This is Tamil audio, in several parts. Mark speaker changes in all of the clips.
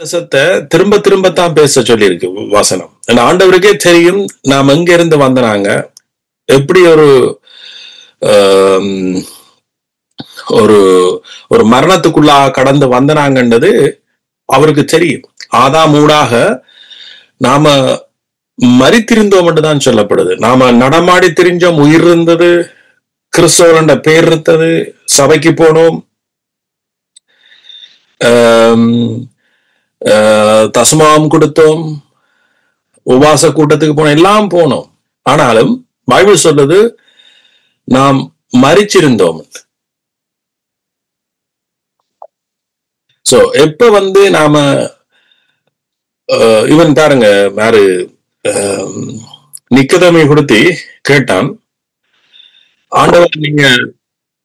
Speaker 1: தேசத்தை திரும்ப திரும்பத்தான் பேச சொல்லி இருக்கு வசனம். ஆண்டவருக்கே தெரியும் நாம் எங்க இருந்து வந்தனாங்க, எப்படி ஒரு ஒரு ஒரு மரணத்துக்குள்ளா கடந்து வந்தனாங்கன்றது அவருக்கு தெரியும். ஆதாம் ஊடாக நாம மரித்திருந்தோம் என்றுதான் சொல்லப்படுது. நாம நடமாடி திரிஞ்சோம், உயிர் இருந்தது, கிறிஸ்தவர்ன்ற பேர் இருந்தது, சபைக்கு போனோம், தசமாம் கொடுத்தோம், உபாச கூட்டத்துக்கு போனோம், எல்லாம் போனோம். ஆனாலும் பைபிள் சொல்றது நாம் மரிச்சிருந்தோம். சோ எப்ப நாம இவன் பாருங்க யாரு நிக்கதமை கொடுத்தி கேட்டான், ஆண்டவர் நீங்க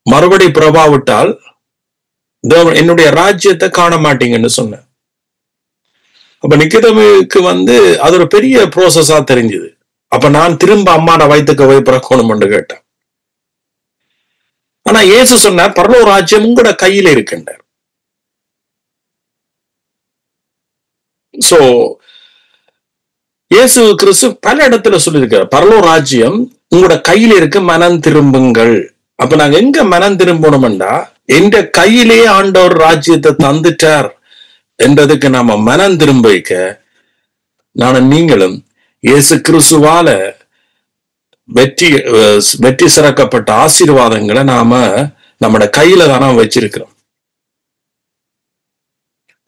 Speaker 1: மறுபடி பிரபாவிட்டால் என்னுடைய ராஜ்யத்தை காண மாட்டீங்கன்னு சொன்ன. அப்ப நிக்கதமுக்கு அது ஒரு பெரிய ப்ரோசஸா தெரிஞ்சுது. அப்ப நான் திரும்ப அம்மாட வயிற்றுக்கு போய் பிறக்கணும்னு கேட்டேன். ஆனா இயேசு சொன்னார், பரலோக ராஜ்யம் உங்களோட கையில இருக்கின்றார். சோ இயேசு கிறிஸ்து பல இடத்துல சொல்லியிருக்கார், பரலோக ராஜ்யம் உங்களோட கையில இருக்கு, மனம் திரும்புங்கள். அப்ப நாங்க எங்க மனம் திரும்பணும்டா, எந்த கையிலேயே ஆண்டவர் ராஜ்யத்தை தந்துட்டார் என்றதுக்கு நாம மனம் திரும்ப வைக்க, நானும் நீங்களும் இயேசு கிறிஸ்துவால வெற்றி சிறக்கப்பட்ட ஆசீர்வாதங்களை நாம நம்மட கையில தானே வச்சிருக்கிறோம்.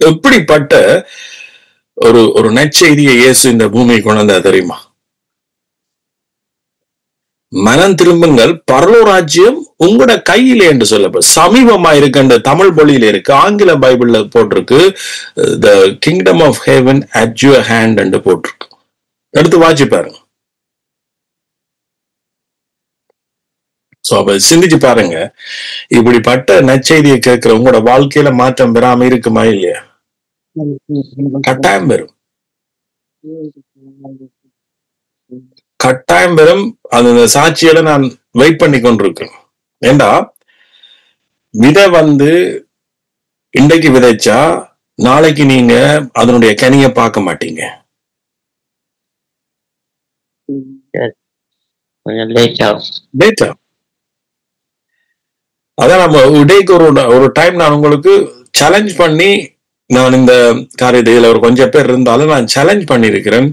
Speaker 1: எப்படிப்பட்ட ஒரு நற்செய்தியை இயேசு இந்த பூமியை கொண்டு தெரியுமா? மனம் திரும்புங்கள், பரலோக ராஜ்யம் உங்களோட கையிலே என்று சொல்லப்படும். சமீபமா இருக்கின்ற தமிழ் மொழியில இருக்கு, ஆங்கில பைபிள்ல போட்டிருக்கு, the kingdom of heaven at your hand என்று போட்டிருக்கு. எடுத்து வாசி பாருங்க. சிந்திச்சு பாருங்க, இப்படிப்பட்ட நற்செய்தியை கேட்கிற உங்களோட வாழ்க்கையில மாற்றம் பெறாம இருக்குமா இல்லையா? கட்டாயம் பெறும், கட்டாயம் பெறும். அந்த சாட்சியில நான் வெயிட் பண்ணி கொண்டிருக்கேன். ஏண்டா விதை இன்றைக்கு விதைச்சா நாளைக்கு நீங்க அதனுடைய கனிய பார்க்க மாட்டீங்க. அதான் நம்ம இடைக்கு ஒரு டைம் நான் உங்களுக்கு சேலஞ்ச் பண்ணி, நான் இந்த காரியத்தில் ஒரு கொஞ்சம் பேர் இருந்தாலும் நான் சேலஞ்ச் பண்ணியிருக்கிறேன்.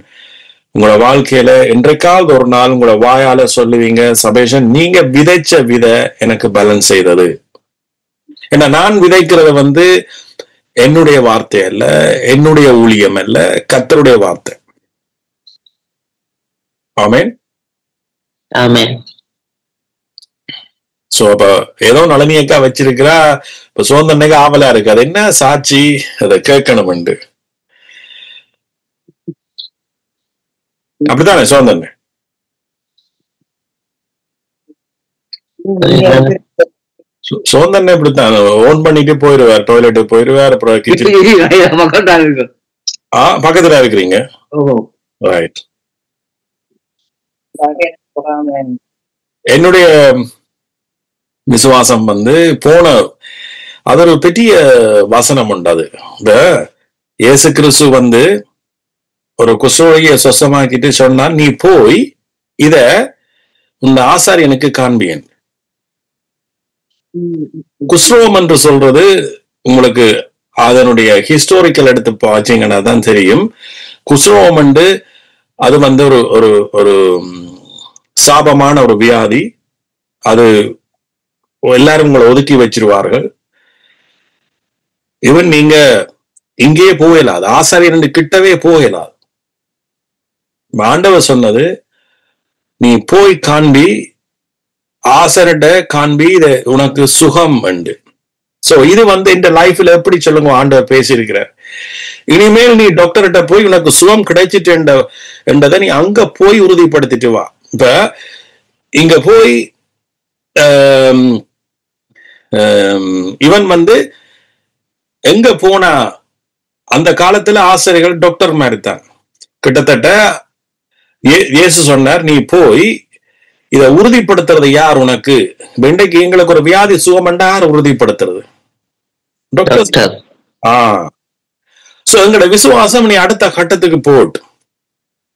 Speaker 1: உங்களோட வாழ்க்கையில என்றைக்காவது ஒரு நாள் உங்களோட வாயால சொல்லுவீங்க, சபேஷன் நீங்க விதைச்ச விதை எனக்கு பேலன்ஸ் செய்தது. ஏன்னா நான் விதைக்கிறது என்னுடைய வார்த்தை அல்ல, என்னுடைய ஊழியம் அல்ல, கர்த்தருடைய வார்த்தை. ஆமென்,
Speaker 2: ஆமென்.
Speaker 1: சோ அப்ப ஏதோ நளினியக்கா வச்சிருக்கிறா, இப்ப சோந்தன்னைக்கு ஆவலா இருக்கு, அது என்ன சாட்சி, அதை கேட்கணும். அப்படித்தானே சோந்தன்? சோந்தன் இப்படித்தான் ஓன் பண்ணிட்டு போயிருவார், டாய்லெட் போயிருவார், அப்புறம் கிச்சன் பக்கத்துல இருக்கிறீங்க. ரைட். என்னுடைய விசுவாசம் போன அது ஒரு பெரிய வசனம் உண்டு. அது இந்த இயேசு கிறிஸ்து ஒரு குஷ்ரோகிய சொசமாக்கிட்டு சொன்னா, நீ போய் இத உன் ஆசாரியனுக்கு காண்பியன். குஷ்ரோகம் என்று சொல்றது உங்களுக்கு அதனுடைய ஹிஸ்டோரிக்கல் எடுத்து பார்த்தீங்கன்னா தான் தெரியும். குஷ்ரோகம் அது ஒரு ஒரு சாபமான ஒரு வியாதி. அது எல்லாரும் உங்களை ஒதுக்கி வச்சிருவார்கள். இவன் நீங்க இங்கேயே போகலாது, ஆசாரியன் கிட்டவே போகலாது. ஆண்டவர் சொன்னது, நீ போய் காண்பி, ஆசரிட காண்பி, இது உனக்கு சுகம் உண்டு. சோ இது இந்த லைஃப்ல எப்படி சொல்லுங்க, ஆண்டவர் பேசியிருக்கிறார். இனிமேல் நீ டாக்டர்கிட்ட போய் உனக்கு சுகம் கிடைச்சிட்டு என்றதை நீ அங்க போய் உறுதிப்படுத்திட்டு வா. இப்ப இங்க போய் இவன் எங்க போனா, அந்த காலத்துல ஆசிரியர்கள் டாக்டர் மாதிரி தான் கிட்டத்தட்ட. இயேசு சொன்னார், நீ போய் இத உறுதிப்படுத்துறது யார் உனக்கு? இன்றைக்கு எங்களுக்கு ஒரு வியாதி சுகமண்டா யார் உறுதிப்படுத்துறது? டாக்டர். சோ எங்களோட விசுவாசம் நீ அடுத்த கட்டத்துக்கு போட்டு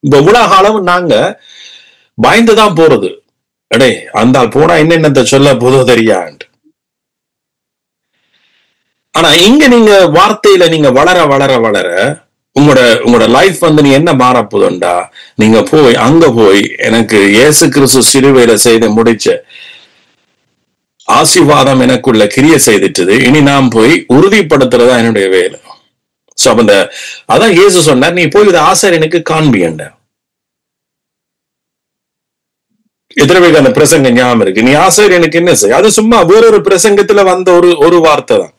Speaker 1: இப்ப இவ்வளவு காலம் நாங்க பயந்துதான் போறது. அடே அந்த போனா என்னென்னத்தை சொல்ல போதோ தெரியாது. ஆனா இங்க நீங்க வார்த்தையில நீங்க வளர வளர வளர உங்களோட லைஃப் வந்து நீ என்ன மாறப்போதுண்டா, நீங்க அங்க போய் எனக்கு இயேசு கிறிஸ்து சிலுவையில செய்து முடிச்ச ஆசீர்வாதம் எனக்குள்ள கிரிய செய்துட்டது, இனி நான் போய் உறுதிப்படுத்துறதா என்னுடைய வேலை. சோ அப்ப அதான் இயேசு சொன்னார், நீ போய் இதை ஆசாரியனுக்கு காண்பியண்ட. எத்தனை பேருக்கு அந்த பிரசங்க ஞாபகம் இருக்கு? நீ ஆசாரியனுக்கு என்ன செய்ய? அது சும்மா வேறொரு பிரசங்கத்துல வந்த ஒரு வார்த்தை தான்.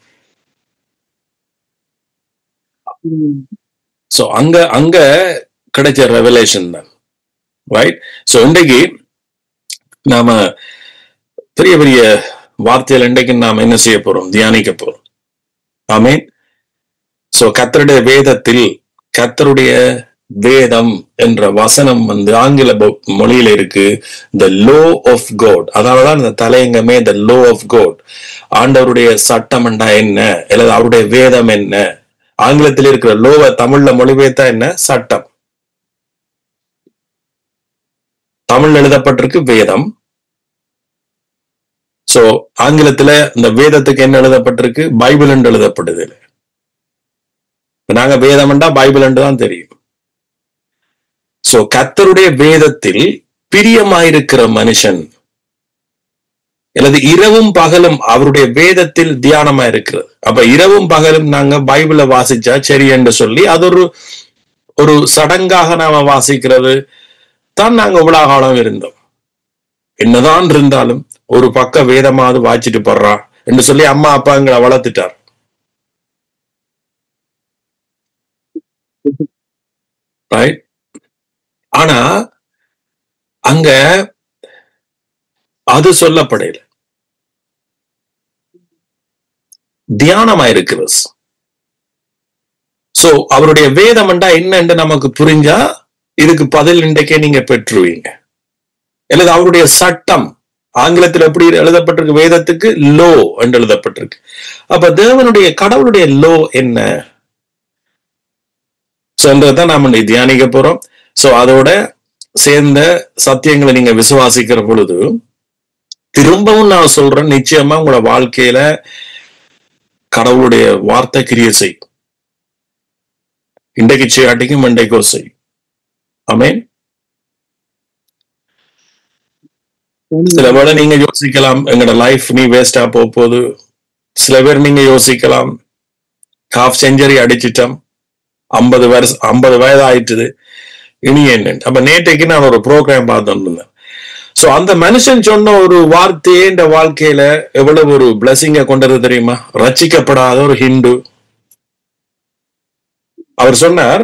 Speaker 1: சோ அங்க கிடைச்ச ரெவலேஷன் தான், ரைட்? சோ இன்றைக்கு நாம பெரிய பெரிய வார்த்தைகள் இன்றைக்கு நாம என்ன செய்ய போறோம்? தியானிக்க போறோம். ஆமென். சோ கர்த்தருடைய வேதத்தில், கர்த்தருடைய வேதம் என்ற வசனம் வந்து ஆங்கில மொழியில இருக்கு, த லோ ஆஃப் காட். அதனாலதான் இந்த தலையங்கமே த லோ ஆஃப் காட். ஆண்டவருடைய சட்டம் என்றா என்ன, அல்லது அவருடைய வேதம் என்ன? ஆங்கிலத்தில் இருக்கிற லோவை தமிழ்ல மொழிபெயர்த்தா என்ன? சட்டம். தமிழ் எழுதப்பட்டிருக்கு வேதம். சோ ஆங்கிலத்துல இந்த வேதத்துக்கு என்ன எழுதப்பட்டிருக்கு? பைபிள் என்று எழுதப்படுது. நாங்க வேதம் என்றா பைபிள் என்று தான் தெரியும். சோ கர்த்தருடைய வேதத்தில் பிரியமாயிருக்கிற மனுஷன், அல்லது இரவும் பகலும் அவருடைய வேதத்தில் தியானமா இருக்கிறது. அப்ப இரவும் பகலும் நாங்க பைபிளை வாசிச்சா சரி என்று சொல்லி அது ஒரு சடங்காக நாம வாசிக்கிறது தான் நாங்க இவ்வளவு காலம் இருந்தோம். என்னதான் இருந்தாலும் ஒரு பக்க வேதமாவது வாசிச்சுட்டு போடுறா என்று சொல்லி அம்மா அப்பா எங்களை வளர்த்துட்டார். ஆனா அங்க அது சொல்லப்படையில தியானமா இருக்கிறது. சோ அவருடைய வேதம் என்றா என்னன்னு நமக்கு புரிஞ்சா இதுக்கு பதில் இன்றைக்கே நீங்க பெற்றுவீங்க. அல்லது அவருடைய சட்டம் ஆங்கிலத்தில் எப்படி எழுதப்பட்டிருக்கு? வேதத்துக்கு லோ என்று எழுதப்பட்டிருக்கு. அப்ப தேவனுடைய கடவுளுடைய லோ என்ன என்றதான் நாம தியானிக்க போறோம். சோ அதோட சேர்ந்த சத்தியங்களை நீங்க விசுவாசிக்கிற பொழுது, திரும்பவும் நான் சொல்றேன், நிச்சயமா உங்களோட வாழ்க்கையில கடவுளுடைய வார்த்தை கிரிய செய்யும். இன்றைக்கு செய்யாட்டிக்கும் இன்றைக்கோ செய்யும். ஆமென். சில வேளை நீங்க யோசிக்கலாம், எங்களோட லைஃப் நீ வேஸ்டா போகுது. சில பேர் நீங்க யோசிக்கலாம், ஹாஃப் செஞ்சுரி அடிச்சிட்டோம், 50 வயது ஆயிட்டுது, இனி என்ன? அப்ப நேற்றைக்கு நான் ஒரு ப்ரோக்ராம் பார்த்துட்டு இருந்தேன். சோ அந்த மனுஷன் சொன்ன ஒரு வார்த்தையே இந்த வாழ்க்கையில எவ்வளவு ஒரு பிளஸிங்க கொண்டது தெரியுமா? ரட்சிக்கப்படாத ஒரு ஹிந்து அவர் சொன்னார்,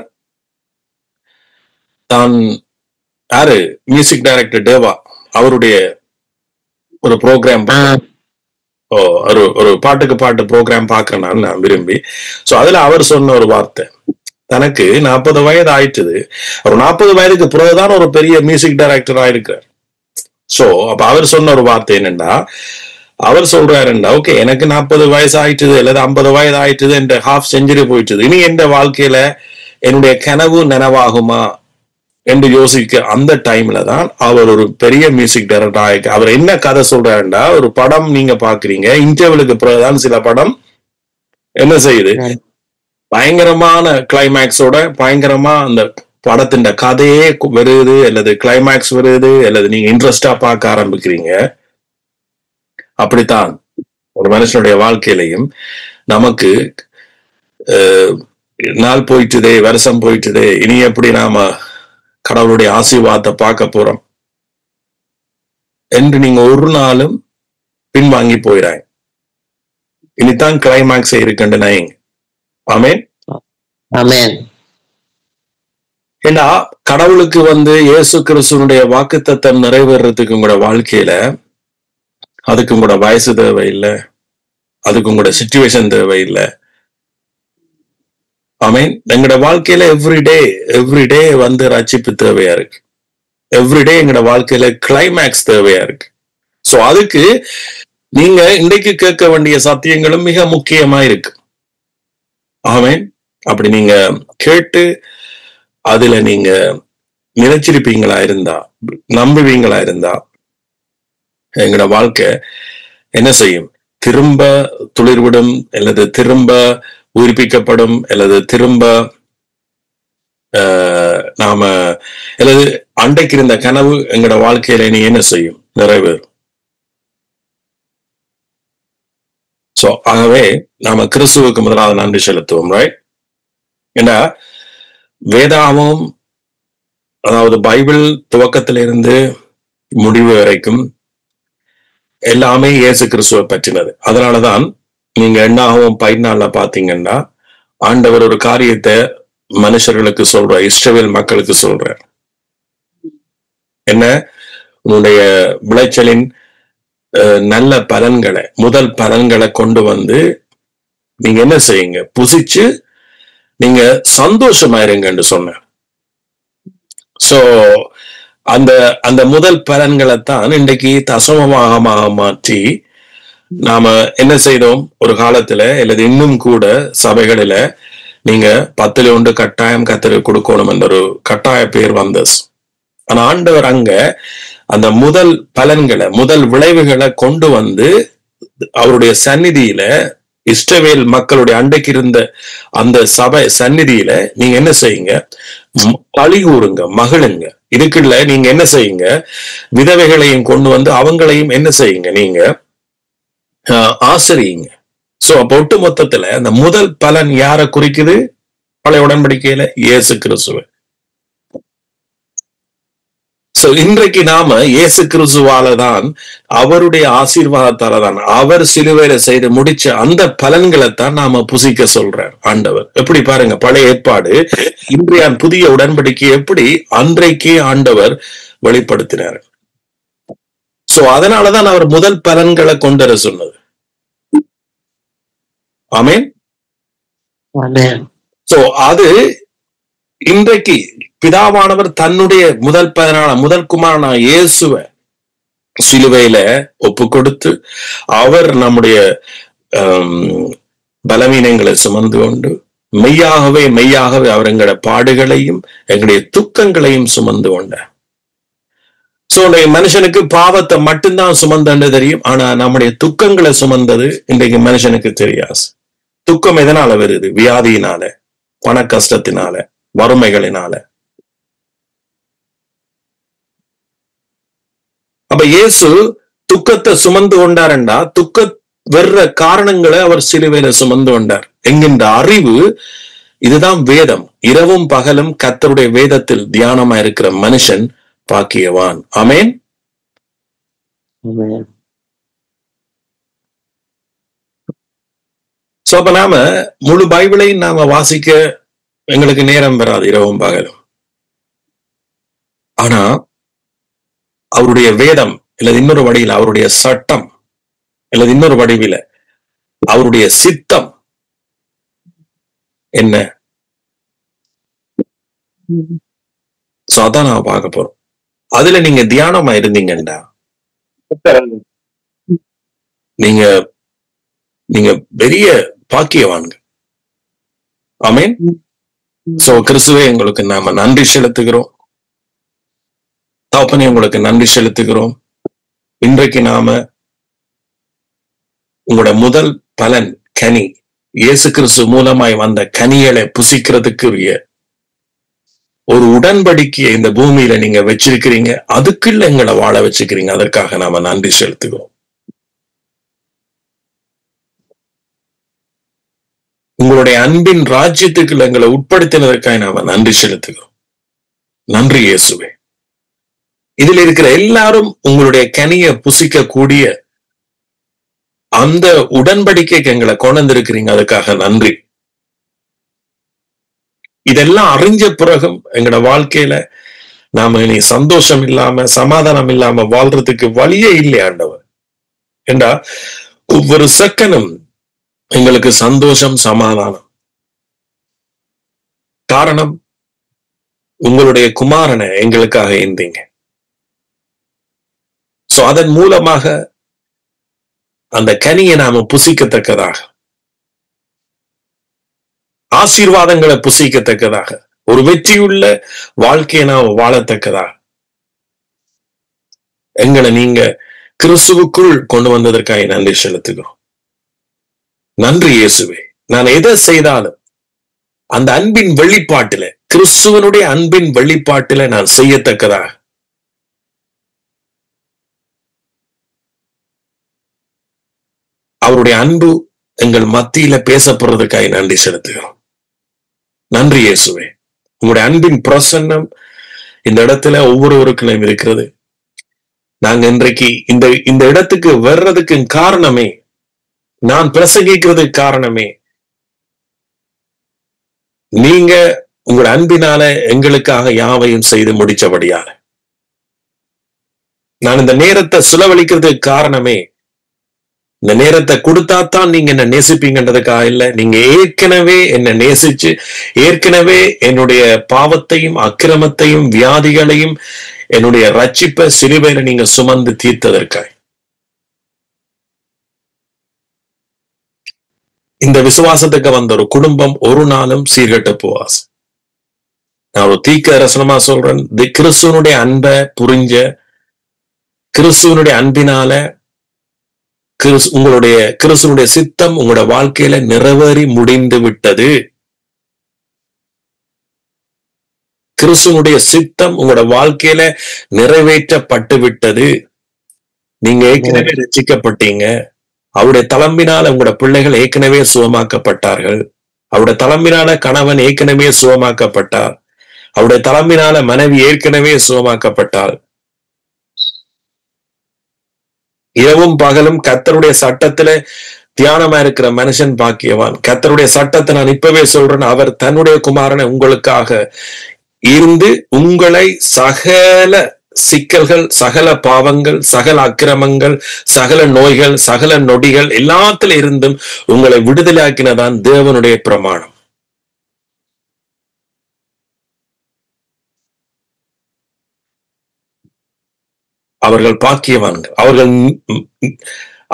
Speaker 1: தான் யாரு மியூசிக் டைரக்டர் தேவா அவருடைய ஒரு ப்ரோக்ராம், ஒரு பாட்டுக்கு பாட்டு ப்ரோக்ராம் பாக்குறேன் நான் விரும்பி. சோ அதுல அவர் சொன்ன ஒரு வார்த்தை, தனக்கு 40 வயது ஆயிட்டுது, ஒரு 40 வயதுக்கு பிறகுதான் ஒரு பெரிய மியூசிக் டைரக்டர் ஆயிருக்கார். சோ அப்ப அவர் சொன்ன ஒரு வார்த்தை என்னன்னா, அவர் சொல்றாருன்னா, ஓகே எனக்கு 40 வயசு ஆயிட்டுது அல்லது 50 வயது ஆயிட்டுது, என்ற ஹாஃப் செஞ்சுரி போயிட்டுது, இனி எந்த வாழ்க்கையில என்னுடைய கனவு நனவாகுமா என்று யோசிக்க அந்த டைம்ல தான் அவர் ஒரு பெரிய மியூசிக் டைரக்டர் ஆயிருக்கு. அவர் என்ன கதை சொல்றாருன்னா, ஒரு படம் நீங்க பாக்குறீங்க, இன்டர்வலுக்கு பிறகுதான் சில படம் என்ன செய்யுது, பயங்கரமான கிளைமேக்ஸோட பயங்கரமா அந்த படத்தின் கதையே வருது, அல்லது கிளைமேக்ஸ் வருது, அல்லது நீங்க இன்ட்ரெஸ்டா பார்க்க ஆரம்பிக்கிறீங்க. அப்படித்தான் ஒரு மனுஷனுடைய வாழ்க்கையிலையும் நமக்கு நாள் போயிட்டுதே, வருஷம் போயிட்டுதே, இனி எப்படி நாம கடவுளுடைய ஆசீர்வாதத்தை பார்க்க போறோம் என்று நீங்க ஒரு நாளும் பின்வாங்கி போயிறாங்க. இனித்தான் கிளைமேக்ஸ் இருக்குன்னு நயங்க. ஆமென்.
Speaker 2: ஆமென்.
Speaker 1: ஏன்னா கடவுளுக்கு வந்து இயேசு கிறிஸ்துவனுடைய வாக்குத்தத்தம் நிறைவேறதுக்கு உங்களோட வாழ்க்கையில அதுக்கு உங்களோட வயசு தேவையில்லை, அதுக்கு உங்களோட சிச்சுவேஷன் தேவையில்லை. ஆமென். எங்களோட வாழ்க்கையில எவ்ரிடே வந்து ரட்சிப்பு தேவையா இருக்கு. எவ்ரிடே எங்களோட வாழ்க்கையில கிளைமேக்ஸ் தேவையா இருக்கு. சோ அதுக்கு நீங்க இன்றைக்கு கேட்க வேண்டிய சத்தியங்களும் மிக முக்கியமா இருக்கு. ஆமென். அப்படி நீங்க கேட்டு அதுல நீங்க நினைச்சிருப்பீங்களா இருந்தா, நம்புவீங்களா இருந்தா, எங்களோட வாழ்க்கை என்ன செய்யும்? திரும்ப துளிர்விடும், அல்லது திரும்ப உயிர்ப்பிக்கப்படும், அல்லது திரும்ப நாம அல்லது அன்றைக்கு இருந்த கனவு எங்களோட வாழ்க்கையில நீ என்ன செய்யும்? நிறைவேறும். சோ ஆகவே நாம கிறிஸ்துவுக்கு முதலாவது நன்றி செலுத்துவோம், ரைட்? ஏன்னா வேதாகமம், அதாவது பைபிள் துவக்கத்திலிருந்து முடிவு வரைக்கும் எல்லாமே இயேசு கிறிஸ்துவை பற்றினது. அதனாலதான் நீங்க என்னாகவும் 14 பாத்தீங்கன்னா ஆண்டவர் ஒரு காரியத்தை மனுஷர்களுக்கு சொல்ற, இஸ்ரவேல் மக்களுக்கு சொல்ற, என்ன? உன்னுடைய விளைச்சலின் நல்ல பலன்களை, முதல் பலன்களை கொண்டு வந்து நீங்க என்ன செய்யுங்க? புசிச்சு நீங்க சந்தோஷமாயிருங்கன்னு சொன்ன. சோ அந்த அந்த முதல் பலன்களைத்தான் இன்றைக்கு தசமமாக மாற்றி நாம என்ன செய்தோம்? ஒரு காலத்துல அல்லது இன்னும் கூட சபைகளில நீங்க 10 கட்டாயம் கர்த்தருக்கு கொடுக்கணும் என்ற ஒரு கட்டாய பேர் வந்தது. ஆனா ஆண்டவர் அங்க அந்த முதல் பலன்களை, முதல் விளைவுகளை கொண்டு வந்து அவருடைய சந்நிதியில, இஸ்ரவேல் மக்களுடைய அண்டைக்கு இருந்த அந்த சபை சந்நிதியில நீங்க என்ன செய்யுங்க? பழி கூறுங்க, மகிழுங்க. இதுக்குள்ள நீங்க என்ன செய்யுங்க? விதவைகளையும் கொண்டு வந்து அவங்களையும் என்ன செய்யுங்க? நீங்க ஆசிரியுங்க. சோ அப்ப ஒட்டு மொத்தத்துல அந்த முதல் பலன் யாரை குறிக்குது? பழைய உடன்படிக்கையில இயேசு கிறிஸ்துவ. சோ இன்றைக்கு நாம இயேசு கிறிஸ்துவாலதான், அவருடைய ஆசீர்வாதத்தாலதான், அவர் சிலுவையில செய்து முடிச்ச அந்த பலன்களைத்தான் நாம புசிக்க சொல்றார் ஆண்டவர். எப்படி பாருங்க, பழைய ஏற்பாடு இன்றைய புதிய உடன்படிக்கை எப்படி அன்றைக்கே ஆண்டவர் வெளிப்படுத்தினார். சோ அதனாலதான் அவர் முதல் பலன்களை கொண்டு வர சொன்னது. ஆமென். சோ அது இன்றைக்கு பிதாவானவர் தன்னுடைய முதல் பலனான, முதல் குமாரனான இயேசுவை சிலுவையில ஒப்பு கொடுத்து, அவர் நம்முடைய பலவீனங்களை சுமந்து கொண்டு மெய்யாகவே மெய்யாகவே அவர் எங்களுடைய பாடுகளையும் எங்களுடைய துக்கங்களையும் சுமந்து கொண்டார். சோ மனுஷனுக்கு பாவத்தை மட்டும்தான் சுமந்தன்னு தெரியும், ஆனா நம்முடைய துக்கங்களை சுமந்தது இன்றைக்கு மனுஷனுக்கு தெரியாது. துக்கம் எதனால வருது? வியாதியினால, பண கஷ்டத்தினால, வறுமைகளினால. அப்ப இயேசு துக்கத்தை சுமந்து கொண்டார்டா, துக்க வர்ற காரணங்களை அவர் சிலுவையில சுமந்து கொண்டார் என்கின்ற அறிவு, இதுதான் வேதம். இரவும் பகலும் கர்த்தருடைய வேதத்தில் தியானமா இருக்கிற மனுஷன் பாக்கியவான். ஆமென். சோ அப்ப நாம முழு பைபிளையும் நாம வாசிக்க எங்களுக்கு நேரம் வராது, இரவும் பகலும். ஆனா அவருடைய வேதம் அல்லது இன்னொரு வடிவில் அவருடைய சட்டம் அல்லது இன்னொரு வடிவில அவருடைய சித்தம் என்ன? சோ அதான் நான் பார்க்க போறோம். அதுல நீங்க தியானமா இருந்தீங்கண்டா நீங்க நீங்க பெரிய பாக்கியவான்கள். ஆமென். சோ கிறிஸ்துவே, உங்களுக்கு நாம நன்றி செலுத்துகிறோம். தகப்பனே, உங்களுக்கு நன்றி செலுத்துகிறோம். இன்றைக்கு நாம உங்களோட முதல் பலன் கனி, இயேசு கிறிஸ்து மூலமாய் வந்த கனிகளை புசிக்கிறதுக்குரிய ஒரு உடன்படிக்கையை இந்த பூமியில நீங்க வச்சிருக்கிறீங்க. அதுக்குள்ள எங்களை வாழ வச்சுக்கிறீங்க. அதற்காக நாம நன்றி செலுத்துகிறோம். உங்களுடைய அன்பின் ராஜ்யத்துக்குள்ள எங்களை உட்படுத்தினதற்காக நாம நன்றி செலுத்துகிறோம். நன்றி இயேசுவே. இதில் இருக்கிற எல்லாரும் உங்களுடைய கனியை புசிக்க கூடிய அந்த உடன்படிக்கைக்கு எங்களை கொண்டு வந்திருக்கிறீங்க. அதுக்காக நன்றி. இதெல்லாம் அறிஞ்ச பிறகும் எங்களோட வாழ்க்கையில நாம இனி சந்தோஷம் இல்லாம, சமாதானம் இல்லாம வாழ்றதுக்கு வழியே இல்லை ஆண்டவர். ஏண்டா ஒவ்வொரு செகண்டும் எங்களுக்கு சந்தோஷம், சமாதானம். காரணம், உங்களுடைய குமாரனை எங்களுக்காக ஈந்தீங்க. சோ அதன் மூலமாக அந்த கனியை நாம புசிக்கத்தக்கதாக ஆசீர்வாதங்களை புசிக்கத்தக்கதாக, ஒரு வெற்றியுள்ள வாழ்க்கையை நாம் வாழத்தக்கதாக எங்களை நீங்க கிறிஸ்துவுக்குள் கொண்டு வந்ததற்காக நன்றி செலுத்துகிறோம். நன்றி இயேசுவே. நான் எதை செய்தாலும் அந்த அன்பின் வெளிப்பாட்டில, கிறிஸ்துவனுடைய அன்பின் வெளிப்பாட்டில நான் செய்யத்தக்கதாக அவருடைய அன்பு எங்கள் மத்தியில பேசப்படுறதுக்காக நன்றி செலுத்துகிறோம். நன்றி இயேசுவே. உங்களுடைய அன்பின் பிரசன்னம் இந்த இடத்துல ஒவ்வொருவருக்கும் இருக்கிறது. நாங்க இன்றைக்கு இந்த இடத்துக்கு வர்றதுக்கு காரணமே, நான் பிரசங்கிக்கிறதுக்கு காரணமே, நீங்க உங்களோட அன்பினால எங்களுக்காக யாவையும் செய்து முடிச்சபடியால. நான் இந்த நேரத்தை செலவழிக்கிறதுக்கு காரணமே, இந்த நேரத்தை கொடுத்தாத்தான் நீங்க என்ன நேசிப்பீங்கன்றதுக்காக இல்ல. நீங்க ஏற்கனவே என்ன நேசிச்சு, ஏற்கனவே என்னுடைய பாவத்தையும் அக்கிரமத்தையும் வியாதிகளையும் என்னுடைய ரட்சிப்பை சிலுவையில நீங்க சுமந்து தீர்த்ததற்காய். இந்த விசுவாசத்துக்கு வந்த ஒரு குடும்பம் ஒரு நாளும் சீர்கெட்டு போவாஸ். நான் ஒரு தீர்க்க தரிசனமா சொல்றேன். கிறிஸ்துவனுடைய அன்பை புரிஞ்ச, கிறிஸ்துவனுடைய அன்பினால உங்களுடைய கிறிஸ்துவனுடைய சித்தம் உங்களோட வாழ்க்கையில நிறைவேறி முடிந்து விட்டது. கிறிஸ்துவனுடைய சித்தம் உங்களோட வாழ்க்கையில நிறைவேற்றப்பட்டு விட்டது. நீங்க ஏற்கனவே ரட்சிக்கப்பட்டீங்க. அவருடைய தலைமையினால உங்களோட பிள்ளைகள் ஏற்கனவே சுகமாக்கப்பட்டார்கள். அவருடைய தலைமையினால கணவன் ஏற்கனவே சுகமாக்கப்பட்டார். அவருடைய தலைமையினால மனைவி ஏற்கனவே சுகமாக்கப்பட்டார். இரவும் பகலும் கர்த்தருடைய சட்டத்துல தியானமா இருக்கிற மனுஷன் பாக்கியவான். கர்த்தருடைய சட்டத்தை நான் இப்பவே சொல்றேன். அவர் தன்னுடைய குமாரனை உங்களுக்காக இருந்து உங்களை சகல சிக்கல்கள், சகல பாவங்கள், சகல அக்கிரமங்கள், சகல நோய்கள், சகல நொடிகள் எல்லாத்துல இருந்தும் உங்களை விடுதலையாக்கினதான் தேவனுடைய பிரமாணம். அவர்கள் பாக்கியவான்கள்.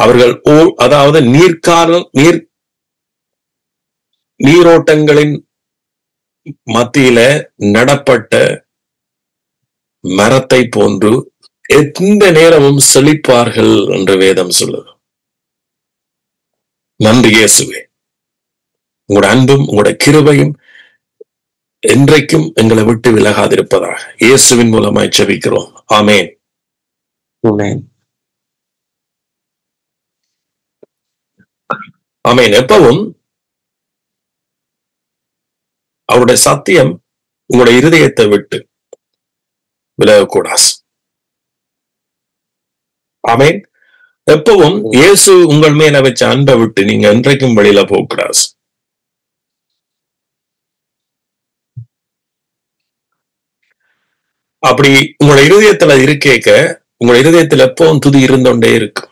Speaker 1: அவர்கள் அதாவது நீரோட்டங்களின் மத்தியில நடப்பட்ட மரத்தை போன்று எந்த நேரமும் செழிப்பார்கள் என்று வேதம் சொல்லுது. நன்றி இயேசுவே. உங்களோட அன்பும் உங்களோட கிருபையும் என்றைக்கும் எங்களை விட்டு விலகாதிருப்பதாக இயேசுவின் மூலமாய் ஜெபிக்கிறோம். ஆமென். ஆமென். எப்பவும் அவருடைய சத்தியம் உங்களுடைய இருதயத்தை விட்டு விலகக்கூடாது. ஆமென். எப்பவும் இயேசு உங்கள் மேல வச்ச அன்பை விட்டு நீங்க என்றைக்கும் வெளியில போகக்கூடாது. அப்படி உங்களோட இருதயத்துல இருக்கேக்க, உங்களோட இருதயத்துல எப்பவும் துதி இருந்தோண்டே இருக்கு.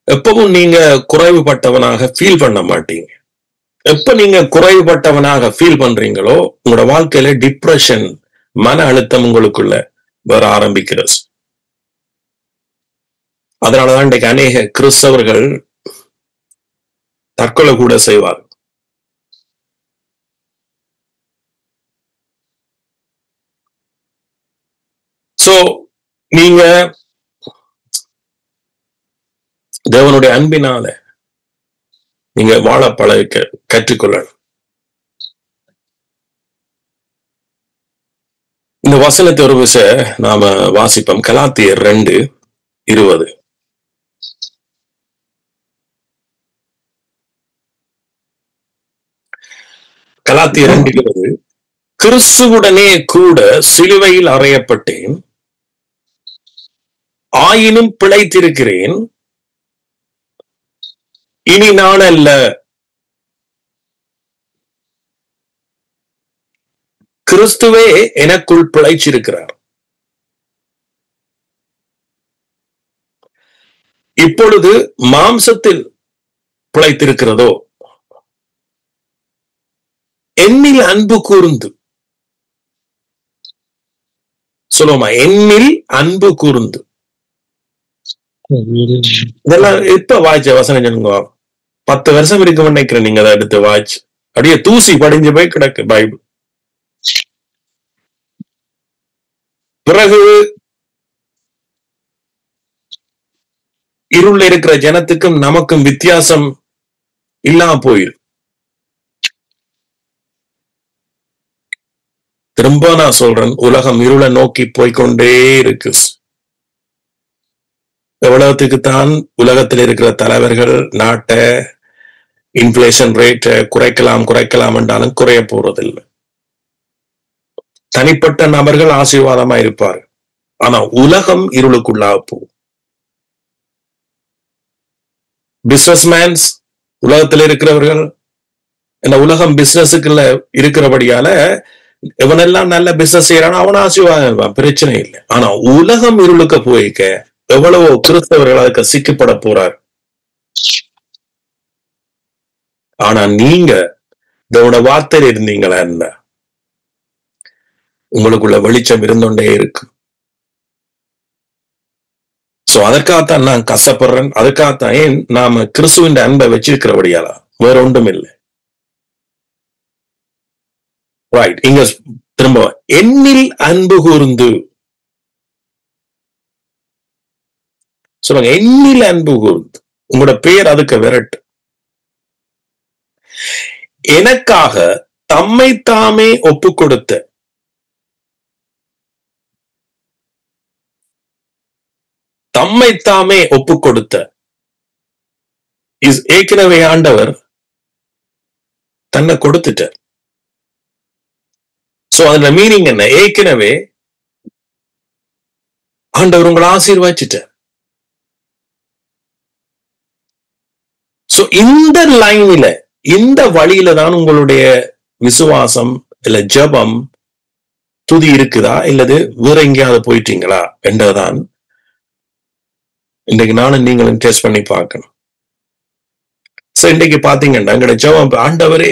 Speaker 1: எப்பவும் நீங்க குறைவுபட்டவனாக ஃபீல் பண்ண மாட்டீங்க. எப்ப நீங்க குறைவுபட்டவனாக ஃபீல் பண்றீங்களோ உங்களோட வாழ்க்கையில டிப்ரெஷன், மன அழுத்தம் உங்களுக்குள்ள வர ஆரம்பிக்கிறது. அதனாலதான் இன்றைக்கு அநேக கிறிஸ்தவர்கள் தற்கொலை கூட செய்வார். சோ நீங்க தேவனுடைய அன்பினால நீங்க வாழ பழக கற்றுக்கொள்ளணும். இந்த வசனத்தை ஒரு விஷயம் நாம வாசிப்போம். கலாத்தியர் 2:20. கலாத்தியர் 2:20. கிறிஸ்துவுடனே கூட சிலுவையில் அறையப்பட்டேன், ஆயினும் பிழைத்திருக்கிறேன். இனி நான் அல்ல, கிறிஸ்துவே எனக்குள் பிழைச்சிருக்கிறார். இப்பொழுது மாம்சத்தில் பிழைத்திருக்கிறதோ என்னில் அன்பு கூர்ந்து, சொல்லுவோமா, என்னில் அன்பு கூர்ந்து. இதெல்லாம் எப்ப வாய்ச்ச வசனம் சொல்லுங்க. 10 வருஷம் இருக்கும் நினைக்கிறேன். நீங்க அதை எடுத்து வாட்ச் அப்படியே தூசி படிஞ்சு போய் கிடக்கு பைபிள். பிறகு இருள் இருக்கிற ஜனத்துக்கும் நமக்கும் வித்தியாசம் இல்லாம போயிரு. திரும்ப நான் சொல்றேன், உலகம் இருளை நோக்கி போய்கொண்டே இருக்கு. எவ்வளவுக்கு தான் உலகத்தில் இருக்கிற தலைவர்கள் நாட்டை இன்ஃபிளேஷன் ரேட்டை குறைக்கலாம் என்றாலும் குறைய போறதில்லை. தனிப்பட்ட நபர்கள் ஆசீர்வாதமா இருப்பார், ஆனா உலகம் இருளுக்குள்ளாக போகும். பிசினஸ்மேன்ஸ் உலகத்தில் இருக்கிறவர்கள், இந்த உலகம் பிசினஸுக்குள்ள இருக்கிறபடியால எவனெல்லாம் நல்ல பிசினஸ் செய்யறானோ அவன் ஆசீர்வாதம், பிரச்சனை இல்லை. ஆனா உலகம் இருளுக்க போய்க்க எவ்வளவோ கிறிஸ்தவர்கள் அதுக்கு சிக்கப்பட போறார். ஆனா நீங்க இதோட வார்த்தையில இருந்தீங்களா என்ன, உங்களுக்குள்ள வெளிச்சம் இருந்தோண்டே இருக்கு. சோ அதற்காகத்தான் நான் கஷ்டப்படுறேன். அதுக்காகத்தான் ஏன் நாம கிறிஸ்துவின் அன்பை வச்சிருக்கிறபடியாலா, வேற ஒன்றும் இல்லை. ரைட், இங்க திரும்ப என்னில் அன்பு கூர்ந்து சொல்லுங்க. என்னில் அன்பு கூர்ந்து, உங்களோட பெயர் அதுக்கு விரட்டு. எனக்காக தம்மை தாமே ஒப்பு கொடுத்த, தம்மை தாமே ஒப்பு கொடுத்த ஏற்கனவே ஆண்டவர் தன்னை கொடுத்துட்டார். சோ அதுல மீனிங் என்ன? ஏற்கனவே ஆண்டவர் உங்களை ஆசீர்வதிச்சிட்டார். சோ இந்த லைன்ல, இந்த வழியில தான் உங்களுடைய விசுவாசம் இல்ல ஜெபம் துதி இருக்குதா, இல்லது வேற எங்கேயாவது போயிட்டீங்களா என்றதான் இன்றைக்கு நானும் நீங்களும் டெஸ்ட் பண்ணி பார்க்கணும். சோ இன்றைக்கு பாத்தீங்கன்னா எங்களுடைய ஜெபம், ஆண்டவரே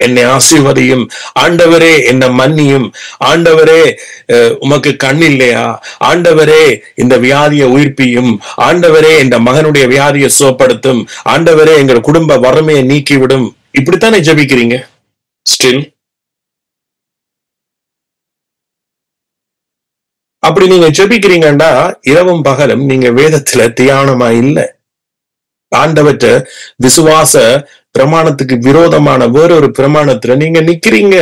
Speaker 1: என்னை ஆசீர்வதியும், ஆண்டவரே என்னை மன்னியும், ஆண்டவரே உமக்கு கண் இல்லையா, ஆண்டவரே இந்த வியாதியை உயிர்ப்பியும், ஆண்டவரே இந்த மகனுடைய வியாதியை சுகப்படுத்தும், ஆண்டவரே எங்கள் குடும்ப வறுமையை நீக்கிவிடும். இப்படித்தானே ஜெபிக்கிறீங்க ஸ்டில்? அப்படி நீங்க ஜெபிக்கிறீங்கன்னா இரவும் பகலும் நீங்க வேதத்துல தியானமா இல்லை. ஆண்டவற்ற விசுவாச பிரமாணத்துக்கு விரோதமான வேறொரு பிரமாணத்துல நீங்க நிக்கிறீங்க.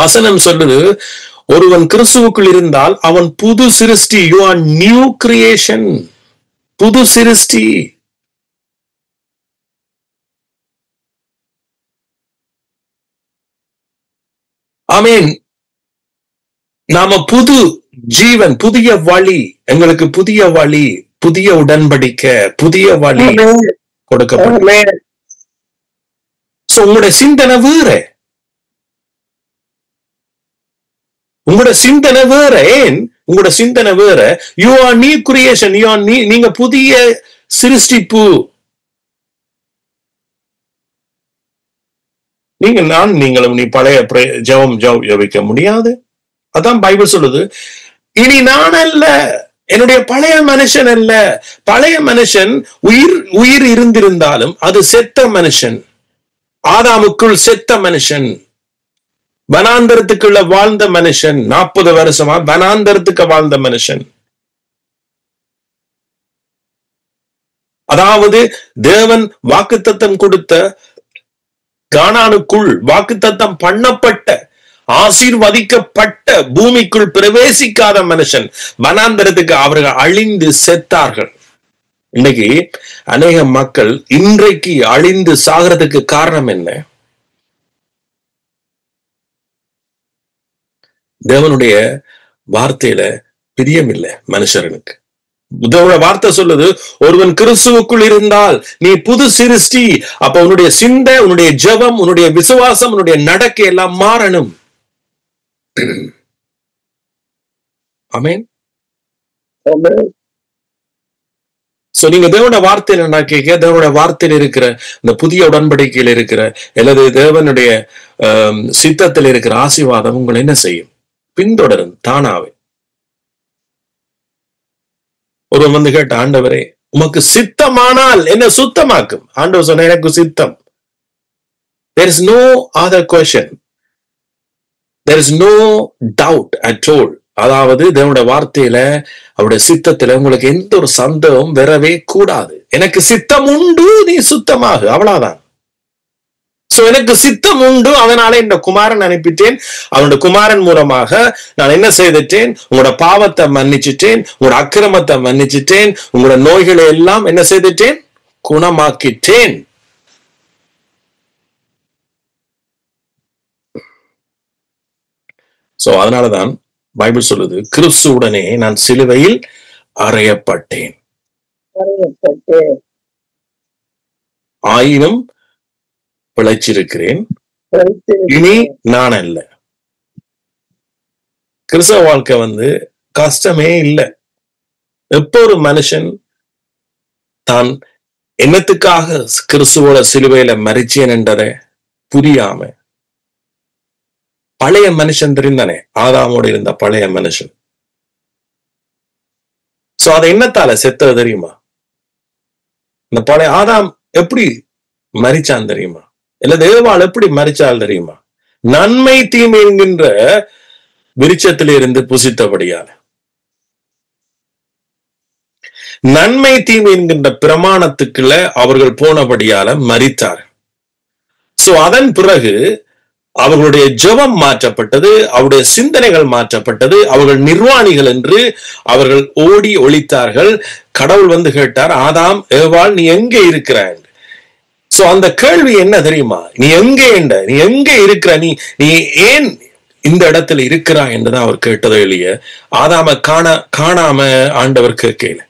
Speaker 1: வசனம் சொல்லுது, ஒருவன் கிறிஸ்துவுக்குள் இருந்தால் அவன் புது சிருஷ்டி. யூ ஆர் நியூ கிரியேஷன், புது சிருஷ்டி. ஆமீன். நாம புது ஜீவன், புதிய வழி, எங்களுக்கு புதிய வழி, புதிய உடன்படிக்கை, புதிய வழி கொடுக்கப்படும். சோ உங்களுடைய சிந்தனை வேற, உங்களோட சிந்தனை வேற. ஏன் உங்களோட சிந்தனை வேற? You are new creation, you are நீங்க புதிய சிருஷ்டிப்பு. நீங்களும் நீ பழைய ஜெபம் ஜெபிக்க முடியாது. அதான் பைபிள் சொல்லுது, இனி நான் அல்ல, என்னுடைய பழைய மனுஷன் அல்ல. பழைய மனுஷன் உயிர் இருந்திருந்தாலும் அது செத்த மனுஷன், ஆதாமுக்குள் செத்த மனுஷன், வனாந்தரத்துக்குள்ள வாழ்ந்த மனுஷன், 40 வருஷமா வனாந்தரத்துக்கு வாழ்ந்த மனுஷன். அதாவது தேவன் வாக்குத்தத்தம் கொடுத்த கானானுக்குள் வாக்குத்தத்தம் பண்ணப்பட்ட ஆசீர்வதிக்கப்பட்ட பூமிக்குள் பிரவேசிக்காத மனுஷன், வனாந்தரத்துக்கு அவர்கள் அழிந்து செத்தார்கள். இன்னைக்கு அநேக மக்கள் இன்றைக்கு அழிந்து சாகிறதுக்கு காரணம் என்ன? தேவனுடைய வார்த்தையில பிரியம் இல்லை மனுஷனுக்கு. வார்த்தை சொல்லுது, ஒருவன் கிறிஸ்துவுக்குள் இருந்தால் நீ புது சிருஷ்டி. அப்ப உன்னுடைய சிந்தை, உன்னுடைய ஜெபம், உன்னுடைய விசுவாசம், உன்னுடைய நடக்கை எல்லாம் மாறணும். ஆமென். சோ நீங்க தேவனுடைய வார்த்தையில நான் கேட்க, தேவனுடைய வார்த்தையில் இருக்கிற இந்த புதிய உடன்படிக்கையில் இருக்கிற அல்லது தேவனுடைய சித்தத்தில் இருக்கிற ஆசீர்வாதம் உங்களை என்ன செய்யும்? பின்தொடரும் தானாவே. ஒருவன் வந்து கேட்ட, ஆண்டவரே உமக்கு சித்தமானால் என்ன சுத்தமாக்கும். ஆண்டவர் சொன்ன, எனக்கு சித்தம். There is no other question. There is no doubt at all. அதாவது தேவனுடைய வார்த்தையில, அவருடைய சித்தத்துல உங்களுக்கு எந்த ஒரு சந்தேகம் வரவே கூடாது. எனக்கு சித்தம் உண்டு, நீ சுத்தமாகு, அவ்வளவுதான். சோ எனக்கு சித்தம் உண்டு, அதனால இந்த குமாரன் அனுப்பிட்டேன். அவனுடைய குமாரன் மூலமாக நான் என்ன செய்துட்டேன்? உங்களோட பாவத்தை மன்னிச்சுட்டேன், உங்களோட அக்கிரமத்தை மன்னிச்சுட்டேன், உங்களோட நோய்களை எல்லாம் என்ன செய்துட்டேன்? குணமாக்கிட்டேன். சோ அதனாலதான் பைபிள் சொல்லுது, கிறிஸ்துவுடனே நான் சிலுவையில் அறையப்பட்டேன். ஆயினும் பிழைச்சிருக்கிறேன், இனி நான் அல்ல. கிறிஸ்தவ வாழ்க்கை வந்து கஷ்டமே இல்லை. எப்போ ஒரு மனுஷன் தான் என்னத்துக்காக கிறிஸ்துவோட சிலுவையில மரிச்சேன் என்றதை புரியாம, பழைய மனுஷன் தெரிந்தானே, ஆதாமோடு இருந்த பழைய மனுஷன், சோ அதை என்னத்தால செத்தது தெரியுமா? இந்த பழைய ஆதாம் எப்படி மரிச்சான் தெரியுமா? இல்ல தேவாள் எப்படி மரிச்சால் தெரியுமா? நன்மை தீமை என்கின்ற விருட்சத்திலிருந்து புசித்தபடியால, நன்மை தீமை என்கின்ற பிரமாணத்துக்குள்ள அவர்கள் போனபடியால மரித்தார். சோ அதன் பிறகு அவர்களுடைய ஜெபம் மாற்றப்பட்டது, அவருடைய சிந்தனைகள் மாற்றப்பட்டது. அவர்கள் நிர்வாணிகள் என்று அவர்கள் ஓடி ஒளித்தார்கள். கடவுள் வந்து கேட்டார், ஆதாம் ஏவாள் நீ எங்கே இருக்கிறாய்? சோ அந்த கேள்வி என்ன தெரியுமா? நீ எங்கே இருக்கிற, நீ ஏன் இந்த இடத்துல இருக்கிறாய் என்றுதான் அவர் கேட்டதோ இல்லையே. ஆதாம காணாம ஆண்டவர் கேட்கல.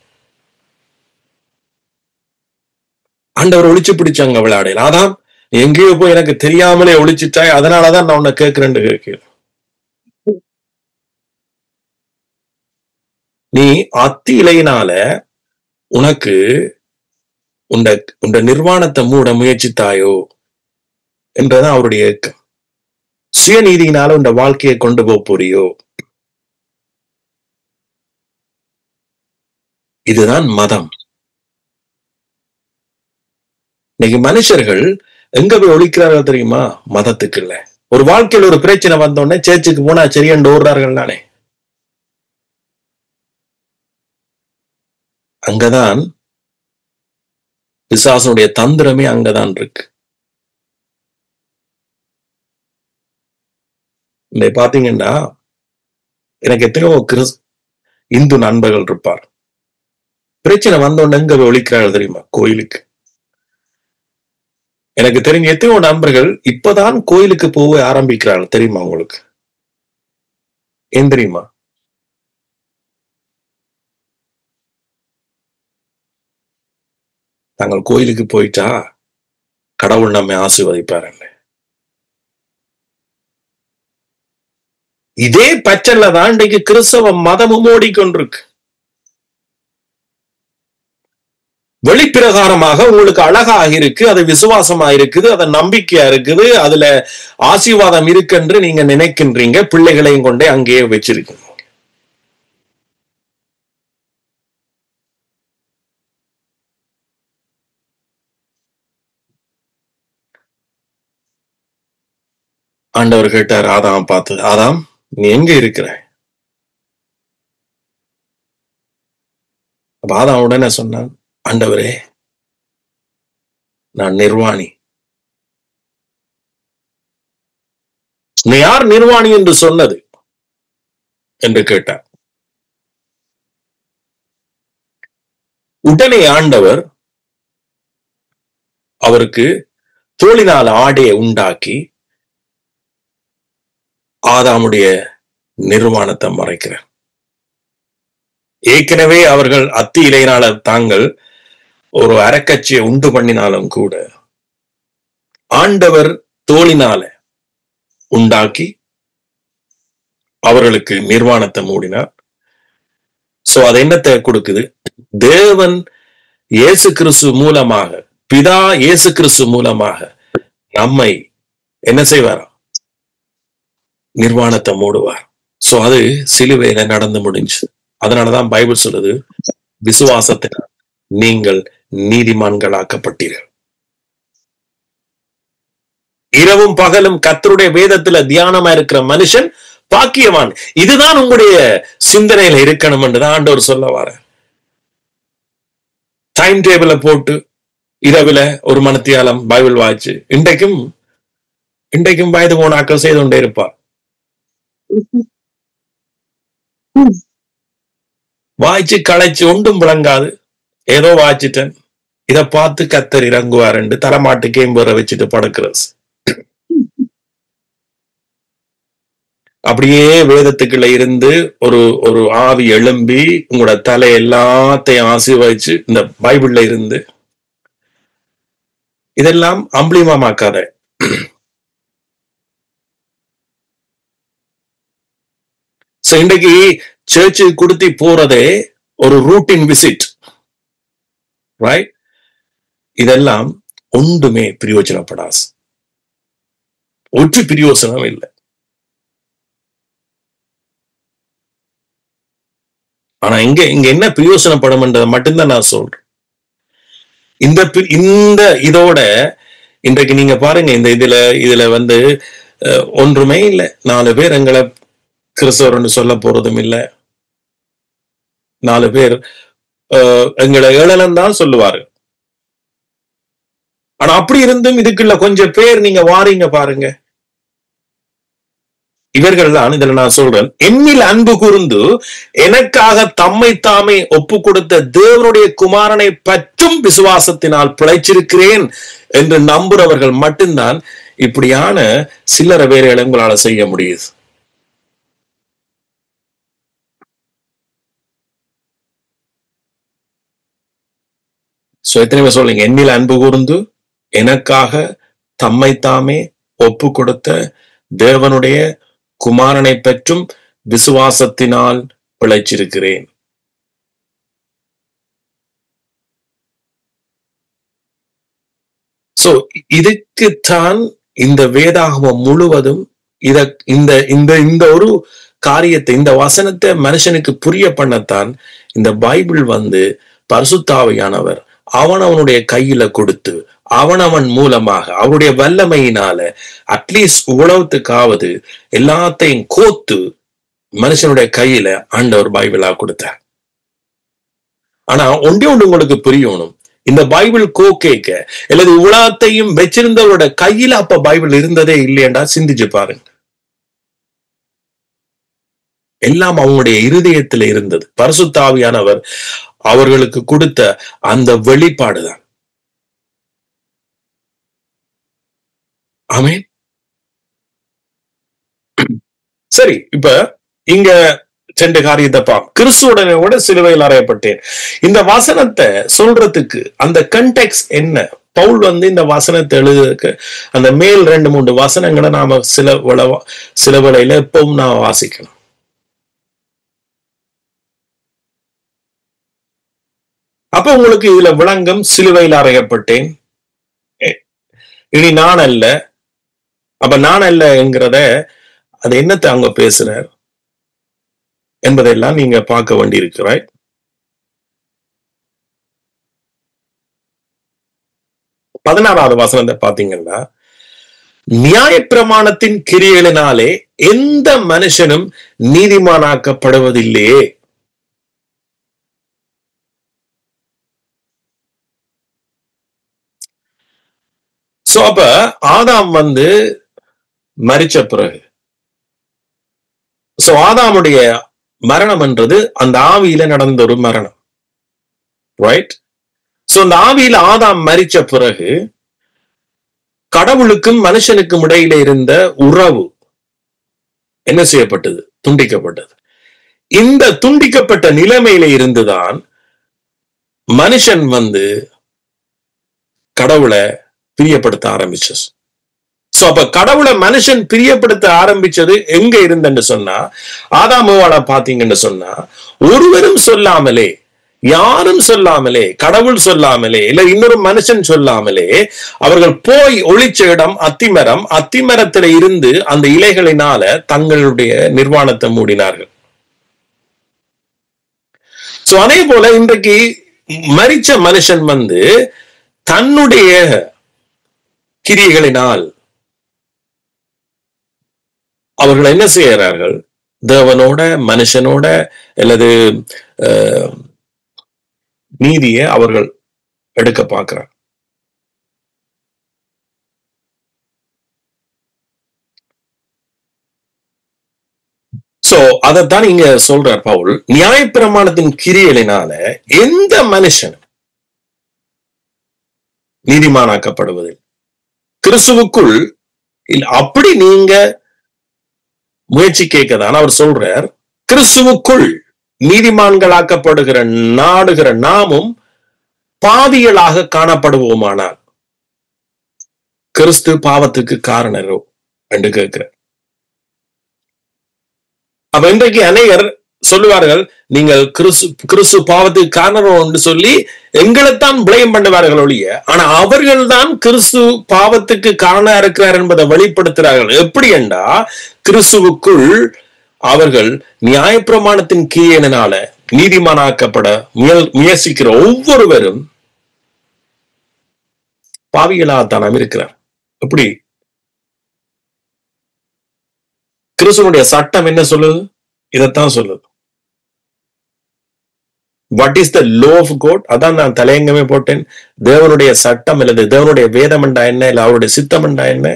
Speaker 1: ஆண்டவர் ஒளிச்சு பிடிச்சாங்க விளையாடையில். ஆதாம் எங்கேயோ போய் எனக்கு தெரியாமலே ஒளிச்சிட்டாய், அதனாலதான் நான் உன்னை கேட்கிறேன்னு கேட்கிறேன். நீ அத்தி இலையினால உனக்கு உண்ட நிர்வாணத்தை மூட முயற்சித்தாயோ என்றதான் அவருடைய ஏக்கம். சுயநீதியினால உண்ட வாழ்க்கையை கொண்டு போக போறியோ? இதுதான் மதம். இன்னைக்கு மனுஷர்கள் எங்க போய் ஒழிக்கிறார்கள் தெரியுமா? மதத்துக்கு இல்ல. ஒரு வாழ்க்கையில் ஒரு பிரச்சனை வந்தோடனே சேர்ச்சுக்கு போனா சரியண்டு ஓடுறார்கள் தானே. அங்கதான் பிசாசனுடைய தந்திரமே அங்கதான் இருக்கு. பாத்தீங்கன்னா எனக்கு எத்தனையோ இந்து நண்பர்கள் இருப்பார். பிரச்சனை வந்தோடனே எங்க போய் ஒழிக்கிறார்கள் தெரியுமா? கோயிலுக்கு. எனக்கு தெரிஞ்ச எத்தனையோ நண்பர்கள் இப்பதான் கோயிலுக்கு போக ஆரம்பிக்கிறார்கள் தெரியுமா உங்களுக்கு? ஏன் தெரியுமா? நாங்கள் கோயிலுக்கு போயிட்டா கடவுள் நம்மை ஆசீர்வதிப்பாரு. இதே பச்சல்ல தான் இன்றைக்கு கிறிஸ்தவ மதமும் ஓடிக்கொண்டிருக்கு. வெளிப்பிரகாரமாக உங்களுக்கு அழகாக இருக்கு, அது விசுவாசமா இருக்குது, அது நம்பிக்கையா இருக்குது, அதுல ஆசீர்வாதம் இருக்குன்னு நீங்க நினைக்கின்றீங்க. பிள்ளைகளையும் கொண்டே அங்கேயே வச்சிருக்கீங்க. ஆண்டவர் கேட்டார் ஆதாம் பார்த்து, ஆதாம் நீ எங்க இருக்கிற? அப்ப ஆதாம் உடனே சொன்னான், ஆண்டவரே நான் நிர்வாணி. நீ யார் நிர்வாணி என்று சொன்னது என்று கேட்டார். உடனே ஆண்டவர் அவருக்கு தோளினால் ஆடையை உண்டாக்கி ஆதாமுடைய நிர்வாணத்தை மறைக்கிறார். ஏற்கனவே அவர்கள் அத்தி இலையினால தாங்கள் ஒரு அரக்கட்சியை உண்டு பண்ணினாலும் கூட ஆண்டவர் தோளினால உண்டாக்கி அவர்களுக்கு நிர்வாணத்தை மூடினார். சோ அது என்னத்தை கொடுக்குது? தேவன் இயேசு கிறிஸ்து மூலமாக, பிதா இயேசு கிறிஸ்து மூலமாக நம்மை என்ன செய்வார்? நிர்வாணத்தை மூடுவார். சோ அது சிலுவையில நடந்து முடிஞ்சு. அதனாலதான் பைபிள் சொல்லுது, விசுவாசத்தினால் நீங்கள் நீதிமான்களாக்கப்பட்டீர்கள். இரவும் பகலும் கர்த்தருடைய வேதத்துல தியானமா இருக்கிற மனுஷன் பாக்கியவான். இதுதான் உங்களுடைய சிந்தனையில இருக்கணும் என்றுதான் ஆண்டவர் சொல்ல வர. டைம் டேபிள போட்டு இரவுல ஒரு மணித்தியாலம் பைபிள் வாய்ச்சு இன்றைக்கும் வயது போனாக்கள் செய்து கொண்டே இருப்பார். வாய்ச்சு களைச்சு ஒன்றும் விளங்காது, ஏதோ வாய்ச்சிட்டேன், இதை பார்த்து கர்த்தர் இறங்குவார் என்று தரமாட்டு கேம்புற வச்சுட்டு படுக்கிறது. அப்படியே வேதத்துக்குள்ள இருந்து ஒரு ஆவி எழும்பி உங்களோட தலை எல்லாத்தையும் ஆசீர்வதிச்சு இந்த பைபிள்ல இருந்து இதெல்லாம் அம்பளியமாக்காத. இன்றைக்கு சர்ச்சு கொடுத்தி போறதே ஒரு ரூட்டின் விசிட், ரைட்? இதெல்லாம் ஒன்றுமே பிரயோஜனப்படாது, ஒற்று பிரயோசனம் இல்லை. ஆனா இங்க என்ன பிரயோசனப்படும் என்றதை மட்டும்தான் நான் சொல்றேன். இந்த இதோட இன்றைக்கு நீங்க பாருங்க, இந்த இதுல வந்து ஒன்றுமே இல்லை. 4 பேர் எங்களை கிறிஸ்தவர்னு சொல்ல போறதும் இல்லை. 4 பேர் எங்களை ஏளனம் தான் சொல்லுவாரு. ஆனா அப்படி இருந்தும் இதுக்குள்ள கொஞ்சம் பேர் நீங்க வாரீங்க பாருங்க, இவர்கள் தான் இதுல நான் சொல்றேன், என்னில் அன்பு கூர்ந்து எனக்காக தம்மை தாமே ஒப்பு கொடுத்த தேவனுடைய குமாரனை பற்றும் விசுவாசத்தினால் பிழைச்சிருக்கிறேன் என்று நம்புறவர்கள் மட்டும்தான் இப்படியான சில்லறை வேலைகளை உங்களால செய்ய முடியுது. எத்தனை பேர் சொல்லுங்க, என்னில் அன்பு கூர்ந்து எனக்காக தம்மை தாமே ஒப்பு கொடுத்த தேவனுடைய குமாரனை பற்றும் விசுவாசத்தினால் பிழைச்சிருக்கிறேன். இதுக்குத்தான் இந்த வேதாகமம் முழுவதும் இந்த ஒரு காரியத்தை, இந்த வசனத்தை மனுஷனுக்கு புரிய பண்ணத்தான் இந்த பைபிள் வந்து பரிசுத்தாவியானவர் அவனுடைய கையில கொடுத்து அவன் மூலமாக அவருடைய வல்லமையினால அட்லீஸ்ட் உலகத்துக்காவது எல்லாத்தையும் கோத்து மனுஷனுடைய கையில ஆண்டவர் பைபிளா கொடுத்தார். ஆனா ஒன்றே ஒன்று உங்களுக்கு புரியணும், இந்த பைபிள் கோக்கேக்க அல்லது உலகத்தையும் வச்சிருந்தவரோட கையில அப்ப பைபிள் இருந்ததே இல்லையண்டா சிந்திச்சு பாருங்க. எல்லாம் அவங்களுடைய இருதயத்துல இருந்தது. பரிசுத்தாவியானவர் அவர்களுக்கு கொடுத்த அந்த வெளிப்பாடுதான். ஆமென். சரி, இப்ப இங்க 2 காரியத்தை பார்ப்போம். கிறிஸ்துவுடனே கூட சிலுவையில் அறையப்பட்டேன். இந்த வசனத்தை சொல்றதுக்கு அந்த கண்டெக்ஸ்ட் என்ன? பவுல் வந்து இந்த வசனத்தை எழுதுறதுக்கு அந்த மேல் 2-3 வசனங்களை நாம சில வேளையில எப்பவும் நான் வாசிக்கணும். அப்ப உங்களுக்கு இதுல விளங்கம், சிலுவையில் அறையப்பட்டேன், இனி நான் அல்ல. அப்ப நான் அல்ல என்கிறத அது என்னத்தை அவங்க பேசுறார் என்பதெல்லாம் நீங்க பார்க்க வேண்டியிருக்கிறாய். பதினாறாவது வசனத்தை பாத்தீங்கன்னா, நியாயப்பிரமாணத்தின் கிரியைகளினாலே எந்த மனுஷனும் நீதிமானாக்கப்படுவதில்லையே. அப்ப ஆதாம் வந்து மரிச்ச பிறகு, ஆதாமுடைய மரணம் என்றது அந்த ஆவியில நடந்த ஒரு மரணம், ரைட்? அந்த ஆவியில ஆதாம் மரிச்ச பிறகு கடவுளுக்கும் மனுஷனுக்கும் இடையில இருந்த உறவு என்ன செய்யப்பட்டது? துண்டிக்கப்பட்டது. இந்த துண்டிக்கப்பட்ட நிலைமையில இருந்துதான் மனுஷன் வந்து கடவுளை பிரியப்படுத்த ஆரம்பிச்சது. அப்ப கடவுளை மனுஷன் பிரியப்படுத்த ஆரம்பிச்சது எங்க இருந்துன்னு சொன்னா, ஆதாமுவால பாத்தீங்கன்னு சொன்னா, ஒருவரும் சொல்லாமலே, யாரும் சொல்லாமலே, கடவுள் சொல்லாமலே, இல்ல இன்னொரு மனுஷன் சொல்லாமலே அவர்கள் போய் ஒளிச்ச இடம் அத்திமரம், அத்திமரத்துல இருந்து அந்த இலைகளினால தங்களுடைய நிர்வாணத்தை மூடினார்கள். சோ அதே போல இன்றைக்கு மரிச்ச மனுஷன் தன்னுடைய கிரியைகளினால் அவர்கள் என்ன செய்கிறார்கள்? தேவனோட மனுஷனோட அல்லது நீதியை அவர்கள் எடுக்க பார்க்கிறார். சோ அதைத்தான் இங்க சொல்றார் பவுல். நியாயப்பிரமாணத்தின் கிரியைகளினால எந்த மனுஷன் நீதிமானாக்கப்படுவதில் கிறிஸ்துவுக்குள் அப்படி நீங்க முயற்சி கேட்கதான் அவர் சொல்றார். கிறிஸ்துவுக்குள் நீதிமான்களாக்கப்படுகிற நாடுகிற நாமும் பாவிகளாக காணப்படுவோமானால் கிறிஸ்து பாவத்துக்கு காரணரோ என்று கேட்கிறார். அப்ப இன்றைக்கு அநேகர் சொல்லுவார்கள், நீங்கள் கிறிஸ்து பாவத்துக்கு காரணம் என்று சொல்லி எங்களைத்தான் பிளேம் பண்ணுவார்கள் ஒழிய, ஆனா அவர்கள் தான் கிறிஸ்து பாவத்துக்கு காரணம் இருக்கிறார் என்பதை வெளிப்படுத்துகிறார்கள். எப்படி என்றா, கிறிஸ்துவுக்குள் அவர்கள் நியாயப்பிரமாணத்தின் கீழினால நீதிமானாக்கப்பட முயற்சிக்கிற ஒவ்வொருவரும் பாவிகளாகத்தான் இருக்கிறார். எப்படி? கிறிஸ்துவனுடைய சட்டம் என்ன சொல்லுது? இதைத்தான் சொல்லுது. What is the law of God? அதான் நான் தலையங்கமே போட்டேன். தேவனுடைய சட்டம் அல்லது தேவனுடைய வேதம் என்றா என்ன, இல்ல அவருடைய சித்தம் என்றா என்ன?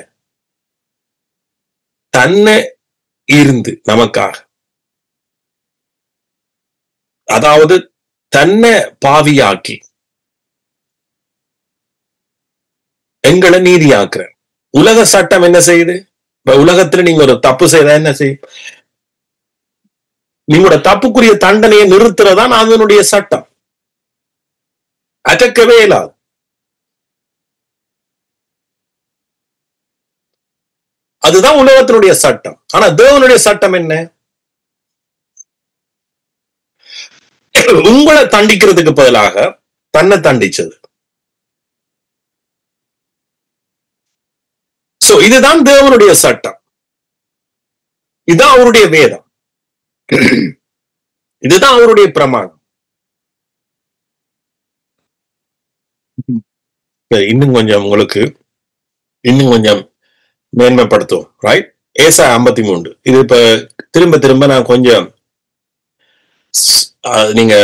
Speaker 1: தன்னை இருந்து நமக்காக, அதாவது தன்னை பாவியாக்கி எங்களை நீதியாக்குற. உலக சட்டம் என்ன செய்யுது? இப்ப உலகத்துல நீங்க ஒரு தப்பு செய்தா என்ன செய்யும்? நீங்களோட தப்புக்குரிய தண்டனையை நிறுத்துறதான் அதனுடைய சட்டம். அடக்கவே இல்லாது. அதுதான் உலகத்தினுடைய சட்டம். ஆனா தேவனுடைய சட்டம் என்ன? உங்களை தண்டிக்கிறதுக்கு பதிலாக தன்னை தண்டிச்சது. சோ இதுதான் தேவனுடைய சட்டம். இதுதான் அவருடைய வேதம். இதுதான் அவருடைய பிரமாணம். இன்னும் கொஞ்சம் உங்களுக்கு இன்னும் கொஞ்சம் மேன்மைப்படுத்துவோம். ரைட்? ஏசாயா 53. இது இப்ப திரும்ப திரும்ப நான் கொஞ்சம் நீங்க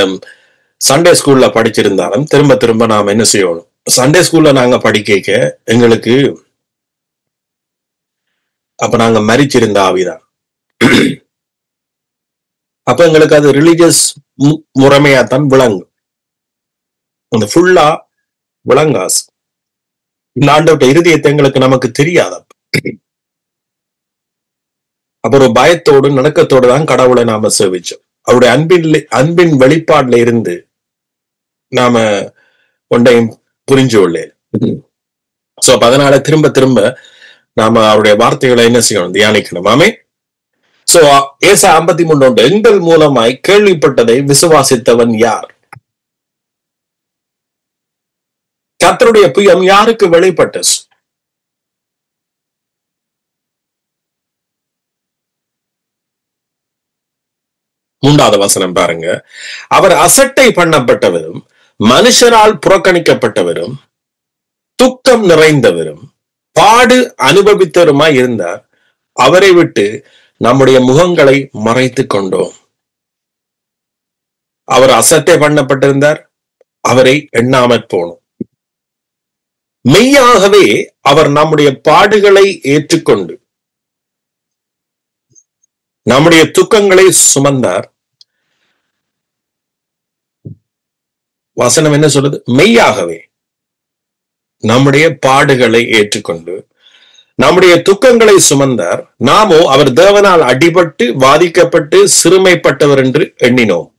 Speaker 1: சண்டே ஸ்கூல்ல படிச்சிருந்தாலும் திரும்ப திரும்ப நாம என்ன செய்யணும்? சண்டே ஸ்கூல்ல நாங்க படிக்க எங்களுக்கு அப்ப நாங்க மரிச்சிருந்த ஆவிதான். அப்ப எங்களுக்கு அது ரிலீஜியஸ் முறைமையாத்தான் விளங்கும். அந்த ஃபுல்லா விளங்காசு. இந்த ஆண்டவர்ட்ட இருதயத்தை எங்களுக்கு நமக்கு தெரியாத. அப்ப ஒரு பயத்தோடு நடுக்கத்தோடு தான் கடவுளை நாம சேவிச்சோம். அவருடைய அன்பின் வெளிப்பாடுல இருந்து நாம ஒன்றையும் புரிஞ்சு கொள்ளேன். சோ அதனால திரும்ப திரும்ப நாம அவருடைய வார்த்தைகளை என்ன செய்யணும்? தியானிக்கணும். ஆமே. சோ ஏசா 53 எங்கள் மூலமாய் கேள்விப்பட்டதை விசுவாசித்தவன் யார்? கர்த்தருடைய புயம் யாருக்கு வெளிப்பட்டது? மூன்றாவது வசனம் பாருங்க. அவர் அசட்டை பண்ணப்பட்டவரும் மனுஷரால் புறக்கணிக்கப்பட்டவரும் துக்கம் நிறைந்தவரும் பாடு அனுபவித்தவருமாய் இருந்தார். அவரை விட்டு நம்முடைய முகங்களை மறைத்து கொண்டோம். அவர் அசட்டை பண்ணப்பட்டிருந்தார். அவரை எண்ணாமற் போனோம். மெய்யாகவே அவர் நம்முடைய பாடுகளை ஏற்றுக்கொண்டு நம்முடைய துக்கங்களை சுமந்தார். வசனம் என்ன சொல்றது? மெய்யாகவே நம்முடைய பாடுகளை ஏற்றுக்கொண்டு நம்முடைய துக்கங்களை சுமந்தார். நாமோ அவர் தேவனால் அடிபட்டு வாதிக்கப்பட்டு சிறுமைப்பட்டவர் என்று எண்ணினோம்.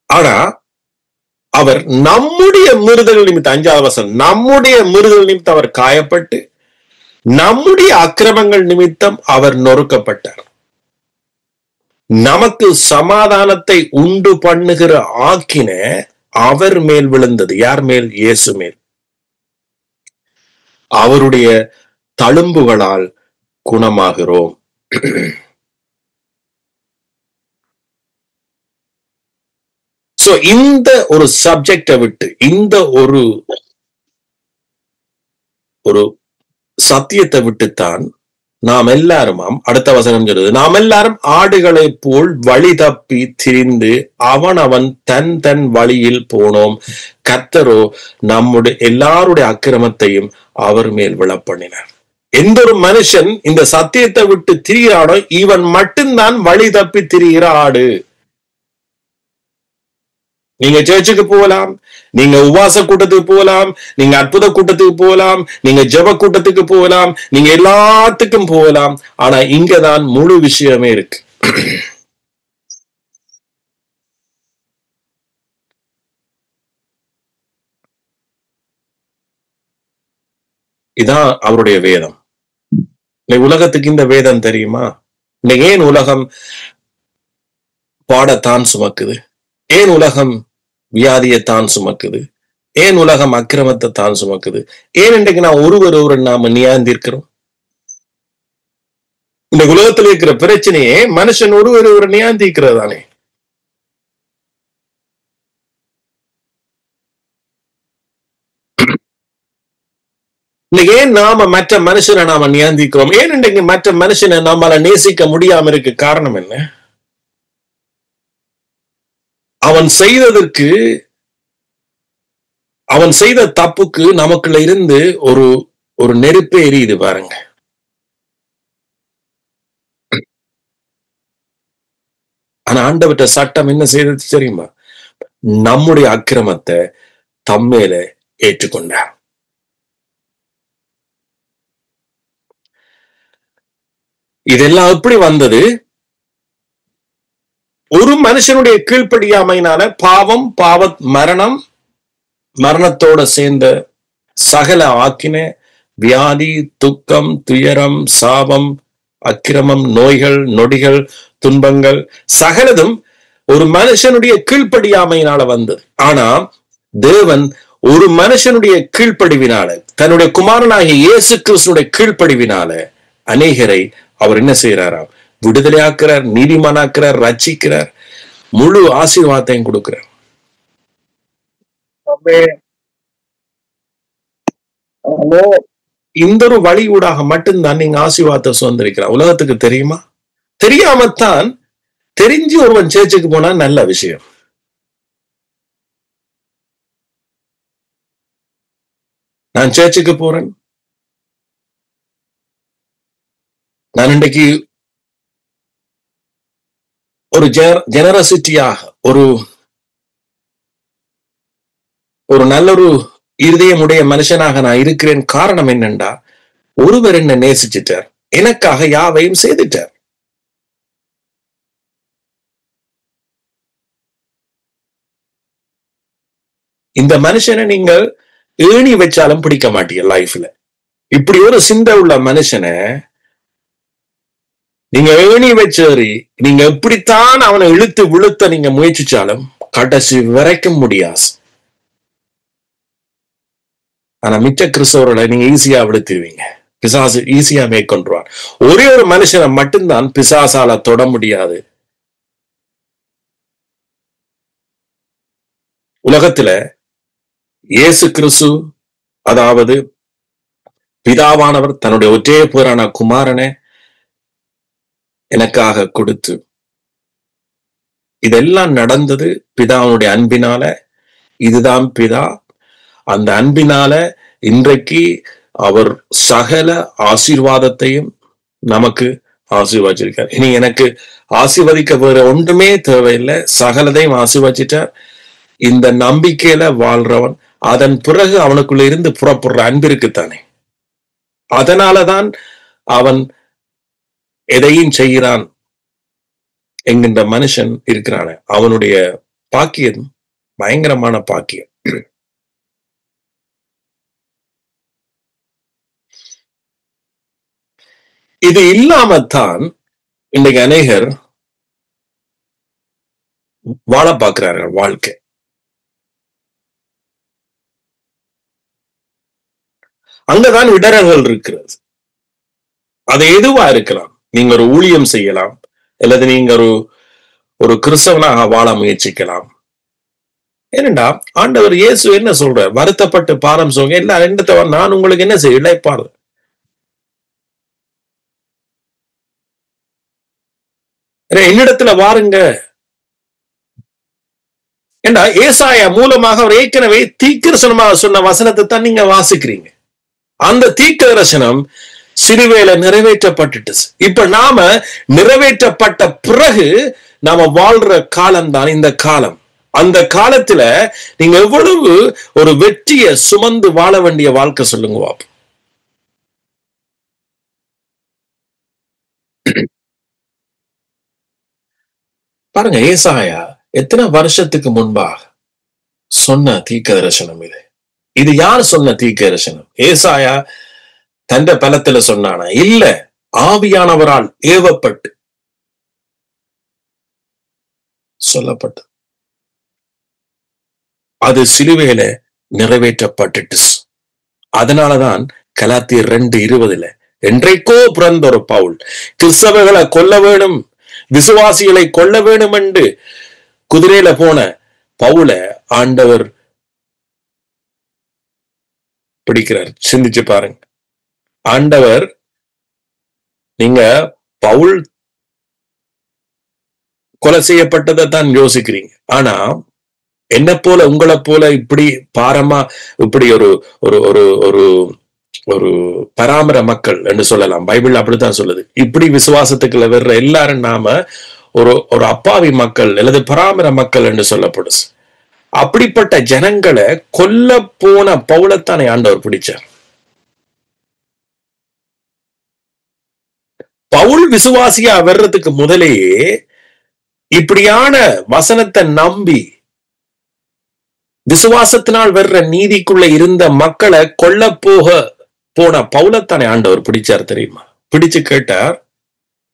Speaker 1: ஆனா அவர் நம்முடைய மீறுதல் நிமித்தம், 5வது வசனம், நம்முடைய மீறுதல் நிமித்தம் அவர் காயப்பட்டு நம்முடைய அக்கிரமங்கள் நிமித்தம் அவர் நொறுக்கப்பட்டார். நமக்கு சமாதானத்தை உண்டு பண்ணுகிற ஆக்கின அவர் மேல் விழுந்தது. யார் மேல்? இயேசு மேல். அவருடைய தழும்புகளால் குணமாகிறோம். சோ இந்த ஒரு சப்ஜெக்டை விட்டு, இந்த ஒரு ஒரு சத்தியத்தை விட்டுத்தான் நாம் எல்லாருமாம், அடுத்த வசனம் சொல்றது, நாம் எல்லாரும் ஆடுகளை போல் வழி தப்பி திரிந்து அவன் தன் தன் வழியில் போனோம், கர்த்தரோ நம்முடைய எல்லாருடைய அக்கிரமத்தையும் அவர் மேல் விழப்பண்ணினார். எந்த ஒரு மனுஷன் இந்த சத்தியத்தை விட்டு திரிகிறானோ இவன் மட்டும்தான் வழி தப்பி திரிகிற ஆடு. நீங்க சர்ச்சுக்கு போகலாம், நீங்க உபவாச கூட்டத்துக்கு போகலாம், நீங்க அற்புத கூட்டத்துக்கு போகலாம், நீங்க ஜெப கூட்டத்துக்கு போகலாம், நீங்க எல்லாத்துக்கும் போகலாம். ஆனா இங்கதான் முழு விஷயமே இருக்கு. இதான் அவருடைய வேதம். உலகத்துக்கு இந்த வேதம் தெரியுமா? இன்னைக்கு ஏன் உலகம் பாடத்தான் சுமக்குது? ஏன் உலகம் வியாதியைத்தான் சுமக்குது? ஏன் உலகம் அக்கிரமத்தை தான் சுமக்குது? ஏன் இன்றைக்கு நான் ஒருவர் நாம நியாயந்திருக்கிறோம்? இந்த உலகத்தில் இருக்கிற பிரச்சனையே மனுஷன் ஒருவர் நியாயந்திக்கிறது தானே. இன்னைக்கு ஏன் நாம மற்ற மனுஷனை நாம நியாயந்திக்கிறோம்? ஏன் இன்றைக்கு மற்ற மனுஷனை நம்மளால நேசிக்க முடியாம இருக்கு? காரணம் என்ன? அவன் செய்ததற்கு, அவன் செய்த தப்புக்கு நமக்குள்ள இருந்து ஒரு ஒரு நெருப்பே எரியுது பாருங்க. ஆனா ஆண்டவற்ற சட்டம் என்ன செய்தது தெரியுமா? நம்முடைய அக்கிரமத்தை தம்மேல ஏற்றுக்கொண்டார். இதெல்லாம் எப்படி வந்தது? ஒரு மனுஷனுடைய கீழ்ப்படியாமையினால பாவம், மரணம், மரணத்தோட சேர்ந்த சகல ஆக்கின, வியாதி, துக்கம், துயரம், சாபம், அக்கிரமம், நோய்கள், நொடிகள், துன்பங்கள் சகலதும் ஒரு மனுஷனுடைய கீழ்ப்படியாமையினால வந்தது. ஆனா தேவன் ஒரு மனுஷனுடைய கீழ்ப்படிவினால, தன்னுடைய குமாரனாகிய இயேசு கிறிஸ்துடைய கீழ்ப்படிவினால அநேகரை அவர் என்ன செய்யறாராம்? விடுதலையாக்குறார், நீதிமானாக்குறார், ரட்சிக்கிறார், முழு ஆசீர்வாதத்தையும் கொடுக்கிறார். இந்த ஒரு வழி ஊடாக மட்டும்தான் நீங்க ஆசீர்வாதத்தை சுதந்திரிக்கிறார். உலகத்துக்கு தெரியுமா? தெரியாமத்தான். தெரிஞ்சு ஒருவன் சேர்ச்சுக்கு போனா நல்ல விஷயம். நான் சேர்ச்சுக்கு போறேன், நான் இன்றைக்கு ஒரு ஜெனரசிட்டியாக, ஒரு நல்ல ஒரு இருதயமுடைய மனுஷனாக நான் இருக்கிறேன். காரணம் என்னண்டா, ஒருவர் என்ன நேசிச்சிட்டார், எனக்காக யாவையும் செய்துட்டார். இந்த மனுஷனை நீங்கள் ஏணி வச்சாலும் பிடிக்க மாட்டீங்க லைஃப்ல. இப்படி ஒரு சிந்தை உள்ள மனுஷனை நீங்க ஏணி வச்சேறி நீங்க எப்படித்தான் அவனை இழுத்து விழுத்த நீங்க முயற்சிச்சாலும் கடைசி வரைக்கும் முடியாது. ஆனா மிச்ச கிறிஸ்தவர்களை நீங்க ஈஸியா விழுத்துவீங்க. பிசாசு ஈஸியா மேற்கொண்டுருவான். ஒரே ஒரு மனுஷனை மட்டும்தான் பிசாசால தொட முடியாது. உலகத்துல இயேசு கிறிஸ்து, அதாவது பிதாவானவர் தன்னுடைய ஒற்றைய பேரான குமாரனை எனக்காக கொடுத்து, இதெல்லாம் நடந்தது பிதாவுடைய அன்பினால. இதுதான் பிதா. அந்த அன்பினால இன்றைக்கு அவர் சகல ஆசீர்வாதத்தையும் நமக்கு ஆசீர்வதிச்சிருக்கார். இனி எனக்கு ஆசீர்வதிக்க வேற ஒன்றுமே தேவையில்லை, சகலதையும் ஆசீர்வதிச்சிட்டார். இந்த நம்பிக்கையில வாழ்றவன் அதன் பிறகு அவனுக்குள்ள இருந்து புறப்படுற அன்பு இருக்குத்தானே, அதனாலதான் அவன் எதையும் செய்கிறான் என்கின்ற மனுஷன் இருக்கிறான. அவனுடைய பாக்கியம் பயங்கரமான பாக்கியம். இது இல்லாமத்தான் இன்றைக்கு அநேகர் வாழ பார்க்கிறார்கள் வாழ்க்கை. அங்கதான் இடர்கள் இருக்கிறது. அது எதுவா இருக்கலாம். நீங்க ஒரு ஊழியம் செய்யலாம், அல்லது நீங்க ஒரு கிறிஸ்தவனாக வாழ முயற்சிக்கலாம், ஏனண்டா ஆண்டவர் இயேசு என்ன சொல்றார்? வருத்தப்பட்டு பாரம் சொல்லுங்க எல்லா ரெண்டு நான் உங்களுக்கு என்ன செய்ய இளைப்பாறு. என்னிடத்துல வாருங்க. ஏண்டா ஏசாயா மூலமாக அவர் ஏற்கனவே தீர்க்கதரிசனமாக சொன்ன வசனத்தை தான் நீங்க வாசிக்கிறீங்க. அந்த தீர்க்கதரிசனம் சிலுவையில நிறைவேற்றப்பட்டுட்டு இப்ப நாம நிறைவேற்றப்பட்ட பிறகு நாம வாழ்ற காலம் தான் இந்த காலம். அந்த காலத்துல நீங்க எவ்வளவு ஒரு வெற்றியை சுமந்து வாழ வேண்டிய வாழ்க்கை சொல்லுங்க பாப்போம். பாருங்க, ஏசாயா எத்தனை வருஷத்துக்கு முன்பாக சொன்ன தீர்க்கதரிசனம் இது. இது யார் சொன்ன தீர்க்கதரிசனம்? ஏசாயா தந்த பலத்துல சொன்னானா? இல்ல, ஆவியானவரால் ஏவப்பட்டு சொல்லப்பட்டது. அது சிலுவையில நிறைவேற்றப்பட்டுட்டு. அதனாலதான் கலாத்தியர் 2:20 என்றைக்கோ பிறந்த ஒரு பவுல் கிறிஸ்தவர்களை கொல்ல வேணும், விசுவாசிகளை கொல்ல வேணும் என்று குதிரையில போன பவுல ஆண்டவர் பிடிக்கிறார். சிந்திச்சு பாருங்க. ஆண்டவர், நீங்க பவுல் கொலை செய்யப்பட்டதை தான் யோசிக்கிறீங்க, ஆனா என்ன போல உங்களை போல இப்படி பாரமா இப்படி ஒரு ஒரு ஒரு ஒரு ஒரு பராமர மக்கள் என்று சொல்லலாம், பைபிள் அப்படித்தான் சொல்லுது. இப்படி விசுவாசத்துக்குள்ள வர்ற எல்லாரும் நாம ஒரு ஒரு அப்பாவி மக்கள் அல்லது பராமர மக்கள் என்று சொல்லப்படுது. அப்படிப்பட்ட ஜனங்களை கொல்ல போன பவுலத்தானே ஆண்டவர் பிடிச்சார். பவுல் விசுவாசியா வர்றதுக்கு முதலேயே இப்படியான வசனத்தை நம்பி விசுவாசத்தினால் வர்ற நீதிக்குள்ள இருந்த மக்களை கொல்ல போன பவுலத்தானே ஆண்டவர் பிடிச்சார் தெரியுமா? பிடிச்சு கேட்டார்,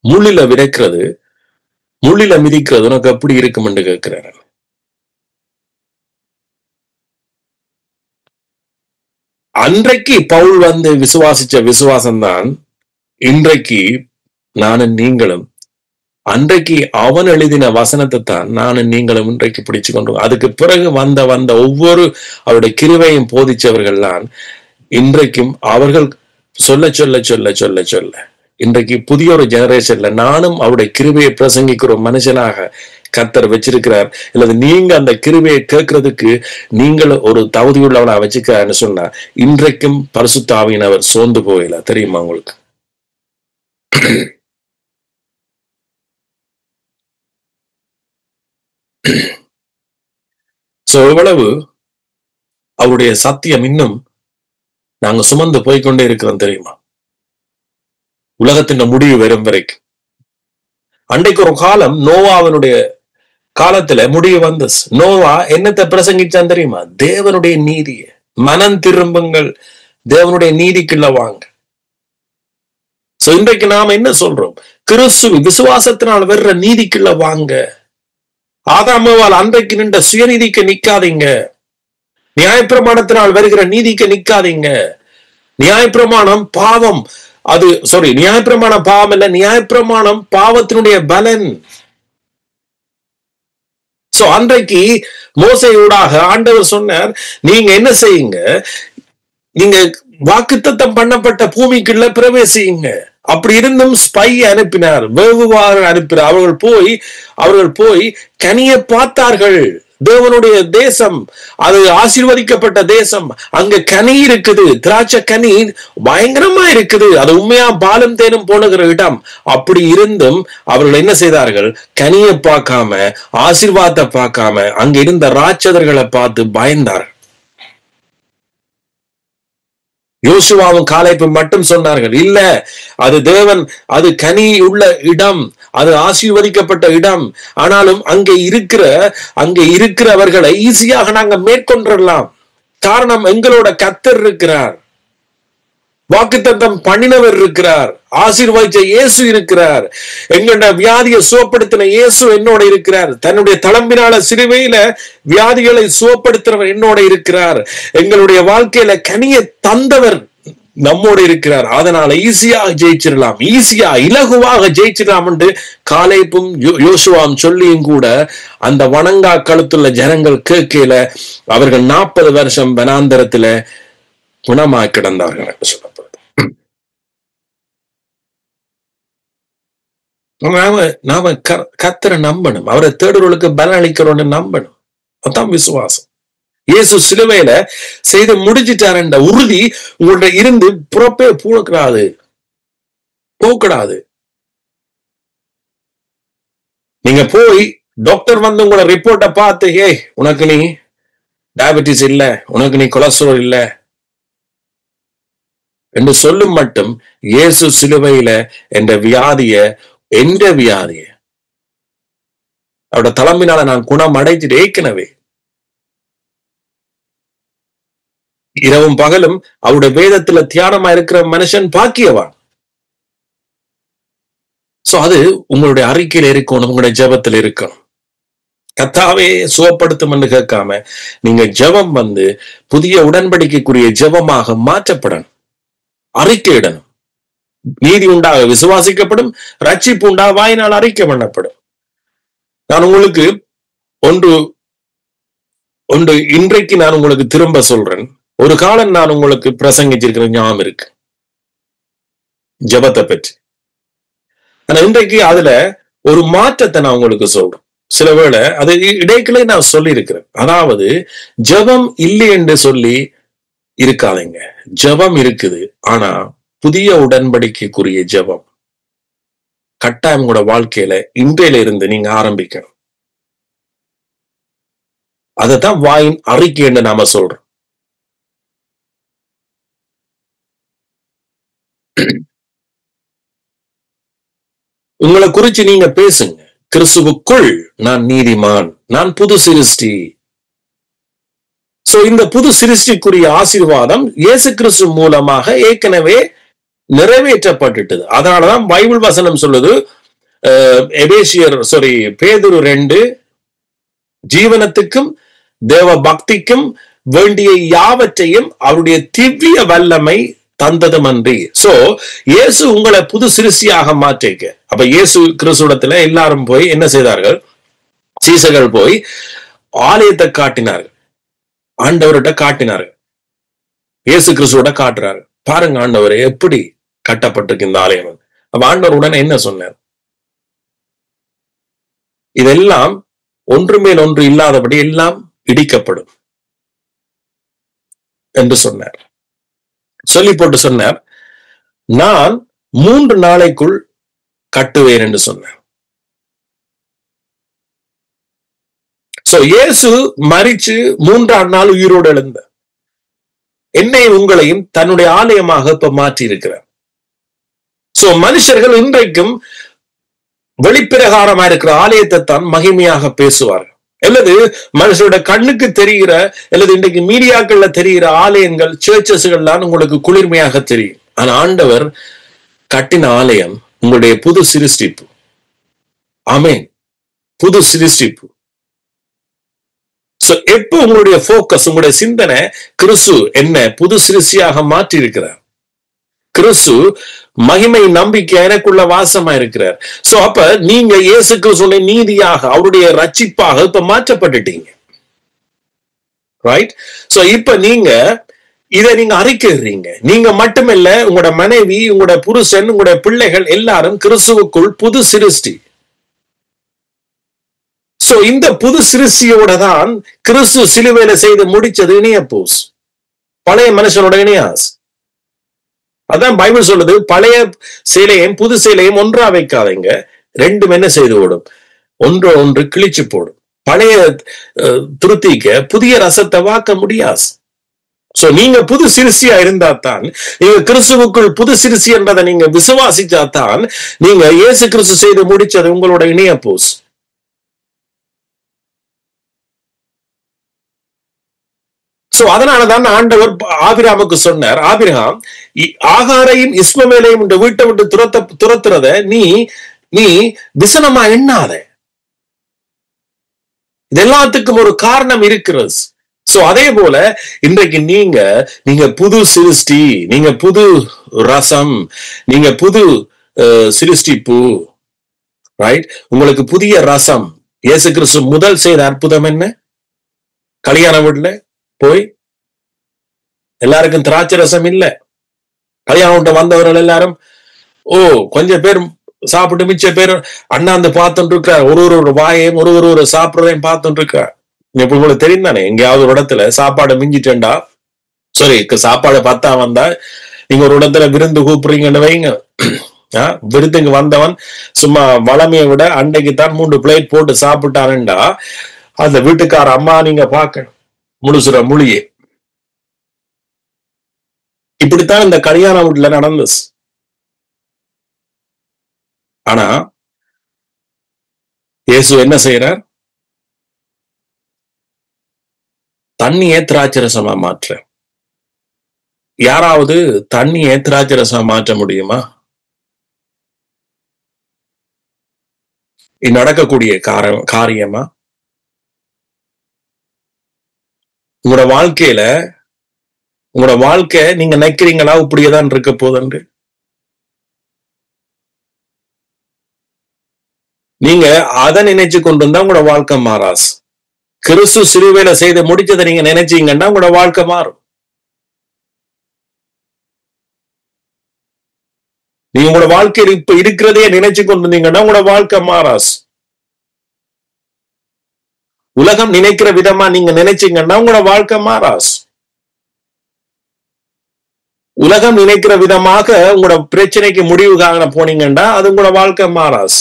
Speaker 1: முள்ளில விதைக்கிறது முள்ளில மிதிக்கிறது உனக்கு எப்படி இருக்கும் என்று கேட்கிறார். அன்றைக்கு பவுல் விசுவாசிச்ச விசுவாசம்தான் இன்றைக்கு நானும் நீங்களும், அன்றைக்கு அவன் எழுதின வசனத்தை தான் நானும் நீங்களும் இன்றைக்கு பிடிச்சு கொண்டு, அதுக்கு பிறகு வந்த ஒவ்வொரு அவருடைய கிருபையும் போதிச்சவர்கள்தான் இன்றைக்கும் அவர்கள் சொல்ல சொல்ல சொல்ல சொல்ல சொல்ல இன்றைக்கு புதிய ஒரு ஜெனரேஷன்ல நானும் அவருடைய கிருபையை பிரசங்கிக்கிற மனுஷனாக கர்த்தர் வச்சிருக்கிறார். இல்லது நீங்க அந்த கிருபையை கேட்கறதுக்கு நீங்கள் ஒரு தகுதியுள்ளவனா வச்சுக்கிறான்னு சொன்னா இன்றைக்கும் பரிசுத்த ஆவியானவர் சோர்ந்து போகல, தெரியுமா உங்களுக்கு? எவ்வளவு அவருடைய சத்தியம் இன்னும் நாங்க சுமந்து போய்கொண்டே இருக்கிறோம் தெரியுமா? உலகத்தின் முடிவு வரும் வரைக்கும். அன்றைக்கு ஒரு காலம் நோவாவினுடைய காலத்துல முடிவு வந்து நோவா என்னத்தை பிரசங்கிச்சான் தெரியுமா? தேவனுடைய நீதியை, மனம் திரும்புங்கள், தேவனுடைய நீதிக்குள்ள வாங்க. இன்றைக்கு நாம என்ன சொல்றோம்? கிறிஸ்து விசுவாசத்தினால் வர்ற நீதிக்குள்ள வாங்க. ஆதாமேவால் அன்றைக்கு நின்ற சுயநீதிக்கு நிக்காதீங்க. நியாயப்பிரமாணத்தினால் வருகிற நீதிக்கு நிக்காதீங்க. நியாயப்பிரமாணம் பாவம், அது நியாயப்பிரமாணம் பாவம் இல்ல, நியாயப்பிரமாணம் பாவத்தினுடைய பலன். அன்றைக்கு மோசையூடாக ஆண்டவர் சொன்னார், நீங்க என்ன செய்யுங்க, நீங்க வாக்குத்தத்தம் பண்ணப்பட்ட பூமிக்குள்ள பிரவேசியுங்க. அப்படி இருந்தும் ஸ்பை அனுப்பினார், வேவுவார் அனுப்பினார். அவர்கள் போய் கனியை பார்த்தார்கள். தேவனுடைய தேசம் அது ஆசீர்வதிக்கப்பட்ட தேசம். அங்க கனி இருக்குது, திராட்சை கனி பயங்கரமா இருக்குது. அது உண்மையா பாலும் தேனும் போனுகிற இடம். அப்படி இருந்தும் அவர்கள் என்ன செய்தார்கள்? கனியை பார்க்காம, ஆசீர்வாதத்தை பார்க்காம அங்க இருந்த ராட்சதர்களை பார்த்து பயந்தார்கள். யோசுவாவும் காலேபும் மட்டும் சொன்னார்கள், இல்ல அது தேவன், அது கனி உள்ள இடம், அது ஆசீர்வதிக்கப்பட்ட இடம். ஆனாலும் அங்கே இருக்கிறவர்களை ஈஸியாக நாங்க மேற்கொண்டரலாம். காரணம், எங்களோட கர்த்தர் இருக்கிறார், வாக்குத்தத்தம் பண்ணினவர் இருக்கிறார், ஆசீர்வதிச்ச இயேசு இருக்கிறார், எங்களோட வியாதியை சுகப்படுத்தின இயேசு என்னோட இருக்கிறார், தன்னுடைய தளம்பினால சிலுவையில வியாதிகளை சுகப்படுத்துறவர் என்னோட இருக்கிறார், எங்களுடைய வாழ்க்கையில கனியை தந்தவர் நம்மோடு இருக்கிறார். அதனால ஈஸியாக ஜெயிச்சிடலாம், ஈஸியா இலகுவாக ஜெயிச்சிடலாம் என்று காலேபும் யோசுவாவும் சொல்லியும் கூட அந்த வணங்கா கழுத்துள்ள ஜனங்கள் கேட்கல. அவர்கள் 40 வருஷம் வனாந்தரத்துல குணமாய் கிடந்தார்கள் என்று சொல்லப்படுது. நாம கர்த்தரை நம்பணும், அவரை தேடுறவர்களுக்கு பலன் அளிக்கிறோன்னு நம்பணும். அதான் விசுவாசம். இயேசு சிலுவையில செய்து முடிச்சிட்டார் என்ற உறுதி உங்கள்ட்ட இருந்து புறப்பே போகக்கூடாது. நீங்க போய் டாக்டர் வந்து உங்களோட ரிப்போர்ட்டை பார்த்து, ஏய் உனக்கு நீ டயபெட்டிஸ் இல்ல, உனக்கு நீ கொலஸ்ட்ரால் இல்ல என்று சொல்லும் மட்டும் இயேசு சிலுவையில என்ற வியாதிய அவரோட தலைமையினால நான் குணம் அடைஞ்சிட்டு ஏற்கனவே இரவும் பகலும் அவருடைய வேதத்துல தியானமா இருக்கிற மனுஷன் பாக்கியவான். சோ அது உங்களுடைய அறிக்கையில இருக்கணும், உங்களுடைய ஜெபத்தில் இருக்கணும். கர்த்தாவே சுகப்படுத்தும் என்று கேட்காம நீங்க ஜெபம் வந்து புதிய உடன்படிக்கைக்குரிய ஜெபமாக மாற்றப்படணும். அறிக்கையிடணும். நீதி உண்டாக விசுவாசிக்கப்படும், ரட்சிப்பு உண்டாக வாயினால் அறிக்கை பண்ணப்படும். நான் உங்களுக்கு ஒன்று இன்றைக்கு நான் உங்களுக்கு திரும்ப சொல்றேன். ஒரு காலம் நான் உங்களுக்கு பிரசங்கிச்சிருக்கிற ஞாபகம் இருக்கு ஜெபத்தை பற்றி. ஆனா இன்றைக்கு அதுல ஒரு மாற்றத்தை நான் உங்களுக்கு சொல்றேன். சில வேளை அது இடைக்கிலே நான் சொல்லி இருக்கிறேன். அதாவது ஜெபம் இல்லை என்று சொல்லி இருக்காதீங்க. ஜெபம் இருக்குது, ஆனா புதிய உடன்படிக்கைக்குரிய ஜெபம் கட்டாயம் கூட வாழ்க்கையில இன்றையில இருந்து நீங்க ஆரம்பிக்கணும். அதத்தான் வாயின் அறிக்கை என்று நாம சொல்றோம். உங்களை குறிச்சு நீங்க பேசுங்க. கிறிஸ்துவுக்குள் நான் நீதிமான், நான் புது சிருஷ்டி. சோ இந்த புது சிருஷ்டிக்குரிய ஆசீர்வாதம் இயேசு கிறிஸ்து மூலமாக ஏற்கனவே நிறைவேற்றப்பட்டுட்டது. அதனாலதான் பைபிள் வசனம் சொல்லுது, பேதுரு 2, ஜீவனத்துக்கும் தேவ பக்திக்கும் வேண்டிய யாவற்றையும் அவருடைய திவ்ய வல்லமை தந்ததும் அன்றி. சோ இயேசு உங்களை புது சிருஷ்டியாக மாற்றிக்க. அப்ப இயேசு கிறிஸ்துவிடத்துல எல்லாரும் போய் என்ன செய்தார்கள்? சீசர்கள் போய் ஆலயத்தை காட்டினார்கள், ஆண்டவர்கிட்ட காட்டினார்கள், இயேசு கிறிஸ்துவோட காட்டுறாரு. பாருங்க ஆண்டவரை எப்படி கட்டப்பட்டிருக்கு இந்த ஆலயம். அப்ப ஆண்டவர் உடனே என்ன சொன்னார்? இதெல்லாம் ஒன்று மேல் ஒன்று இல்லாதபடி எல்லாம் இடிக்கப்படும் என்று சொன்னார். சொல்லி போட்டு சொன்னார், நான் 3 நாளைக்குள் கட்டுவேன் என்று சொன்னார். சோ இயேசு மரிச்சு 3ஆம் நாள் உயிரோடு எழுந்த என்னை உங்களையும் தன்னுடைய ஆலயமாக இப்ப மாற்றி இருக்கிறார். சோ மனுஷர்கள் இன்றைக்கும் வெளிப்பிரகாரமா இருக்கிற ஆலயத்தை தான் மகிமையாக பேசுவார்கள். அல்லது மனுஷருடைய கண்ணுக்கு தெரிகிற அல்லது இன்றைக்கு மீடியாக்கள்ல தெரிகிற ஆலயங்கள், சர்ச்சஸ்கள்லாம் உங்களுக்கு குளிர்மையாக தெரியும். ஆனா ஆண்டவர் கட்டின ஆலயம் உங்களுடைய புது சிருஷ்டிப்பு. ஆமென், புது சிருஷ்டிப்பு. சோ எப்ப உங்களுடைய போக்கஸ், உங்களுடைய சிந்தனை கிறிஸ்து என்ன புது சிருஷ்டியாக மாற்றி இருக்கிறார், கிறிஸ்து மகிமை நம்பிக்கை எனக்குள்ள வாசமா இருக்கிறார். சோ அப்ப நீங்க இயேசு கிறிஸ்துவின் நீதியாக, அவருடைய ரட்சிப்பாக இப்ப மாற்றப்பட்டுட்டீங்க. ரைட்? சோ இப்ப நீங்க இதை நீங்க அறிக்கைறீங்க. நீங்க மட்டுமில்ல, உங்களோட மனைவி, உங்களோட புருஷன், உங்களோட பிள்ளைகள் எல்லாரும் கிறிஸ்துவுக்குள் புது சிருஷ்டி. சோ இந்த புது சிருஷ்டியோட தான் கிறிஸ்து சிலுவையில செய்து முடிச்சது இணையப்பூஸ், பழைய மனுஷனோட இணையாஸ். அதான் பைபிள் சொல்லுது, பழைய சேலையும் புது சேலையும் ஒன்றா வைக்காதீங்க, ரெண்டும் என்ன செய்து ஓடும், ஒன்று கிழிச்சு போடும். பழைய திருத்திக்க புதிய ரசத்தை வாக்க முடியாது. சோ நீங்க புது சிருஷ்டியா இருந்தா தான், நீங்க கிறிஸ்துவுக்குள் புது சிருஷ்டி என்றதை நீங்க விசுவாசிச்சா தான் நீங்க இயேசு கிறிஸ்து செய்து முடிச்சது உங்களோட இணையப்பூஸ். சோ அதனாலதான் ஆண்டவர் ஆபிரகாமுக்கு சொன்னார், ஆபிரகாம் ஆகாரையும் இஸ்மவேலையும் இந்த வீட்டை விட்டு துரத்துறத நீ விசனமா எண்ணாத. இது எல்லாத்துக்கும் ஒரு காரணம் இருக்கிறது. சோ அதே போல இன்றைக்கு நீங்க புது சிருஷ்டி, நீங்க புது ரசம், நீங்க புது சிருஷ்டிப்பு, ரைட்? உங்களுக்கு புதிய ரசம். இயேசு கிறிஸ்து முதல் செய்த அற்புதம் என்ன? கல்யாண வீட்டுல போய் எல்லாருக்கும் திராட்சை ரசம் இல்ல. கல்யாண வீட்டை வந்தவர்கள் எல்லாரும் கொஞ்சம் பேர் சாப்பிட்டு மிச்ச பேர் அண்ணாந்து பார்த்துட்டு இருக்கார். ஒரு வாயையும் ஒரு சாப்பிடுறதையும் பார்த்துட்டு இருக்கார். இப்ப உங்களுக்கு தெரியும் தானே, எங்கேயாவது ஒரு இடத்துல சாப்பாடு மிஞ்சிட்டேன்டா, சாரி சாப்பாடு பத்தா வந்தா நீங்க ஒரு இடத்துல விருந்து கூப்பிடுறீங்கன்னு வைங்க. விருந்துக்கு வந்தவன் சும்மா வளமையை விட அன்னைக்கு தான் 3 பிளேட் போட்டு சாப்பிட்டானுண்டா, அந்த வீட்டுக்கார அம்மா நீங்க பார்க்கணும் முழுசுற மொழியே. இப்படித்தான் இந்த கல்யாண வீட்டுல நடந்துச்சு. ஆனா இயேசு என்ன செய்யறார்? தண்ணியை திராட்சரசமா மாற்ற. யாராவது தண்ணியை திராட்சரசமா மாற்ற முடியுமா? இது நடக்கக்கூடிய காரியமா? உங்களோட வாழ்க்கை நீங்க நினைக்கிறீங்களா இப்படியேதான் இருக்க போதுன்னு? நீங்க அதை நினைச்சு கொண்டு இருந்தா உங்களோட வாழ்க்கை மாறாஸ். கிறிஸ்து சிலுவையில செய்து முடிச்சதை நீங்க நினைச்சீங்கன்னா உங்களோட வாழ்க்கை மாறும். நீங்க உங்களோட வாழ்க்கையில் இப்ப இருக்கிறதையே நினைச்சு கொண்டு இருந்தீங்கன்னா உங்களோட வாழ்க்கை மாறாஸ். உலகம் நினைக்கிற விதமா நீங்க நினைச்சீங்கன்னா உங்களோட வாழ்க்கை மாறாஸ். உலகம் நினைக்கிற விதமாக உங்களோட பிரச்சனைக்கு முடிவு காண போனீங்கன்னா அது உங்களோட வாழ்க்கை மாறாஸ்.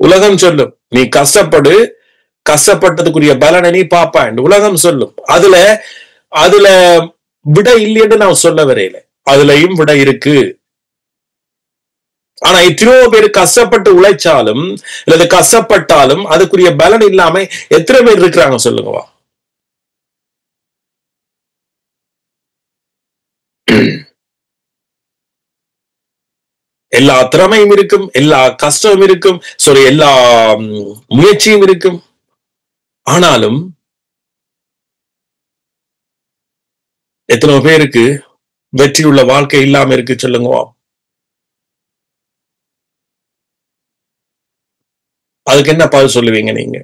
Speaker 1: உலகம் சொல்லும் நீ கஷ்டப்பட்டதுக்குரிய பலனை நீ பாப்பான். உலகம் சொல்லும். அதுல விட இல்லைன்னு நான் சொல்ல வரையில, அதுலயும் விட இருக்கு. ஆனா எத்தனையோ பேர் கஷ்டப்பட்டு உழைச்சாலும் இல்லது கஷ்டப்பட்டாலும் அதுக்குரிய பலன் இல்லாம எத்தனை பேர் இருக்கிறாங்க சொல்லுங்கவா? எல்லா திறமையும் இருக்கும், எல்லா கஷ்டமும் இருக்கும், எல்லா முயற்சியும் இருக்கும். ஆனாலும் எத்தனை பேருக்கு வெற்றி உள்ள வாழ்க்கை இல்லாம இருக்கு சொல்லுங்க. அதுக்கு என்ன பதில் சொல்லுவீங்க நீங்க?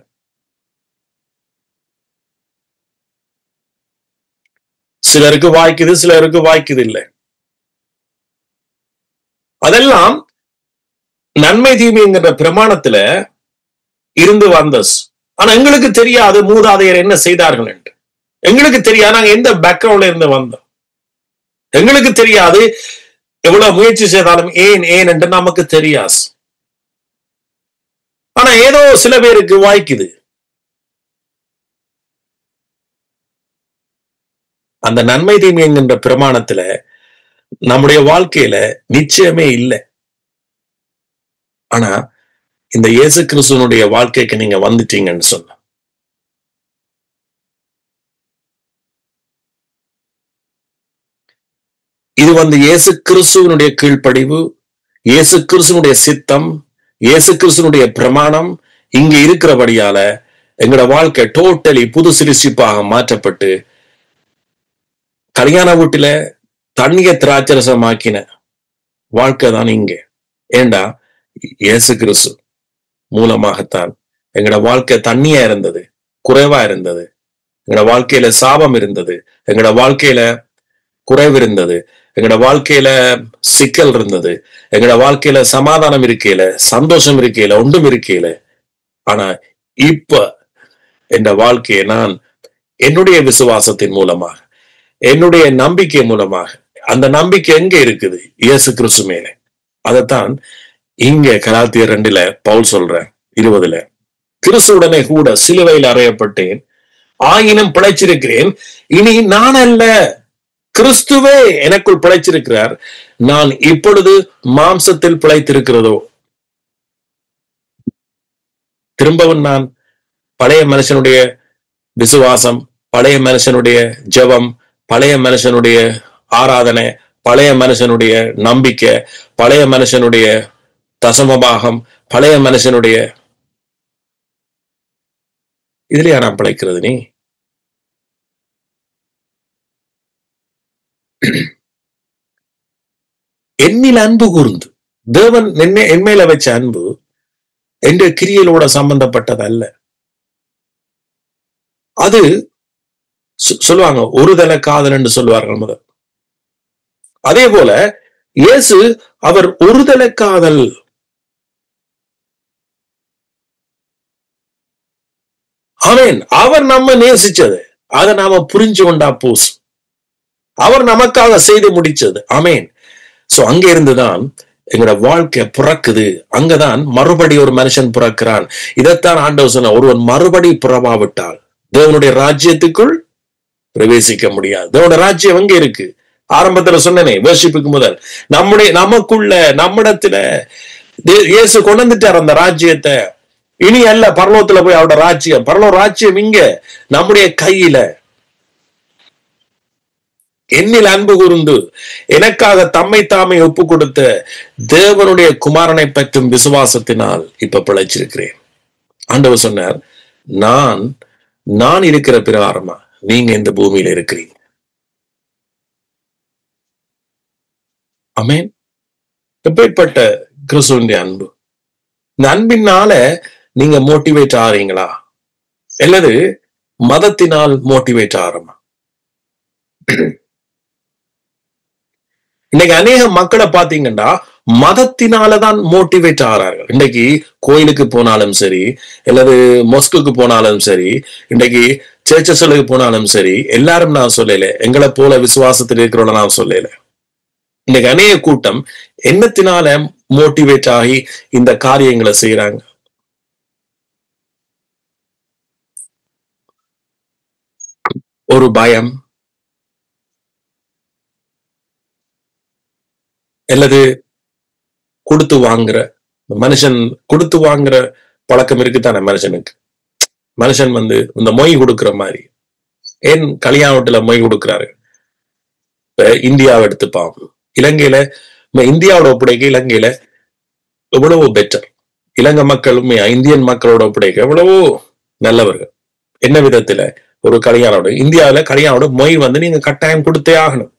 Speaker 1: சிலருக்கு வாய்க்குது, சிலருக்கு வாய்க்குது இல்லை. அதெல்லாம் நன்மை தீமைங்கிற பிரமாணத்துல இருந்து வந்தஸ். ஆனா எங்களுக்கு தெரியாது மூதாதையர் என்ன செய்தார்கள் என்று. எங்களுக்கு தெரியாது நாங்க எந்த பேக்ரவுண்ட்ல இருந்து வந்தோம். எங்களுக்கு தெரியாது எவ்வளவு முயற்சி செய்தாலும் ஏன் என்று நமக்கு தெரியாது. ஆனா ஏதோ சில பேருக்கு வாய்க்குது. அந்த நன்மை தீமை என்கின்ற பிரமாணத்துல நம்முடைய வாழ்க்கையில நிச்சயமே இல்லை. ஆனா இந்த இயேசு கிறிஸ்துவனுடைய வாழ்க்கைக்கு நீங்க வந்துட்டீங்கன்னு சொன்ன, இது இயேசு கிறிஸ்துவனுடைய கீழ்ப்படிவு, இயேசு கிறிஸ்துவனுடைய சித்தம், இயேசு கிறிஸ்துவனுடைய பிரமாணம் இங்க இருக்கிறபடியால எங்களோட வாழ்க்கை டோட்டலி புது சிருஷ்டிப்பாக மாற்றப்பட்டு கல்யாண வீட்டுல தண்ணிய திராட்சரசமாக்கின வாழ்க்கை தான் இங்க. ஏண்டா இயேசு கிறிஸ்து மூலமாகத்தான் எங்களோட வாழ்க்கை தண்ணியா இருந்தது, குறைவா இருந்தது. எங்களோட வாழ்க்கையில சாபம் இருந்தது, எங்களோட வாழ்க்கையில குறைவு இருந்தது, எங்களோட வாழ்க்கையில சிக்கல் இருந்தது, எங்களோட வாழ்க்கையில சமாதானம் இருக்கையில, சந்தோஷம் இருக்கையில, ஒன்றும் இருக்கையில. ஆனா இப்ப என் வாழ்க்கையை நான் என்னுடைய விசுவாசத்தின் மூலமாக, என்னுடைய நம்பிக்கை மூலமாக, அந்த நம்பிக்கை எங்க இருக்குது? இயேசு கிறிஸ்து மேல. அதைத்தான் இங்க கலாத்தியர் 2 பவுல் சொல்ற 20, கிறிஸ்துவுடனே கூட சிலுவையில் அறையப்பட்டேன், ஆயினும் பிழைச்சிருக்கிறேன். இனி நான் அல்ல, கிறிஸ்துவே எனக்குள் பிழைச்சிருக்கிறார். நான் இப்பொழுது மாம்சத்தில் பிழைத்திருக்கிறதோ. திரும்பவும் நான் பழைய மனுஷனுடைய விசுவாசம், பழைய மனுஷனுடைய ஜெபம், பழைய மனுஷனுடைய ஆராதனை, பழைய மனுஷனுடைய நம்பிக்கை, பழைய மனுஷனுடைய தசமபாகம், பழைய மனுஷனுடைய இதுலயா நான் பிழைக்கிறது? நீ என்னில் அன்பு கூர்ந்து, தேவன் என் மேல வச்ச அன்பு என்ற கிரியலோட சம்பந்தப்பட்டது அல்ல. அது சொல்லுவாங்க ஒருதலை காதல் என்று சொல்லுவார்கள் முதல். அதே போல இயேசு அவர் ஒருதலை காதல். ஆமென். அவர் நம்ம நேசிச்சது, அதை நாம புரிஞ்சு கொண்டா போஸ். அவர் நமக்காக செய்து முடிச்சது. ஆமென். சோ அங்க இருந்துதான் எங்களோட வாழ்க்கை பிறக்குது. அங்கதான் மறுபடி ஒரு மனுஷன் பிறக்கிறான். இதைத்தான் ஆண்டவர் சொன்ன, ஒருவன் மறுபடி பிறவாவிட்டால் தேவனுடைய ராஜ்யத்துக்குள் பிரவேசிக்க முடியாது. தேவனுடைய ராஜ்யம் எங்க இருக்கு? ஆரம்பத்துல சொன்னனே, வர்ஷிப்புக்கு முதல் நமக்குள்ள நம்மிடத்துல இயேசு கொண்டு வந்துட்டார் அந்த ராஜ்யத்தை. இனி அல்ல பரலோகத்துல போய் அவரோட ராஜ்யம். பரலோக ராஜ்யம் இங்க நம்முடைய கையில. என்னில் அன்பு கூர்ந்து எனக்காக தம்மை தாமே ஒப்பு கொடுத்த தேவனுடைய குமாரனை பற்றும் விசுவாசத்தினால் இப்ப பிழைச்சிருக்கிறேன். ஆண்டவர் சொன்னார், நான் இருக்கிற பிரகாரமா நீங்க இந்த பூமியில இருக்கிறீங்க. ஆமென். எப்பேற்பட்ட கிறிஸ்துவின் அன்பு! இந்த அன்பினால நீங்க மோட்டிவேட் ஆறீங்களா அல்லது மதத்தினால் மோட்டிவேட் ஆறமா? இன்னைக்கு அநேக மக்களை பாத்தீங்கன்னா மதத்தினாலதான் மோட்டிவேட் ஆறார்கள். இன்னைக்கு கோயிலுக்கு போனாலும் சரி, அல்லது மொஸ்குக்கு போனாலும் சரி, இன்னைக்கு சர்ச்சஸ்களுக்கு போனாலும் சரி, எல்லாரும் நான் சொல்லல, எங்களை போல விசுவாசத்தில் இருக்கிறவங்க நான் சொல்லல. இன்னைக்கு அநேக கூட்டம் என்னத்தினால மோட்டிவேட் ஆகி இந்த காரியங்களை செய்யறாங்க? ஒரு பயம் அல்லது கொடுத்து வாங்குற மனுஷன், கொடுத்து வாங்குற பழக்கம் இருக்குதானே மனுஷனுக்கு. மனுஷன் இந்த மொய் கொடுக்கிற மாதிரி. ஏன் கல்யாண வீட்டுல மொய் கொடுக்கிறாரு? இப்ப இந்தியாவை எடுத்துப்பான். இலங்கையில இந்தியாவோட ஒப்படைக்க இலங்கையில எவ்வளவோ பெட்டர். இலங்கை மக்களுமே இந்தியன் மக்களோட ஒப்படைக்க எவ்வளவோ நல்லவர்கள். என்ன விதத்துல? ஒரு கல்யாணோட இந்தியாவில கல்யாணோட மொய் நீங்க கட்டாயம் கொடுத்தே ஆகணும்.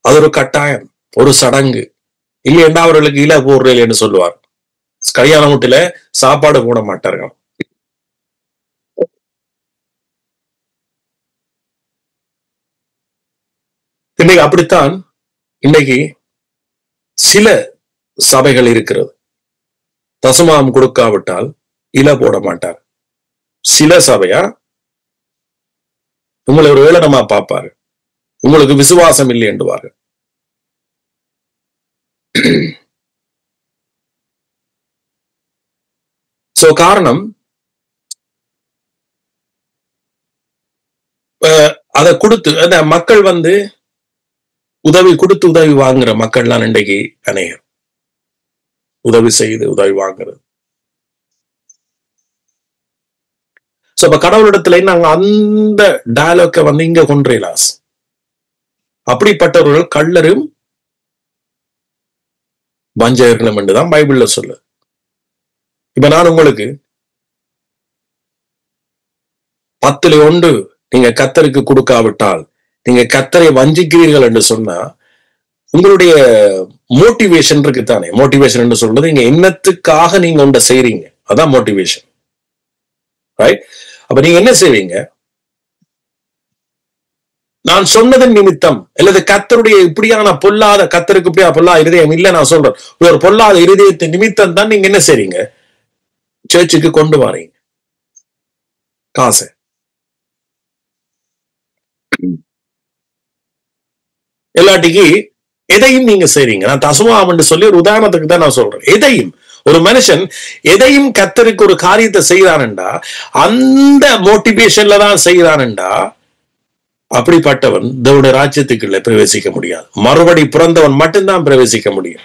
Speaker 1: அது ஒரு கட்டாயம், ஒரு சடங்கு. இல்லையா அவர்களுக்கு இல போடுறேன்னு சொல்லுவார். கல்யாண வீட்டுல சாப்பாடு போட மாட்டார்கள். இன்னைக்கு அப்படித்தான் இன்னைக்கு சில சபைகள் இருக்கிறது. தசமாம் கொடுக்காவிட்டால் இல போட மாட்டார். சில சபையா உங்களை ஒரு ஏளனமா பார்ப்பாரு, உங்களுக்கு விசுவாசம் இல்லை என்றுவாரு. சோ காரணம் அதை கொடுத்து அந்த மக்கள் உதவி கொடுத்து உதவி வாங்குற மக்கள்லாம் இன்றைக்கு அநேகர். உதவி செய்து உதவி வாங்குறது. சோ அப்ப கடவுளிடத்துல நாங்க அந்த டயலாக்க இங்க கொன்றேலாஸ். அப்படிப்பட்டவர்கள் கள்ளரும் வஞ்சகர்களும் என்றுதான் பைபிள்ல சொல்லு. இப்ப நான் உங்களுக்கு 10ல் 1 நீங்க கர்த்தருக்கு கொடுக்காவிட்டால் நீங்க கர்த்தரை வஞ்சிக்கிறீர்கள் என்று சொன்னா உங்களுடைய மோட்டிவேஷன் இருக்குத்தானே. மோட்டிவேஷன் என்று சொல்றது நீங்க என்னத்துக்காக நீங்க ஒன்றை செய்றீங்க, அதான் மோட்டிவேஷன். ரைட்? அப்ப நீங்க என்ன செய்வீங்க? நான் சொன்னதன் நிமித்தம் அல்லது கர்த்தருடைய இப்படியான பொல்லாத, கர்த்தருக்கு இப்படியா பொல்லாத இருதயம் இல்ல நான் சொல்றேன், ஒரு பொல்லாத இருதயத்தின் நிமித்தம் தான் நீங்க என்ன செய்றீங்க? சர்ச்சுக்கு கொண்டு வரீங்க காசை. எல்லாட்டிக்கு எதையும் நீங்க செய்றீங்க. நான் தசமாம் என்று சொல்லி ஒரு உதாரணத்துக்கு தான் நான் சொல்றேன். எதையும் ஒரு மனுஷன் எதையும் கர்த்தருக்கு ஒரு காரியத்தை செய்யறான்டா அந்த மோட்டிவேஷன்ல தான் செய்யறான்டா அப்படிப்பட்டவன் தேவனுடைய ராஜ்யத்துக்குள்ள பிரவேசிக்க முடியாது. மறுபடி பிறந்தவன் மட்டும்தான் பிரவேசிக்க முடியும்.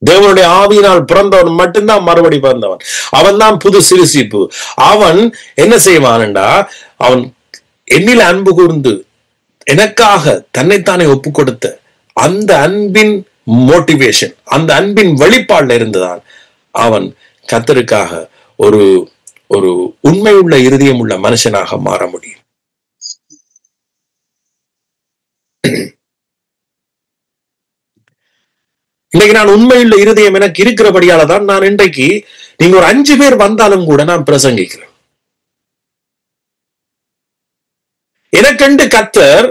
Speaker 1: தேவனுடைய ஆவியினால் பிறந்தவன் மட்டும்தான் மறுபடி பிறந்தவன். அவன் தான் புது சிறுசிப்பு. அவன் என்ன செய்வான்டா, அவன் என்னில் அன்பு கூர்ந்து எனக்காக தன்னைத்தானே ஒப்பு கொடுத்த அந்த அன்பின் மோட்டிவேஷன், அந்த அன்பின் வெளிப்பாடுல இருந்துதான் அவன் கர்த்தருக்காக ஒரு ஒரு உண்மையுள்ள இருதயம் உள்ள மனுஷனாக மாற முடியும். இன்னைக்கு நான் உண்மையுள்ள இருதயம் எனக்கு இருக்கிறபடியால தான் நான் இன்றைக்கு நீங்க ஒரு 5 பேர் வந்தாலும் கூட நான் பிரசங்கிக்கிறேன். எனக்கென்று கர்த்தர்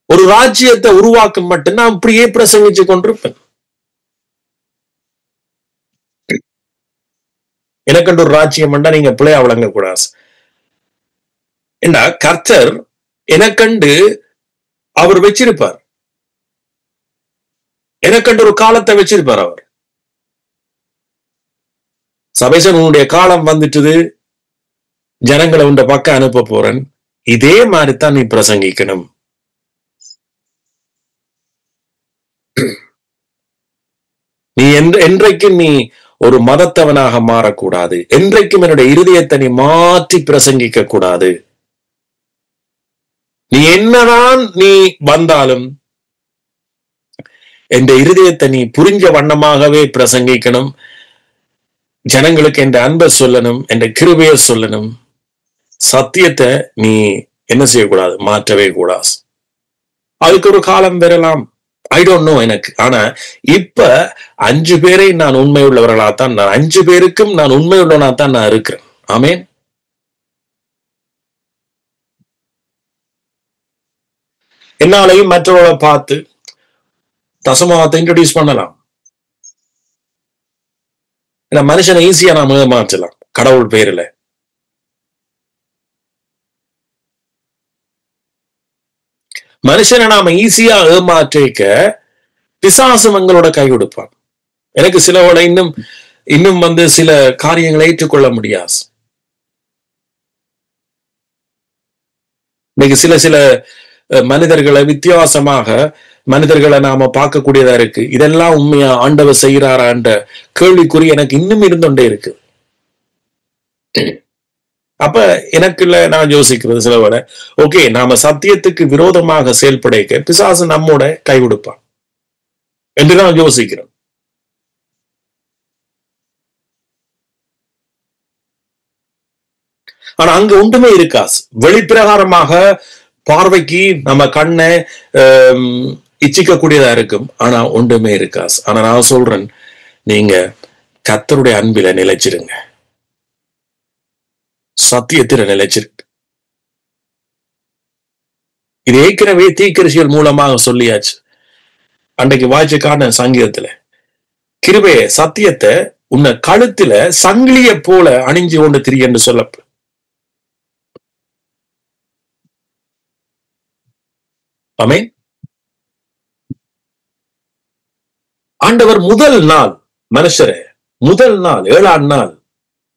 Speaker 1: ஒரு ராஜ்யத்தை உருவாக்கும் மட்டும் நான் அப்படியே பிரசங்கிச்சு கொண்டிருப்பேன். எனக்கென்று ஒரு ராஜ்யம் என்றா நீங்க பிள்ளையா வழங்க கூடாது. ஏண்டா கர்த்தர் எனக்கண்டு அவர் வச்சிருப்பார். எனக்கண்டு ஒரு காலத்தை வச்சிருப்பார். அவர் சபைசன் உன்னுடைய காலம் வந்துட்டுது, ஜனங்களை உண்ட பக்கம் அனுப்ப போறேன், இதே மாதிரித்தான் நீ பிரசங்கிக்கணும். நீ என்றைக்கும் நீ ஒரு மதத்தவனாக மாறக்கூடாது. என்றைக்கும் என்னுடைய இருதயத்தை நீ மாற்றி பிரசங்கிக்க கூடாது. நீ என்னதான் நீ வந்தாலும் என்ற இருதயத்தை நீ புரிஞ்ச வண்ணமாகவே பிரசங்கிக்கணும். ஜனங்களுக்கு என்ற அன்பை சொல்லணும், என்ற கிருபையை சொல்லணும். சத்தியத்தை நீ என்ன செய்யக்கூடாது, மாற்றவே கூடாது. அதுக்கு ஒரு காலம் பெறலாம், ஐ டோன்ட் நோ எனக்கு. ஆனா இப்ப 5 பேரை நான் உண்மை உள்ளவர்களாத்தான், நான் 5 பேருக்கும் நான் உண்மை உள்ளவனாத்தான் நான் இருக்கிறேன். ஆமேன். என்னாலையும் மற்றவர்களை பார்த்து தசமத்தை இன்ட்ரோடியூஸ் பண்ணலாம். மனுஷனை ஈஸியா நாம ஏமாற்றலாம் கடவுள் பேரில. மனுஷனை நாம ஈஸியா ஏமாற்றிக்க பிசாசுமங்களோட கை கொடுப்பான். எனக்கு சிலவோட இன்னும் சில காரியங்களை ஏற்றுக்கொள்ள முடியாது. இன்னைக்கு சில மனிதர்களை வித்தியாசமாக மனிதர்களை நாம பார்க்கக்கூடியதா இருக்கு. இதெல்லாம் உண்மையா ஆண்டவர் செய்கிறாரான்ற கேள்விக்குறி எனக்கு இன்னும் இருந்தோண்டே இருக்கு. அப்ப எனக்குள்ள நான் யோசிக்கிறது சிலவோட, ஓகே, நாம சத்தியத்துக்கு விரோதமாக செயல்படைக்க பிசாசு நம்மோட கை கொடுப்பான் என்று நான் யோசிக்கிறேன். ஆனா அங்க ஒன்றுமே இருக்காது. வெளிப்பிரகாரமாக பார்வைக்கு நம்ம கண்ணை இச்சிக்க கூடியதா இருக்கும், ஆனா ஒன்றுமே இருக்காது. ஆனா நான் சொல்றேன், நீங்க கர்த்தருடைய அன்பில நிலைச்சிருங்க, சத்தியத்தில நிலைச்சிருக்கு. இது ஏற்கனவே தீர்க்கதரிசிகள் மூலமாக சொல்லியாச்சு. அன்றைக்கு வாய்ச்சக்கான சங்கீதத்துல கிருபைய சத்தியத்தை உன்னை கழுத்துல சங்கிலிய போல அணிஞ்சு கொண்டு திரி என்று சொல்லப்ப. ஆமென். ஆண்டவர் முதல் நாள் மனுஷரே, முதல் நாள் 7ஆம் நாள்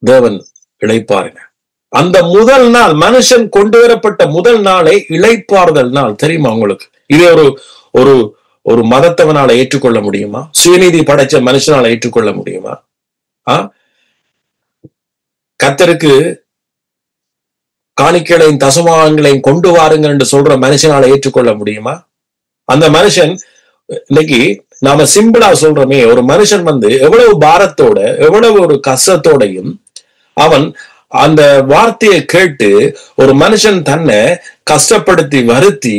Speaker 1: தேவன் இளைப்பாருங்க. அந்த முதல் நாள் மனுஷன் கொண்டு வரப்பட்ட முதல் நாளை இளைப்பாறுதல் நாள் தெரியுமா உங்களுக்கு? இது ஒரு ஒரு மதத்தவனால ஏற்றுக்கொள்ள முடியுமா? சுயநீதி படைச்ச மனுஷனால ஏற்றுக்கொள்ள முடியுமா? கர்த்தருக்கு காணிக்கைகளையும் தசமாகங்களையும் கொண்டு வாருங்கள் என்று சொல்ற மனுஷனால ஏற்றுக்கொள்ள முடியுமா? அந்த மனுஷன் இன்னைக்கு நாம சிம்பிளா சொல்றோமே, ஒரு மனுஷன் எவ்வளவு பாரத்தோட எவ்வளவு ஒரு கஷ்டத்தோடையும் அவன் அந்த வார்த்தையை கேட்டு ஒரு மனுஷன் தன்னை கஷ்டப்படுத்தி வருத்தி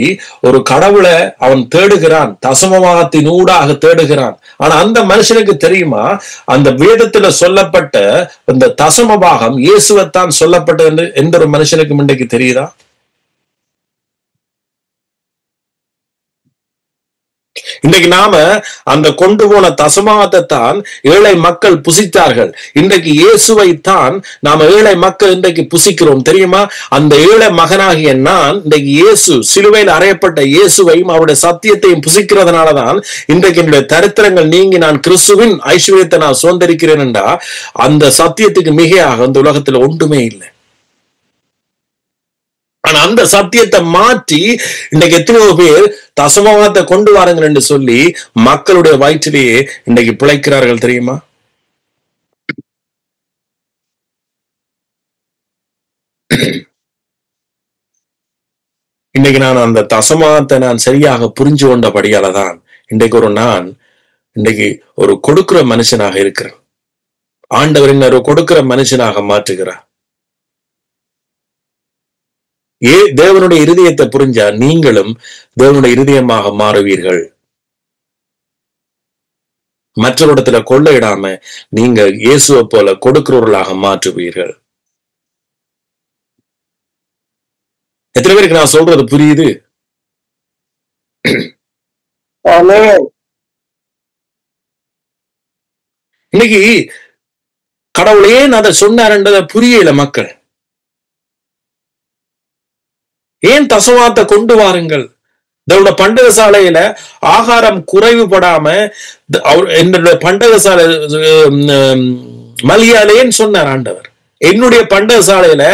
Speaker 1: ஒரு கடவுளை அவன் தேடுகிறான், தசமபாகத்தின் ஊடாக தேடுகிறான். ஆனா அந்த மனுஷனுக்கு தெரியுமா, அந்த வேதத்துல சொல்லப்பட்ட அந்த தசமபாகம் இயேசுவைத்தான் சொல்லப்பட்டது எந்த ஒரு மனுஷனுக்கு இன்றைக்கு தெரியுதா? இன்றைக்கு நாம அந்த கொண்டு போன தசமாகத்தை தான் ஏழை மக்கள் புசித்தார்கள். இன்றைக்கு இயேசுவை தான் நாம ஏழை மக்கள் இன்றைக்கு புசிக்கிறோம் தெரியுமா? அந்த ஏழை மகனாகிய நான் இன்றைக்கு இயேசு சிலுவையில் அறையப்பட்ட இயேசுவையும் அவருடைய சத்தியத்தையும் புசிக்கிறதுனாலதான் இன்றைக்கு என்னுடைய தரித்திரங்கள் நீங்கி நான் கிறிஸ்துவின் ஐஸ்வர்யத்தை நான் சுதந்திரிக்கிறேன் என்றா அந்த சத்தியத்துக்கு மிகையாக அந்த உலகத்துல ஒன்றுமே இல்லை. ஆனா அந்த சத்தியத்தை மாற்றி இன்னைக்கு எத்தனையோ பேர் தசமபாகத்தை கொண்டு வாருங்கள் என்று சொல்லி மக்களுடைய வயிற்றிலேயே இன்னைக்கு பிழைக்கிறார்கள் தெரியுமா? இன்னைக்கு நான் அந்த தசமபாகத்தை நான் சரியாக புரிஞ்சு கொண்டபடியாலதான் இன்றைக்கு நான் இன்னைக்கு ஒரு கொடுக்கிற மனுஷனாக இருக்கிறேன். ஆண்டவர் என்ன கொடுக்கிற மனுஷனாக மாற்றுகிறார். தேவனுடைய இருதயத்தை புரிஞ்சா நீங்களும் தேவனுடைய இருதயமாக மாறுவீர்கள். மற்றவரிடத்துல கொள்ளையிடாம நீங்க இயேசுவை போல கொடுக்கிறவர்களாக மாற்றுவீர்கள். எத்தனை பேருக்கு நான் சொல்றது புரியுது? இன்னைக்கு கடவுள் ஏன் அதை சொன்னார்ன்றத புரியல மக்கள். ஏன் தசமாத்தை கொண்டு வாருங்கள், இதோட பண்டக சாலையில ஆகாரம் குறைவுபடாம என்னுடைய பண்டக சாலை மலியாலேன்னு சொன்னார் ஆண்டவர். என்னுடைய பண்டக சாலையில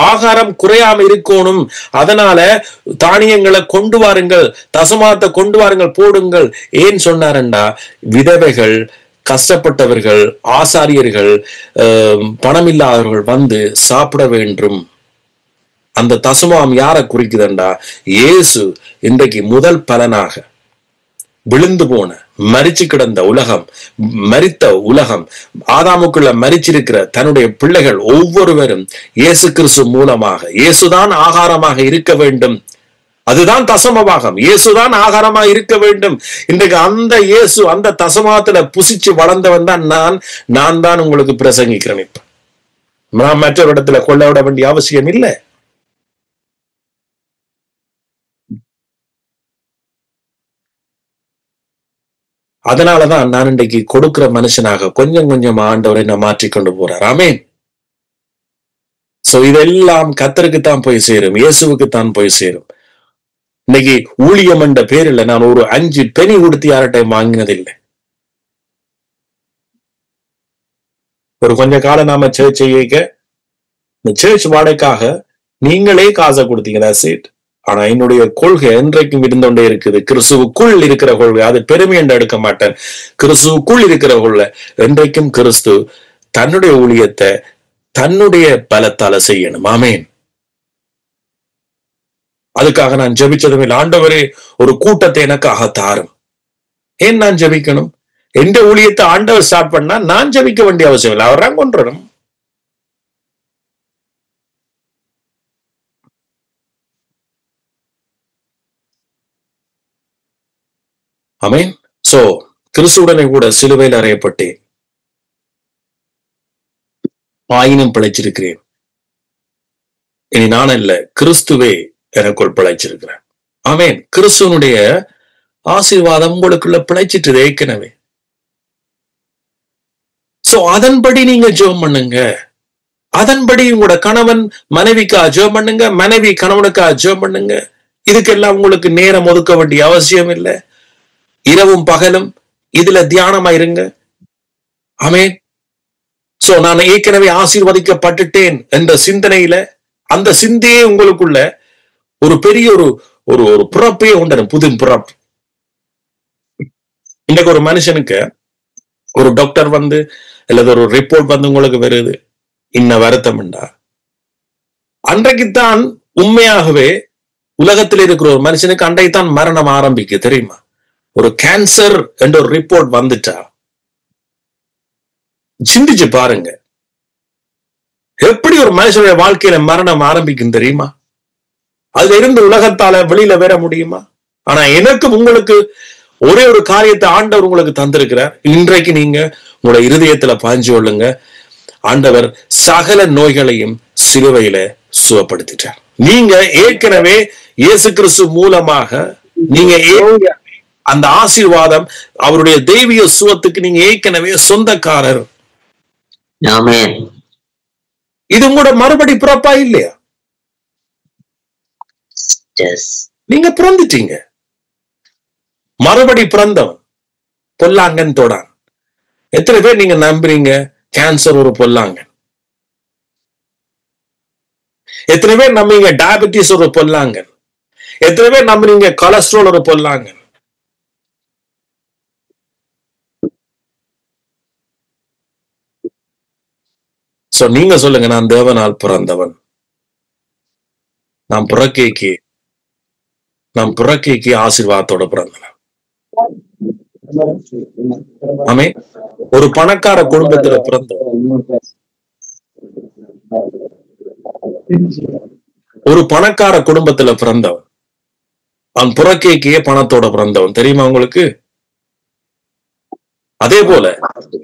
Speaker 1: ஆகாரம் குறையாம இருக்கணும், அதனால தானியங்களை கொண்டு வாருங்கள், தசமாத்தை கொண்டு வாருங்கள், போடுங்கள். ஏன் சொன்னாருண்டா, விதவைகள், கஷ்டப்பட்டவர்கள், ஆசாரியர்கள், பணமில்லாதவர்கள் வந்து சாப்பிட வேண்டும். அந்த தசமாம் யாரை குறிக்குதுண்டா, இயேசு இன்றைக்கு முதல் பலனாக விழுந்து போன மரிச்சு கிடந்த உலகம், மரித்த உலகம், ஆதாமுக்குள்ள மரிச்சிருக்கிற தன்னுடைய பிள்ளைகள் ஒவ்வொருவரும் இயேசு கிறிஸ்து மூலமாக, இயேசுதான் ஆகாரமாக இருக்க வேண்டும். அதுதான் தசமபாகம், இயேசுதான் ஆகாரமாக இருக்க வேண்டும். இன்றைக்கு அந்த இயேசு அந்த தசமாத்துல புசிச்சு வளர்ந்தவன் தான் நான் தான் உங்களுக்கு பிரசங்கிக்கிறேன். இப்ப நான் மற்றொரு இடத்துல கொள்ள விட வேண்டிய அவசியம் இல்லை. அதனாலதான் நான் இன்றைக்கு கொடுக்கிற மனுஷனாக கொஞ்சம் கொஞ்சம் ஆண்டவரை நான் மாற்றிக்கொண்டு போறார். ஆமென். சோ இதெல்லாம் கர்த்தருக்குத்தான் போய் சேரும், இயேசுவுக்குத்தான் போய் சேரும். இன்னைக்கு ஊழியம் என்ற பேரில் நான் ஒரு 5 பெனி கொடுத்து யார்கிட்டையும் வாங்கினதில்லை. ஒரு கொஞ்ச காலம் நாம சர்ச் செய்ய இந்த சர்ச் வாடகைக்காக நீங்களே காசை கொடுத்தீங்க, that's it. ஆனா என்னுடைய கொள்கை என்றைக்கும் இருந்தோண்டே இருக்குது. கிறிஸ்துவுக்குள் இருக்கிற கொள்கை, அது பெருமை என்று எடுக்க மாட்டேன். கிறிஸ்துவுக்குள் இருக்கிற கொள்கை என்றைக்கும் கிறிஸ்து தன்னுடைய ஊழியத்தை தன்னுடைய பலத்தால செய்யணும். ஆமென். அதுக்காக நான் ஜெபிச்சதும் இல்லை. ஆண்டவரே ஒரு கூட்டத்தை எனக்காக தாரும். ஏன் நான் ஜெபிக்கணும்? எந்த ஊழியத்தை ஆண்டவர் ஸ்டார்ட் பண்ணா நான் ஜெபிக்க வேண்டிய அவசியம் இல்லை, அவர் தான் கொண்டுறணும். ஆமென். சோ கிறிஸ்துவுடனே கூட சிலுவையில் அறையப்பட்டேன், ஆயினும் பிழைச்சிருக்கிறேன். இனி நான் அல்ல, கிறிஸ்துவே எனக்குள் பிழைச்சிருக்கிறேன். ஆமென். கிறிஸ்துவனுடைய ஆசீர்வாதம் உங்களுக்குள்ள பிழைச்சிட்டு ஏற்கனவே. சோ அதன்படி நீங்க ஜெபம் பண்ணுங்க. அதன்படி உங்களோட கணவன் மனைவிக்கா ஜெபம் பண்ணுங்க, மனைவி கணவனுக்கா ஜெபம் பண்ணுங்க. இதுக்கெல்லாம் உங்களுக்கு நேரம் ஒதுக்க வேண்டிய அவசியம் இல்லை. இரவும் பகலும் இதுல தியானமா இருங்க. ஆமென். சோ நான் ஏற்கனவே ஆசீர்வதிக்கப்பட்டுட்டேன் என்ற சிந்தனையில, அந்த சிந்தையே உங்களுக்குள்ள ஒரு பெரிய ஒரு ஒரு பிறப்பையே உண்டனும், புது பிறப்பு. இன்னைக்கு ஒரு மனுஷனுக்கு ஒரு டாக்டர் வந்து அல்லது ஒரு ரிப்போர்ட் வந்து உங்களுக்கு வருது, இன்ன வருத்தம்ண்டா, அன்றைக்குத்தான் உண்மையாகவே உலகத்தில் இருக்கிற ஒரு மனுஷனுக்கு அன்றைக்குத்தான் மரணம் ஆரம்பிக்க தெரியுமா? ஒரு கேன்சர் என்ற ஒரு ரிப்போர்ட் வந்துட்டா சிந்திச்சு பாருங்க, எப்படி ஒரு மனுஷனுடைய வாழ்க்கையில மரணம் ஆரம்பிக்கும் தெரியுமா? அதுல இருந்து உலகத்தால வெளியில வர முடியுமா? ஆனா எனக்கு உங்களுக்கு ஒரே ஒரு காரியத்தை ஆண்டவர் உங்களுக்கு தந்திருக்கிறார். இன்றைக்கு நீங்க உங்களோட இருதயத்துல பாய்ஞ்சு கொள்ளுங்க. ஆண்டவர் சகல நோய்களையும் சிலுவையில சுகப்படுத்திட்டார். நீங்க ஏற்கனவே இயேசு கிறிஸ்து மூலமாக நீங்க அந்த ஆசீர்வாதம், அவருடைய தெய்வீக சுகத்துக்கு நீங்க ஏற்கனவே சொந்தக்காரர். இது உங்களோட மறுபடி பிறப்பா இல்லையா? நீங்க பிறந்துட்டீங்க. மறுபடி பிறந்தவன் பொல்லாங்கன் தொடான். எத்தனை பேர் நீங்க நம்புறீங்க கேன்சர் ஒரு பொல்லாங்கன்? எத்தனை பேர் நம்புறீங்க டயபெட்டிஸ் ஒரு பொல்லாங்கன்? எத்தனை பேர் நம்புறீங்க கொலஸ்ட்ரால் ஒரு பொல்லாங்கன்? சோ நீங்க சொல்லுங்க, நான் தேவனால் பிறந்தவன், நான் புறக்கேக்கு ஆசீர்வாதத்தோட பிறந்தவன். ஆமே. ஒரு பணக்கார குடும்பத்துல பிறந்தவன், ஒரு பணக்கார குடும்பத்துல பிறந்தவன், அவன் புறக்கேக்கிய பணத்தோட பிறந்தவன், தெரியுமா உங்களுக்கு? அதே போல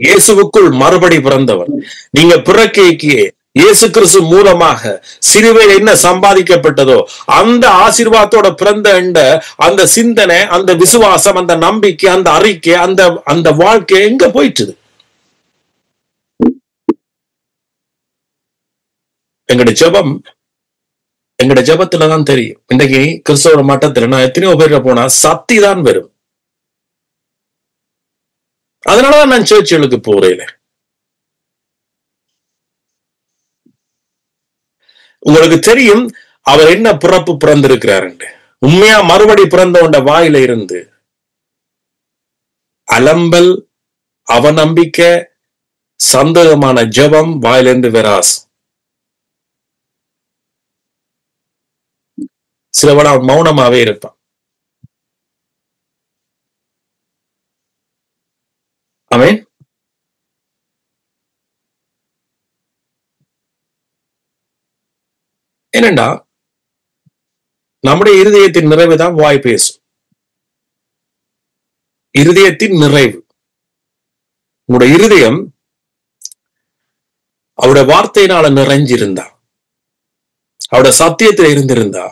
Speaker 1: இயேசுவுக்குள் மறுபடி பிறந்தவன், நீங்க பிறக்கேக்கியே இயேசு கிறிஸ்து மூலமாக சிலுவையில் என்ன சம்பாதிக்கப்பட்டதோ அந்த ஆசீர்வாதத்தோட பிறந்த அந்த சிந்தனை, அந்த விசுவாசம், அந்த நம்பிக்கை, அந்த அறிக்கை, அந்த அந்த வாழ்க்கை எங்க போயிட்டுது? எங்கட ஜெபம், எங்கட ஜெபத்துலதான் தெரியும். இன்றைக்கு கிறிஸ்தவ மட்டத்துல நான் எத்தனையோ பேர் போனா சக்தி தான் வரும். அதனாலதான் நான் சர்ச்சுகளுக்கு போறேன். உங்களுக்கு தெரியும் அவர் என்ன பிறப்பு பிறந்திருக்கிறார். உண்மையா மறுபடி பிறந்தவண்ட வாயில இருந்து அலம்பல், அவநம்பிக்கை, சந்தேகமான ஜெபம் வாயிலிருந்து வராஸ். சிலவள மௌனமாவே இருப்பான். ஆமென். என்னண்டா நம்முடைய இருதயத்தின் நிறைவுதான் வாய் பேசும். இருதயத்தின் நிறைவு. உங்களுடைய இருதயம் அவருடைய வார்த்தையினால நிறைஞ்சிருந்தா, அவருடைய சத்தியத்துல இருந்திருந்தா,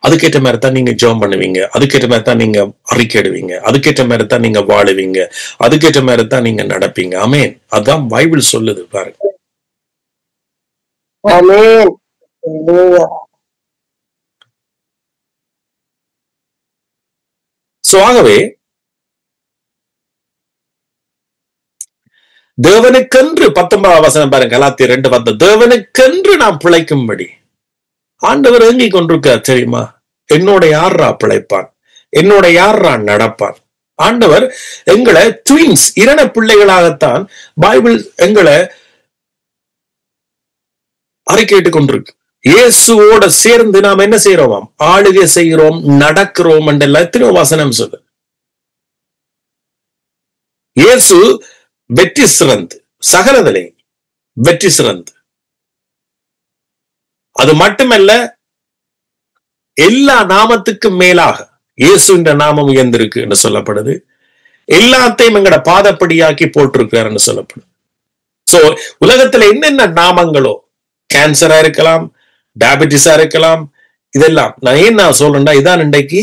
Speaker 1: அதுக்கேற்ற மாதிரி தான் நீங்க ஜெபம் பண்ணுவீங்க, அதுக்கேற்ற மாதிரி தான் நீங்க அறிக்கையிடுவீங்க, அதுக்கேற்ற மாதிரி தான் நீங்க வாழுவீங்க, அதுக்கேற்ற மாதிரி தான் நீங்க நடப்பீங்க. ஆமென். அதான் பைபிள் சொல்லுது பாருங்க.
Speaker 3: ஆமென்.
Speaker 1: சோ ஆகவே தேவனுக்கென்று 19 வசனம் பாருங்க, கலாத்தியர் 2:10, தேவனுக்கென்று நாம் பிழைக்கும்படி ஆண்டவர் ஏங்கிக் கொண்டிருக்கார் தெரியுமா? என்னோட யாரா பிழைப்பான், என்னோட யாரா நடப்பான்? ஆண்டவர் எங்களை ட்வின்ஸ், இரண பிள்ளைகளாகத்தான் பைபிள் எங்களை அறிக்கையிட்டுக் கொண்டிருக்கு. இயேசுவோட சேர்ந்து நாம் என்ன செய்யறோம்? ஆளுகை செய்கிறோம், நடக்கிறோம் என்றெல்லாம் எத்தனையோ வசனம் சொல்லு. இயேசு வெற்றி சிறந்து, சகலதிலே வெற்றி சிறந்து, அது மட்டுமல்ல, எல்லா நாமத்துக்கும் மேலாக இயேசுன்ற நாமம் உயர்ந்திருக்கு என்று சொல்லப்படுது. எல்லாத்தையும் எங்கட பாதப்படியாக்கி போட்டிருக்கிறார் என்று சொல்லப்படுது. சோ உலகத்துல என்னென்ன நாமங்களோ, கேன்சரா இருக்கலாம், டயபிட்டிஸா இருக்கலாம், இதெல்லாம் நான் ஏன் நான் சொல்றேன்டா, இதான் இன்றைக்கு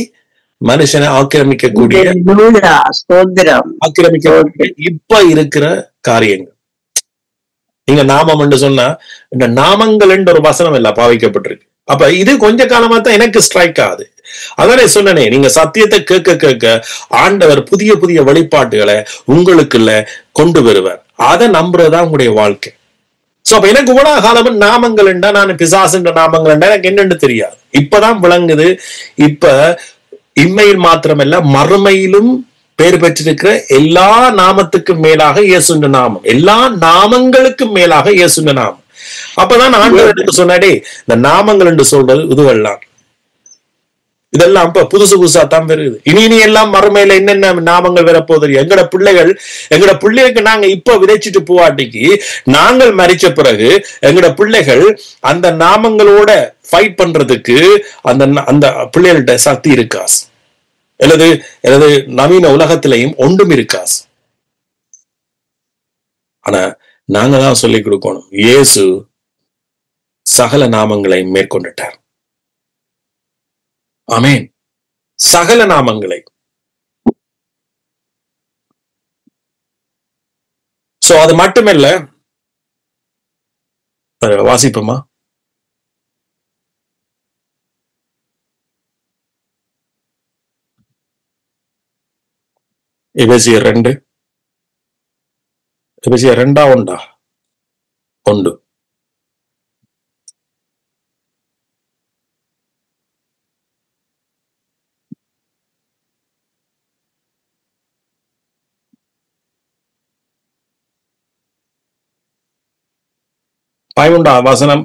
Speaker 1: மனுஷனை ஆக்கிரமிக்கக்கூடிய இப்ப இருக்கிற காரியங்கள். நீங்க நாமம் என்று சொன்னா, இந்த நாமங்கள் என்ற ஒரு வசனம் எல்லாம் பாவிக்கப்பட்டிருக்கு. அப்ப இது கொஞ்ச காலமா தான் எனக்கு ஸ்ட்ரைக் ஆகுது. அதானே சொன்னனே, நீங்க சத்தியத்தை கேட்க கேட்க ஆண்டவர் புதிய புதிய வெளிப்பாட்டுகளை உங்களுக்குள்ள கொண்டு வருவார். அதை நம்புறதா உங்களுடைய வாழ்க்கை. சோ அப்ப எனக்கு இவ்வளவு காலமும் நாமங்கள் என்றா, நான் பிசாசுன்ற நாமங்கள் என்றா எனக்கு என்னன்னு தெரியாது. இப்பதான் விளங்குது. இப்ப இம்மையில் மாத்திரமல்ல, மறுமையிலும் பேர் பெற்றிருக்கிற எல்லா நாமத்துக்கும் மேலாக இயேசுன்ற நாமம், எல்லா நாமங்களுக்கும் மேலாக இயேசுன்ற நாமம். அப்பதான் ஆண்டவர் சொன்னாடே, இந்த நாமங்கள் என்று சொல்றது இதுவெல்லாம், இதெல்லாம் இப்ப புதுசு புதுசா தான் வருது. இனி எல்லாம் மறுமையில என்னென்ன நாமங்கள் வரப்போகுது. எங்கட பிள்ளைகளுக்கு நாங்க இப்ப விதைச்சிட்டு போவாட்டிக்கு, நாங்கள் மரிச்ச பிறகு எங்கட பிள்ளைகள் அந்த நாமங்களோட ஃபைட் பண்றதுக்கு அந்த அந்த பிள்ளைகள்கிட்ட சக்தி இருக்காஸ். எனது நவீன உலகத்திலையும் ஒன்றும் இருக்காஸ். ஆனா நாங்க தான் சொல்லிக் கொடுக்கணும், இயேசு சகல நாமங்களை மேற்கொண்டுட்டார். ஆமென். சகல நாமங்களை. சோ அது மட்டுமல்ல, வாசிப்போமா? எபேசியர் 2, எபேசியர் 2 1. வசனம்,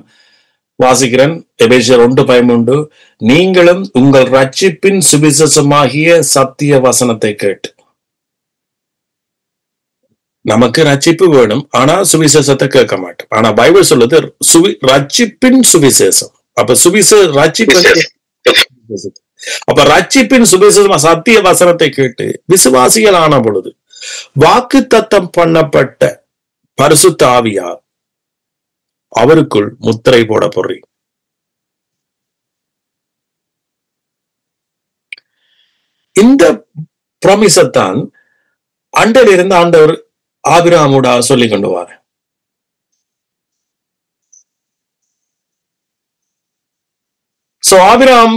Speaker 1: வாசிக்கிறேன். எபேசியர் 1:13. நீங்களும் உங்கள் ரட்சிப்பின் சுவிசேஷமாகிய சத்திய வசனத்தை கேட்டு. நமக்கு ரட்சிப்பு வேணும், ஆனா சுவிசேஷத்தை கேட்க மாட்டோம். ஆனா பைபிள் சொல்லுது ரட்சிப்பின் சுவிசேஷம். அப்ப ரட்சிப்பு, அப்ப ரட்சிப்பின் சுவிசேஷம் சத்திய வசனத்தை கேட்டு விசுவாசிகள் ஆன பொழுது வாக்குத்தத்தம் பண்ணப்பட்ட பரிசுத்த ஆவியார் அவருக்குள் முத்திரை போட போறீங்க. இந்த பிரமிசத்தான் அண்டையிலிருந்து ஆண்டவர் ஆபிரகாமோட சொல்லி கொண்டு வார. சோ ஆபிரகாம்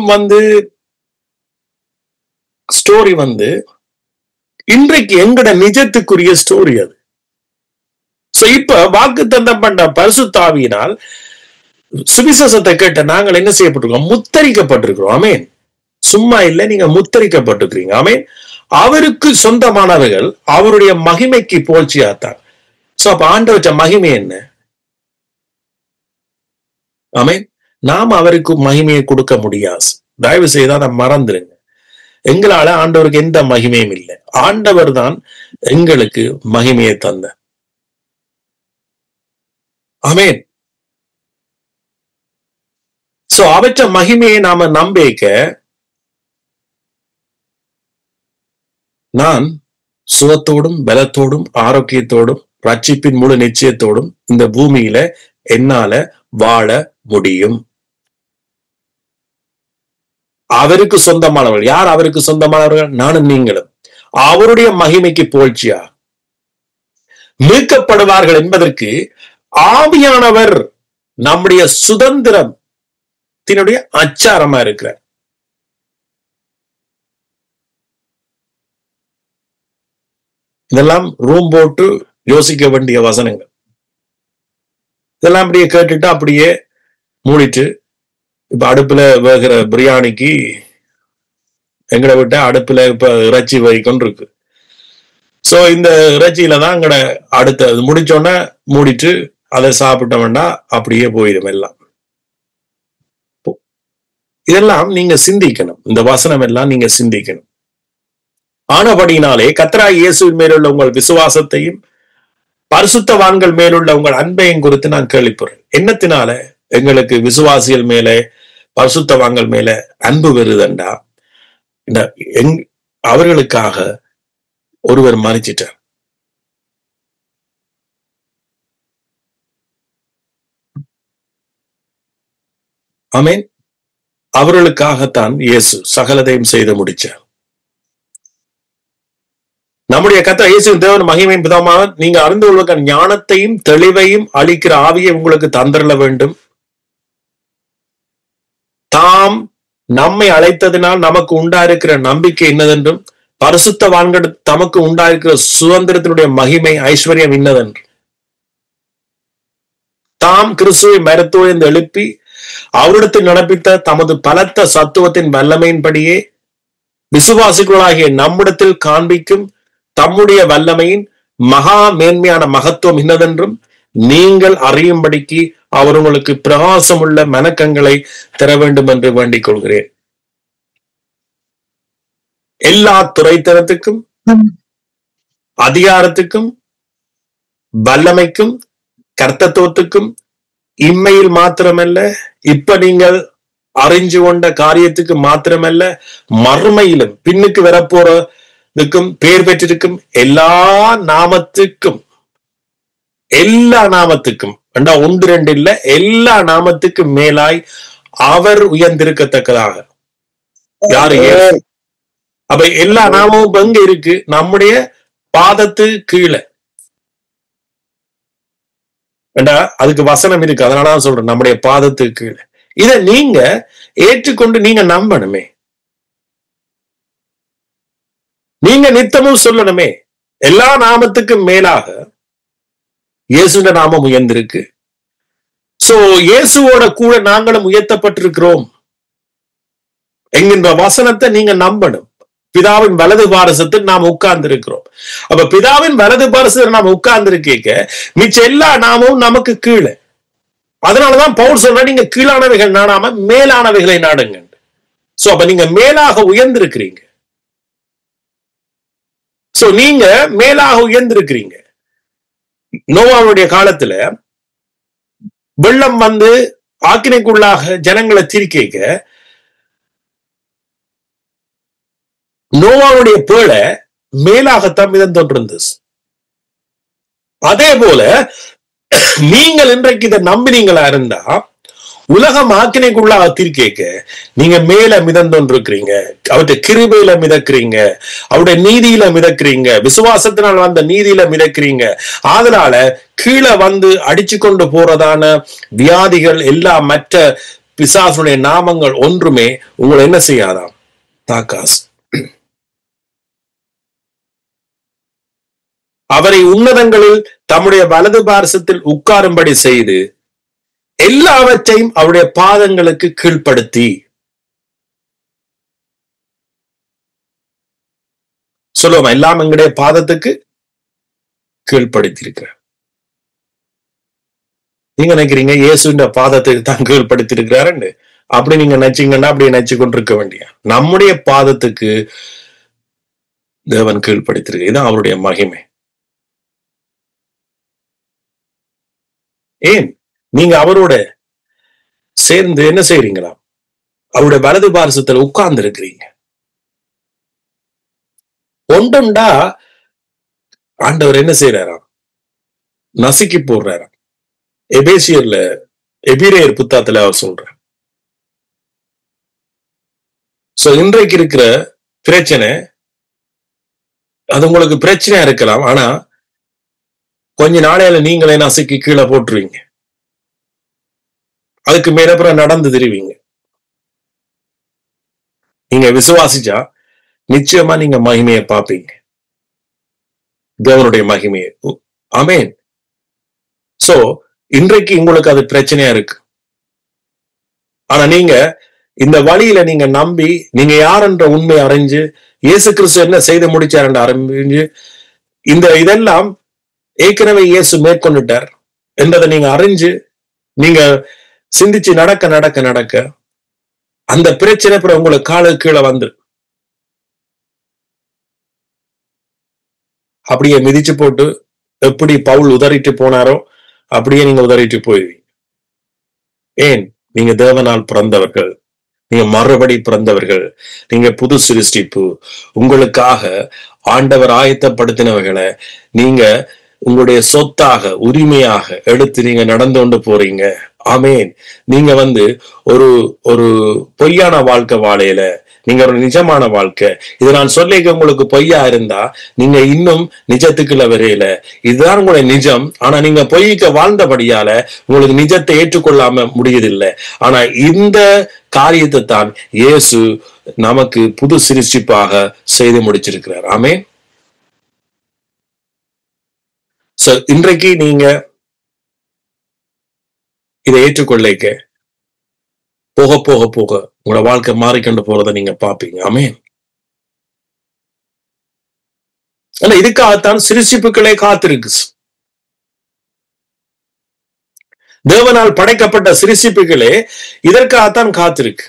Speaker 1: ஸ்டோரி இன்றைக்கு எங்கட நிஜத்துக்குரிய ஸ்டோரி அது. சோ இப்ப வாக்கு தந்தம் பண்ண பரிசுத்த ஆவியினால் சுவிசேஷத்தை கேட்ட நாங்கள் என்ன செய்யப்பட்டிருக்கோம்? முத்தரிக்கப்பட்டிருக்கிறோம். ஆமேன். சும்மா இல்ல, நீங்க முத்தரிக்கப்பட்டிருக்கிறீங்க. ஆமேன். அவருக்கு சொந்தமானவர்கள் அவருடைய மகிமைக்கு போழ்ச்சியாத்தான். சோ அப்ப ஆண்டவற்ற மகிமை என்ன? ஆமேன். நாம் அவருக்கு மகிமையை கொடுக்க முடியாது. தயவு செய்து அதை மறந்துருங்க. எங்களால ஆண்டவருக்கு எந்த மகிமையும் இல்லை. ஆண்டவர் தான் எங்களுக்கு மகிமையை தந்த. ஆமேன். சோ அவற்ற மகிமையை நாம நம்பிக்க நான் சுகத்தோடும் பலத்தோடும் ஆரோக்கியத்தோடும் ரட்சிப்பின் முழு நிச்சயத்தோடும் இந்த பூமியில என்னால வாழ முடியும். அவருக்கு சொந்தமானவர்கள் யார்? அவருக்கு சொந்தமானவர்கள் நானும் நீங்களும். அவருடைய மகிமைக்கு போழ்ச்சியா மீட்கப்படுவார்கள் என்பதற்கு ஆவியானவர் நம்முடைய சுதந்திரத்தினுடைய அச்சாரமா இருக்கிறார். இதெல்லாம் ரூம் போட்டு யோசிக்க வேண்டிய வசனங்கள். இதெல்லாம் அப்படியே கேட்டுட்டு அப்படியே மூடிட்டு, இப்ப அடுப்புல வேகிற பிரியாணிக்கு எங்கட விட்ட அடுப்புல இப்ப இறைச்சி வைக்கொண்டு இருக்கு. சோ இந்த இறைச்சியில தான் எங்கட அடுத்த முடிச்சோன்னா மூடிட்டு அதை சாப்பிட்டோம்னா அப்படியே போயிடும் எல்லாம். இதெல்லாம் நீங்க சிந்திக்கணும். இந்த வசனம் எல்லாம் நீங்க சிந்திக்கணும். ஆனபடினாலே கர்த்தராகிய இயேசுவின் மேலுள்ள உங்கள் விசுவாசத்தையும் பரிசுத்தவான்கள் மேலுள்ள உங்கள் அன்பையும் குறித்து நான் கேள்விப்படுறேன். என்னத்தினால எங்களுக்கு விசுவாசிகள் மேலே பரிசுத்தவான்கள் மேல அன்பு வருதண்டா, அவர்களுக்காக ஒருவர் மறிச்சிட்டார். ஆமேன். அவர்களுக்காகத்தான் இயேசு சகலதையும் செய்து முடிச்சார். நம்முடைய கர்த்தர் இயேசுவின் தேவன் மகிமையின் பிதாவாக நீங்க அறிந்து கொள்வதற்கான ஞானத்தையும் தெளிவையும் அளிக்கிற ஆவியை உங்களுக்கு தந்தரல வேண்டும். தாம் நம்மை அழைத்ததினால் நமக்கு உண்டாயிருக்கிற நம்பிக்கை என்னதென்றும் பரிசுத்தவான்கள் தமக்கு உண்டாயிருக்கிற சுதந்திரத்தினுடைய மகிமை ஐஸ்வர்யம் இன்னதென்று தாம் கிறிஸ்துவை மரத்தோடு எழுப்பி அவரிடத்தில் நடப்பித்த தமது பலத்த சத்துவத்தின் வல்லமையின்படியே விசுவாசிகளாகிய நம்மிடத்தில் காண்பிக்கும் தம்முடைய வல்லமையின் மகா மேன்மையான மகத்துவம் இன்னதென்றும் நீங்கள் அறியும்படிக்கு அவர் உங்களுக்கு பிரகாசமுள்ள மனக்கங்களை தர வேண்டும் என்று வேண்டிக் கொள்கிறேன். எல்லா துறைத்தனத்துக்கும் அதிகாரத்துக்கும் வல்லமைக்கும் கர்த்தத்துவத்துக்கும் இம்மையில் மாத்திரமல்ல, இப்ப நீங்கள் அறிஞ்சு கொண்ட காரியத்துக்கு மாத்திரமல்ல, மறுமையிலும் பின்னுக்கு வரப்போறதுக்கும் பேர் பெற்றிருக்கும் எல்லா நாமத்துக்கும் ஒன்று ரெண்டு இல்ல, எல்லா நாமத்துக்கும் மேலாய் அவர் உயர்ந்திருக்கத்தக்கதாக. யாரு? அப்ப எல்லா நாமமும் எங்க இருக்கு? நம்முடைய பாதத்து கீழே. அதுக்கு வசனம் இருக்கு. அதனாலதான் சொல்றேன், நம்முடைய பாதத்துக்கு கீழே. இத நீங்க ஏற்றுக்கொண்டு நீங்க நம்பணுமே. நீங்க நித்தமும் சொல்லணுமே, எல்லா நாமத்துக்கும் மேலாக இயேசுட நாமம் உயர்ந்திருக்கு. சோ இயேசுவோட கூட நாங்களும் உயர்த்தப்பட்டிருக்கிறோம் என்கின்ற வசனத்தை நீங்க நம்பணும். பிதாவின் வலது பாரசத்தில் நாம் உட்கார்ந்து இருக்கிறோம். அப்ப பிதாவின் வலது பாரசத்தில் நாம் உட்கார்ந்து இருக்க மிச்ச எல்லா நாமும் நமக்கு கீழே. அதனாலதான் பவுல் சொல்ற, நீங்க கீழானவைகள் நாடாம மேலானவைகளை நாடுங்க. சோ அப்ப நீங்க மேலாக உயர்ந்திருக்கிறீங்க. சோ நீங்க மேலாக உயர்ந்திருக்கிறீங்க. நோவாவுடைய காலத்துல வெள்ளம் வந்து ஆக்கினைக்குள்ளாக ஜனங்களை திரிக்க நோவாவுடைய பேழை மேலாகத்தான் மிதந்தோன்றிருந்தது. அதே போல நீங்கள் இன்றைக்கு இதை நம்பினீங்களா இருந்தா, உலகம் ஆக்கினைக்குள்ளாக தீர்க்க நீங்க மேல மிதந்தோன்றிருக்கிறீங்க. அவருடைய கிருபையில மிதக்கிறீங்க, அவருடைய நீதியில மிதக்கிறீங்க, விசுவாசத்தினால் வந்த நீதியில மிதக்கிறீங்க. அதனால கீழே வந்து அடிச்சு கொண்டு போறதான வியாதிகள் எல்லா மற்ற பிசாசுடைய நாமங்கள் ஒன்றுமே உங்களை என்ன செய்யாதாம், தாக்காசு. அவரை உன்னதங்களில் தம்முடைய வலது பார்சத்தில் உட்காரும்படி செய்து எல்லாவற்றையும் அவருடைய பாதங்களுக்கு கீழ்ப்படுத்தி. சொல்லுவோம், எல்லாம் எங்களுடைய பாதத்துக்கு கீழ்ப்படுத்தி இருக்கிற. நீங்க நினைக்கிறீங்க இயேசுன்ற பாதத்துக்கு தான் கீழ்ப்படுத்தி இருக்கிறாரு அப்படி நீங்க நினைச்சீங்கன்னா அப்படி நினைச்சு கொண்டிருக்க வேண்டிய. நம்முடைய பாதத்துக்கு தேவன் கீழ்ப்படுத்திருக்கு. இதுதான் அவருடைய மகிமை. ஏன் நீங்க அவரோட சேர்ந்து என்ன செய்றீங்களா? அவருடைய வலது பார்சத்துல உட்கார்ந்து இருக்கிறீங்க. ஒன்றுண்டா ஆண்டவர் என்ன செய்யறாராம், நசுக்கி போடுறாராம். எபேசியர்ல எபிரேயர் புத்தகத்துல அவர் சொல்றார். சோ இன்றைக்கு இருக்கிற பிரச்சனை அது உங்களுக்கு பிரச்சனையா இருக்கலாம். ஆனா கொஞ்ச நாளையில நீங்களே நசுக்கி கீழே போட்டுருவீங்க. அதுக்கு மேலப்புறம் நடந்து திருவீங்க. நீங்க விசுவாசிச்சா நிச்சயமா நீங்க மகிமையை பார்ப்பீங்க, தேவனுடைய மகிமையை. ஆமென். சோ இன்றைக்கு உங்களுக்கு அது பிரச்சனையா இருக்கு. ஆனா நீங்க இந்த வழியில நீங்க நம்பி, நீங்க யார் என்ற உண்மை அறிஞ்சு, இயேசு கிறிஸ்து என்ன செய்து முடிச்சார் என்று அறிஞ்சு, இந்த இதெல்லாம் ஏற்கனவே இயேசு மேற்கொண்டுட்டார் என்பதை நீங்க அறிஞ்சு நீங்க சிந்திச்சு நடக்க நடக்க நடக்க அந்த பிரச்சனை அப்புறம் உங்களுக்கு காலுக்கு கீழே வந்து அப்படியே மிதிச்சு போட்டு, எப்படி பவுல் உதறிட்டு போனாரோ அப்படியே நீங்க உதறிட்டு போயிருவீங்க. ஏன்? நீங்க தேவனால் பிறந்தவர்கள், நீங்க மறுபடி பிறந்தவர்கள், நீங்க புது சிருஷ்டிப்பு. உங்களுக்காக ஆண்டவர் ஆயத்தப்படுத்தினவர்களை நீங்க உங்களுடைய சொத்தாக உரிமையாக எடுத்து நீங்க நடந்து கொண்டு போறீங்க. ஆமேன். நீங்க ஒரு ஒரு பொய்யான வாழ்க்கை வாழையில நீங்க ஒரு நிஜமான வாழ்க்கை. இதை நான் சொல்லிக்க உங்களுக்கு பொய்யா இருந்தா நீங்க இன்னும் நிஜத்துக்குள்ள வரையில. இதுதான் உங்களுடைய நிஜம். ஆனா நீங்க பொய்க்க வாழ்ந்தபடியால உங்களுக்கு நிஜத்தை ஏற்றுக்கொள்ளாம முடியதில்லை. ஆனா இந்த காரியத்தை தான் இயேசு நமக்கு புது சிருஷ்டிப்பாக செய்து முடிச்சிருக்கிறார். ஆமென். இன்றைக்கு நீங்க இதை ஏற்றுக்கொள்ளைக்க போக போக போக உங்களோட வாழ்க்கை மாறிக்கொண்டு போறதை நீங்க பாப்பீங்க. ஆமென். ஆனா இதுக்காகத்தான் சிருஷ்டிப்புகளே காத்திருக்கு. தேவனால் படைக்கப்பட்ட சிருஷ்டிப்புகளே இதற்காகத்தான் காத்திருக்கு.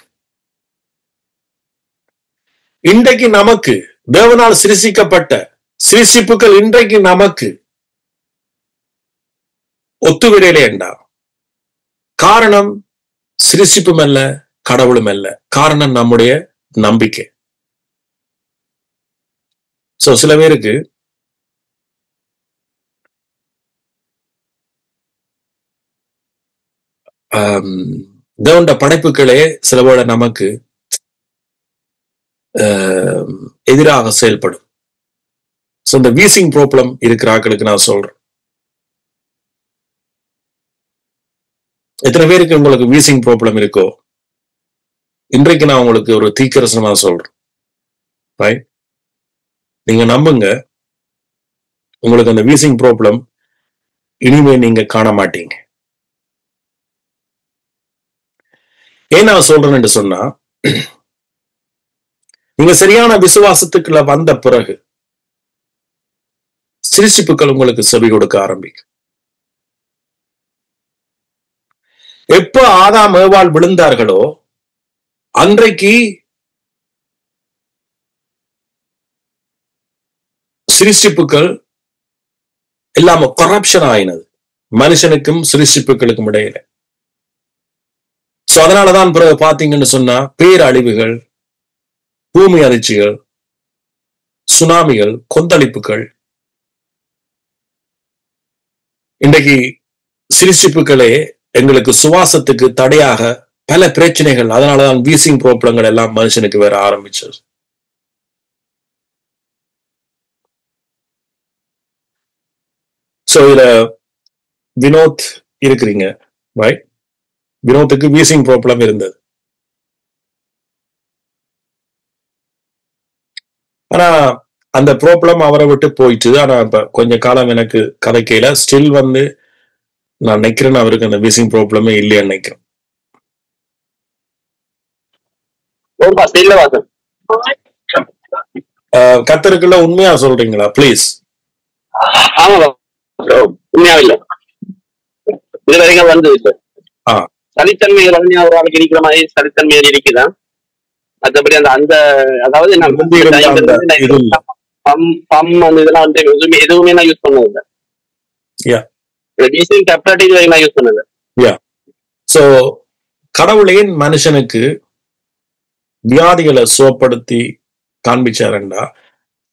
Speaker 1: இன்றைக்கு நமக்கு தேவனால் சிருஷ்டிக்கப்பட்ட சிருஷ்டிப்புகள் இன்றைக்கு நமக்கு ஒத்துவிடலே என்றா காரணம் சிருஷ்டிப்பும் அல்ல, கடவுளும் அல்ல. காரணம் நம்முடைய நம்பிக்கை. சில பேருக்கு தேவனுடைய படைப்புகளே சில வேளை நமக்கு எதிராக செயல்படும். இந்த வீசிங் ப்ராப்ளம் இருக்கிற ஆட்களுக்கு நான் சொல்றேன். எத்தனை பேருக்கு உங்களுக்கு வீசிங் ப்ராப்ளம் இருக்கோ, இன்றைக்கு நான் உங்களுக்கு ஒரு தீர்க்கதரிசனமா சொல்றேன். ரைட்? நீங்க நம்புங்க, உங்களுக்கு அந்த வீசிங் ப்ராப்ளம் இனிமே நீங்க காண மாட்டீங்க. ஏன் நான் சொல்றேன் என்று சொன்னா, நீங்க சரியான விசுவாசத்துக்குள்ள வந்த பிறகு சிருஷ்டிப்புகள் உங்களுக்கு செவி கொடுக்க ஆரம்பிக்கும். எப்ப ஆதாம் ஏவாள் விழுந்தார்களோ அன்றைக்கு சிருஷ்டிப்புகள் எல்லாமே கரப்ஷன் ஆயினது, மனுஷனுக்கும் சிருஷ்டிப்புகளுக்கும் இடையில. சோ அதனாலதான் பிறகு பாத்தீங்கன்னு சொன்னா பேரழிவுகள், பூமி அதிர்ச்சிகள், சுனாமிகள், கொந்தளிப்புகள். இன்றைக்கு சிருஷ்டிப்புகளே எங்களுக்கு சுவாசத்துக்கு தடையாக பல பிரச்சனைகள். அதனாலதான் வீசிங் ப்ராப்ளங்கள் எல்லாம் மனுஷனுக்கு வேற ஆரம்பிச்சது. சோ இதுல வினோத் இருக்கிறீங்க, ரைட்? வினோத்துக்கு வீசிங் ப்ராப்ளம் இருந்தது. ஆனா அந்த ப்ராப்ளம் அவரை விட்டு போயிட்டு. ஆனா இப்ப கொஞ்ச காலம் எனக்கு கதைக்கையில ஸ்டில் வந்து நான் நினைக்கிறேன் அவருக்கு அந்த வீசிங் ப்ராப்ளமே இல்லைன்னு நினைக்கிறேன். கத்தருக்குள்ள உண்மையா சொல்றீங்களா ப்ளீஸ்?
Speaker 2: உண்மையா இல்ல, இது வரைக்கும் வந்து சளித்தன்மைகள் வந்து ஒரு ஆளுக்கு இருக்கிற மாதிரி சளித்தன்மைகள் இருக்குதான். மற்றபடி அந்த அந்த அதாவது எதுவுமே நான் யூஸ் பண்ணது இல்லை. யூஸ் பண்ணது.
Speaker 1: சோ கடவுளையும் மனுஷனுக்கு வியாதிகளை சுவப்படுத்தி காண்பிச்சாருண்டா,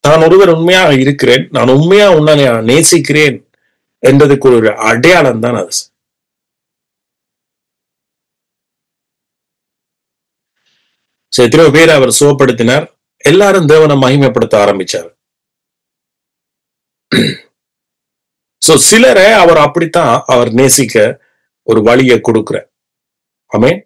Speaker 1: நான் ஒருவர் உண்மையாக இருக்கிறேன், நான் உண்மையா உன்னை நேசிக்கிறேன் என்பதுக்கு ஒரு அடையாளம் தான் அது. எத்தனையோ பேர் அவர் சுவப்படுத்தினார், எல்லாரும் தேவனை மகிமைப்படுத்த ஆரம்பிச்சார். சோ சிலரை அவர் அப்படித்தான் அவர் நேசிக்க ஒரு வழியை கொடுக்கிற. ஆமென்.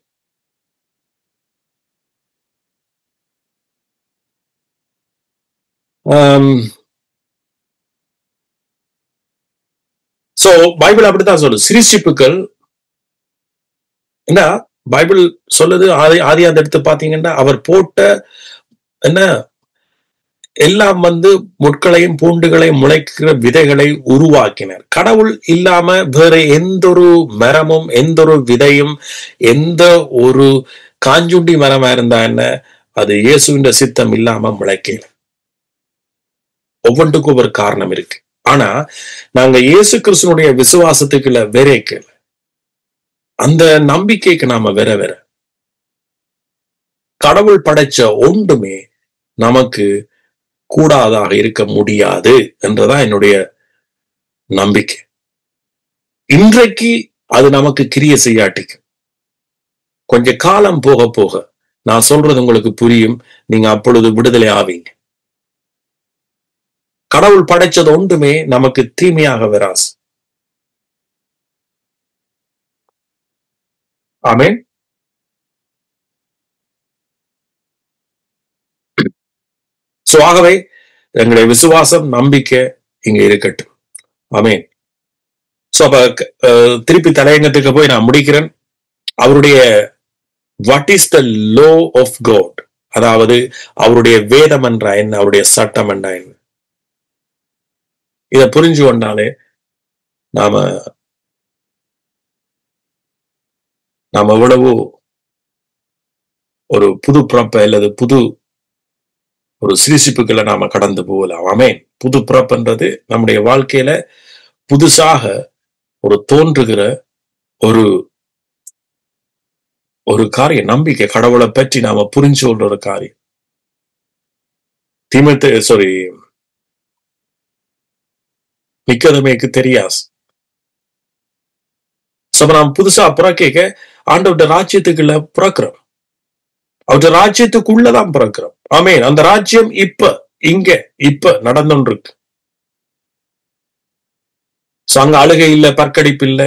Speaker 1: சோ பைபிள் அப்படித்தான் சொல்லு. சிருஷ்டிப்புகள் என்ன பைபிள் சொல்லுது, ஆதி அந்த எடுத்து பாத்தீங்கன்னா அவர் போட்ட என்ன எல்லாம் வந்து முட்களையும் பூண்டுகளையும் முளைக்கிற விதைகளை உருவாக்கினார். கடவுள் இல்லாம வேற எந்த ஒரு மரமும் எந்த ஒரு விதையும் எந்த ஒரு காஞ்சுண்டி மரமா இருந்தா என்ன, அது இயேசுவின் சித்தம் இல்லாம முளைக்கல. ஒவ்வொன்றுக்கும் ஒரு காரணம் இருக்கு. ஆனா நாங்க இயேசு கிறிஸ்துனுடைய விசுவாசத்துக்குள்ள வேறேக்கல, அந்த நம்பிக்கைக்கு நாம வேற வேற. கடவுள் படைச்ச ஒன்றுமே நமக்கு கூடாதாக இருக்க முடியாது என்றதான் என்னுடைய நம்பிக்கை. இன்றைக்கு அது நமக்கு கிரிய செய்யாட்டிக்கும் கொஞ்ச காலம் போக போக நான் சொல்றது உங்களுக்கு புரியும், நீங்க அப்பொழுது விடுதலை ஆவீங்க. கடவுள் படைச்சது ஒன்றுமே நமக்கு தீமையாக வராது. ஆமென். சோ ஆகவே எங்களுடைய விசுவாசம் நம்பிக்கை இங்க இருக்கட்டும். ஆமென். சோ அப்ப திருப்பி தலையங்கத்துக்கு போய் நான் முடிக்கிறேன். அவருடைய what is the law of God, அதாவது அவருடைய வேதம் என்றா என்ன, அவருடைய சட்டம் என்றா என்ன, இதை புரிஞ்சு கொண்டாலே நாம எவ்வளவு ஒரு புது பிறப்பை அல்லது புது ஒரு சிரிசிப்புகளை நாம கடந்து போகலாம். ஆமென். புது பிறப்புன்றது நம்முடைய வாழ்க்கையில புதுசாக ஒரு தோன்றுகிற ஒரு ஒரு காரியம். நம்பிக்கை, கடவுளை பற்றி நாம புரிஞ்சு கொள்ற ஒரு காரியம். நிக்கதமேக்கு தெரியாது. நாம் புதுசா பிறக்க ஆண்டவருடைய ராஜ்யத்துக்குள்ள பிறக்கிறோம், அவருடைய ராஜ்யத்துக்குள்ளதான் பிறக்கிறோம். ஆமென். அந்த ராஜ்யம் இப்ப நடந்துட்டு இருக்கு. அங்க அழுகை இல்ல, பற்கடிப்பு இல்ல,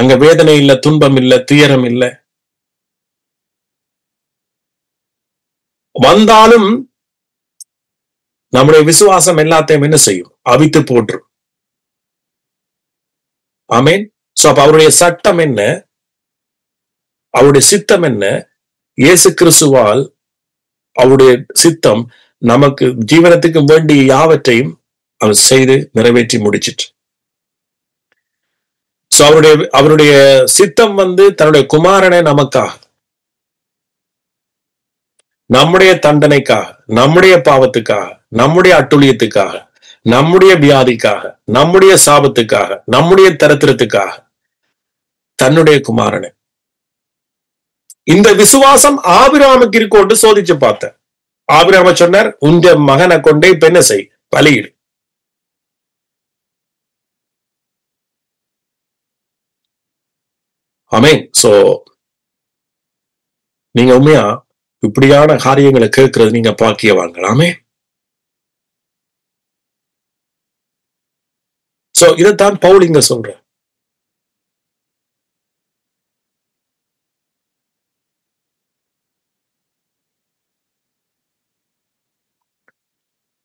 Speaker 1: அங்க வேதனை இல்ல, துன்பம் இல்ல, துயரம் இல்ல. வந்தாலும் நம்முடைய விசுவாசம் எல்லாத்தையும் என்ன செய்யும்? அவித்து போற்றும். ஆமென். சோ அப்ப அவருடைய சட்டம் என்ன, அவருடைய சித்தம் என்ன? இயேசு கிறிஸ்துவால் அவருடைய சித்தம் நமக்கு ஜீவனத்துக்கு வேண்டிய யாவற்றையும் அவர் செய்து நிறைவேற்றி முடிச்சிட்டு. சோ அவருடைய சித்தம் வந்து தன்னுடைய குமாரனை நமக்காக, நம்முடைய தண்டனைக்காக, நம்முடைய பாவத்துக்காக, நம்முடைய அட்டுழியத்துக்காக, நம்முடைய வியாதிக்காக, நம்முடைய சாபத்துக்காக, நம்முடைய தரித்திரத்துக்காக தன்னுடைய குமாரனை. இந்த விசுவாசம் ஆபிரகாமுக்கு இருக்கொண்டு சோதிச்சு பார்த்தேன். ஆபிரகாம சொன்னார், உன்ற மகனை கொண்டே இப்ப என்ன செய், பலியிடு. ஆமென். சோ நீங்க உண்மையா இப்படியான காரியங்களை கேட்கறது நீங்க பாக்கியவாங்களாமே. சோ இதைத்தான் பவுல் இங்க சொல்ற.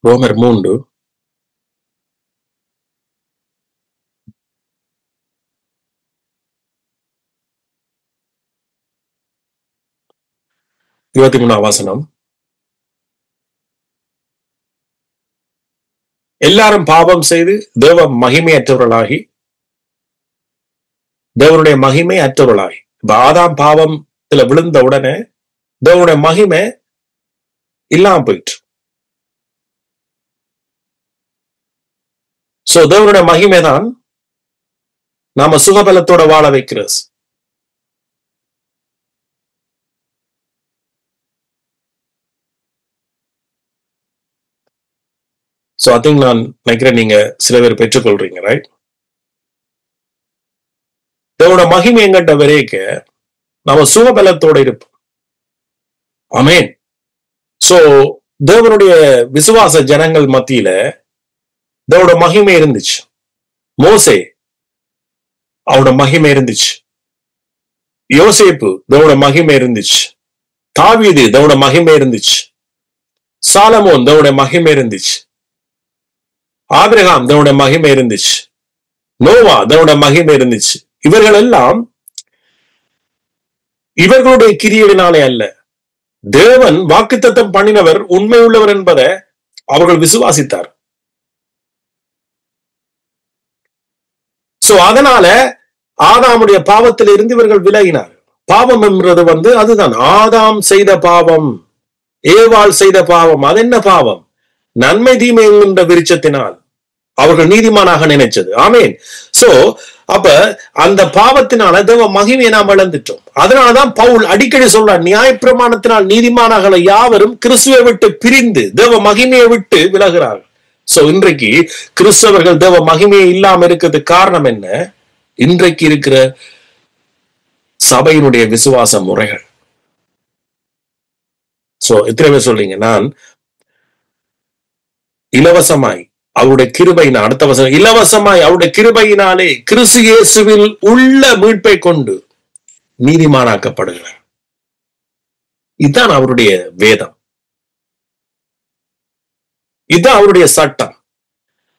Speaker 1: ரோமர் 3 23 வசனம். எல்லாரும் பாவம் செய்து தேவ மகிமையற்றவர்களாகி, தேவனுடைய மகிமை அற்றவர்களாகி, இப்ப ஆதாம் பாவத்துல விழுந்த உடனே தேவனுடைய மகிமை இல்லாம போயிட்டு. சோ தேவனுடைய மகிமை தான் நாம சுகபலத்தோட வாழ வைக்கிறது. சோ ஐ திங்க் நான் நினைக்கிறேன் நீங்க சில பேர் பெற்றுக்கொள்றீங்க, ரைட்? தேவனோட மகிமை எங்கிட்ட வரைக்க நாம சுகபலத்தோட இருப்போம். ஆமென். சோ தேவனுடைய விசுவாச ஜனங்கள் மத்தியில தேவனோட மகிமை இருந்துச்சு. மோசே அவனோட மகிமை இருந்துச்சு. யோசேப்பு தேவனோட மகிமை இருந்துச்சு. தாவீது தேவனோட மகிமை இருந்துச்சு. சாலமோன் தேவனோட மகிமை இருந்துச்சு. ஆபிரகாம் தேவனோட மகிமை இருந்துச்சு. நோவா தேவனோட மகிமை இருந்துச்சு. இவர்கள் எல்லாம் இவர்களுடைய கிரியையினாலே அல்ல, தேவன் வாக்குத்தத்தம் பண்ணினவர் உண்மை உள்ளவர் என்பதை அவர்கள் விசுவாசித்தார். சோ அதனால ஆதாமுடைய பாவத்தில் இருந்து இவர்கள் விலகினார். பாவம் என்றது வந்து அதுதான், ஆதாம் செய்த பாவம், ஏவாள் செய்த பாவம். அது என்ன பாவம்? நன்மை தீமை என்கின்ற விருட்சத்தினால் அவர்கள் நீதிமானாக நினைச்சது. ஆமேன். சோ அப்ப அந்த பாவத்தினால தேவ மகிமையை நாம் இழந்துட்டோம். அதனாலதான் பவுல் அடிக்கடி சொல்றார், நியாயப்பிரமாணத்தினால் நீதிமானாக யாவரும் கிறிஸ்துவை விட்டு பிரிந்து தேவ மகிமையை விட்டு விலகிறார்கள். சோ இன்றைக்கு கிறிஸ்தவர்கள் தேவ மகிமையை இல்லாம இருக்கிறதுக்கு காரணம் என்ன? இன்றைக்கு இருக்கிற சபையினுடைய விசுவாச முறைகள். சோ எத்தனை பேர் சொல்றீங்க, நான் இலவசமாய் அவருடைய கிருபையினால், அடுத்த வசனம், இலவசமாய் அவருடைய கிருபையினாலே கிறிஸ்து இயேசுவில் உள்ள மீட்பை கொண்டு நீதிமானாக்கப்படுகிறார். இதுதான் அவருடைய வேதம், இதுதான் அவருடைய சட்டம்.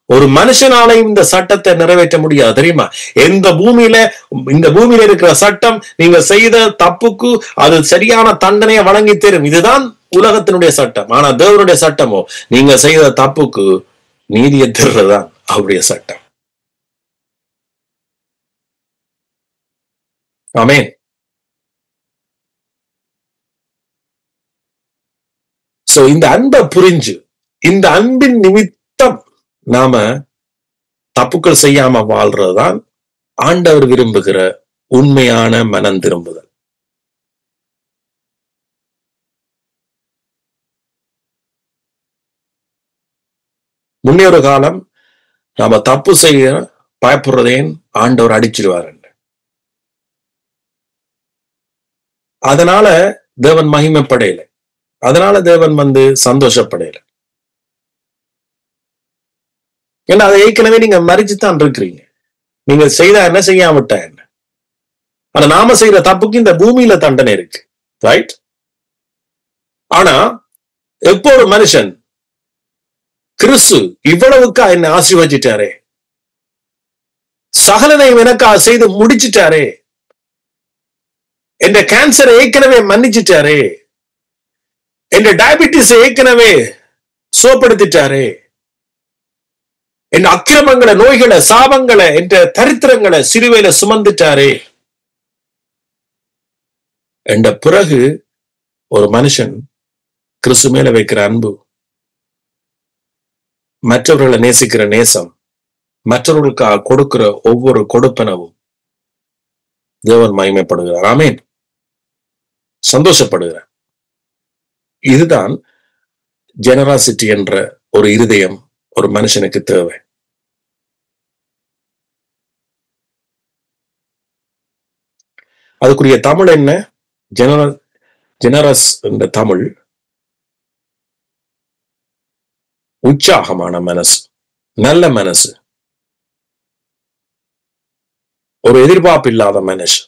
Speaker 1: ஒரு மனுஷனாலே இந்த சட்டத்தை நிறைவேற்ற முடியாது, தெரியுமா? இந்த பூமியில இருக்கிற சட்டம் நீங்க செய்த தப்புக்கு அது சரியான தண்டனையை வழங்கி தரும். இதுதான் உலகத்தினுடைய சட்டம். ஆனா தேவனுடைய சட்டமோ நீங்க செய்த தப்புக்கு நீதியை தர்றதுதான் அவருடைய சட்டம். ஆமென். சோ இந்த அன்பை புரிஞ்சு, இந்த அன்பின் நிமித்தம் நாம தப்புக்கள் செய்யாம வாழ்றதுதான் ஆண்டவர் விரும்புகிற உண்மையான மனம் திரும்புதல். முன்னே ஒரு காலம் நாம தப்பு செய்ய பயப்படுறதேன், ஆண்டவர் அடிச்சிருவாரு. அதனால தேவன் மகிமைப்படையில, அதனால தேவன் சந்தோஷப்படையில. ஏன்னா அதை ஏற்கனவே நீங்க மறிச்சுத்தான் இருக்கிறீங்க. நீங்க செய்தா என்ன, செய்யாமட்டா என்ன. ஆனா நாம செய்யற தப்புக்கு இந்த பூமியில தண்டனை இருக்கு, ரைட்? ஆனா எப்போ ஒரு மனுஷன் கிறிஸ்து இவ்வளவுக்கா என்ன ஆசீர்வதிச்சிட்டாரே, சகலனை எனக்கா செய்து முடிச்சிட்டாரே, என்ற கேன்சரை ஏற்கனவே மன்னிச்சிட்டாரே, என்ற டயபிட்டிஸ் ஏற்கனவே சோப்படுத்திட்டாரே, என் அக்கிரமங்களை, நோய்களை, சாபங்களை, என்ற தரித்திரங்களை சிலுவையில சுமந்துட்டாரே என்ற பிறகு ஒரு மனுஷன் கிறிஸ்து மேல வைக்கிற அன்பு, மற்றவர்களை நேசிக்கிற நேசம், மற்றவர்களுக்காக கொடுக்கிற ஒவ்வொரு கொடுப்பனவும் தேவன் மகிமைப்படுகிறார். ஆமேன். சந்தோஷப்படுகிறார். இதுதான் ஜெனராசிட்டி என்ற ஒரு இருதயம் ஒரு மனுஷனுக்கு தேவை. அதுக்குரிய தமிழ் என்ன? ஜெனரஸ் என்ற தமிழ் உற்சாகமான மனசு, நல்ல மனசு, ஒரு எதிர்பார்ப்பு இல்லாத மனசு.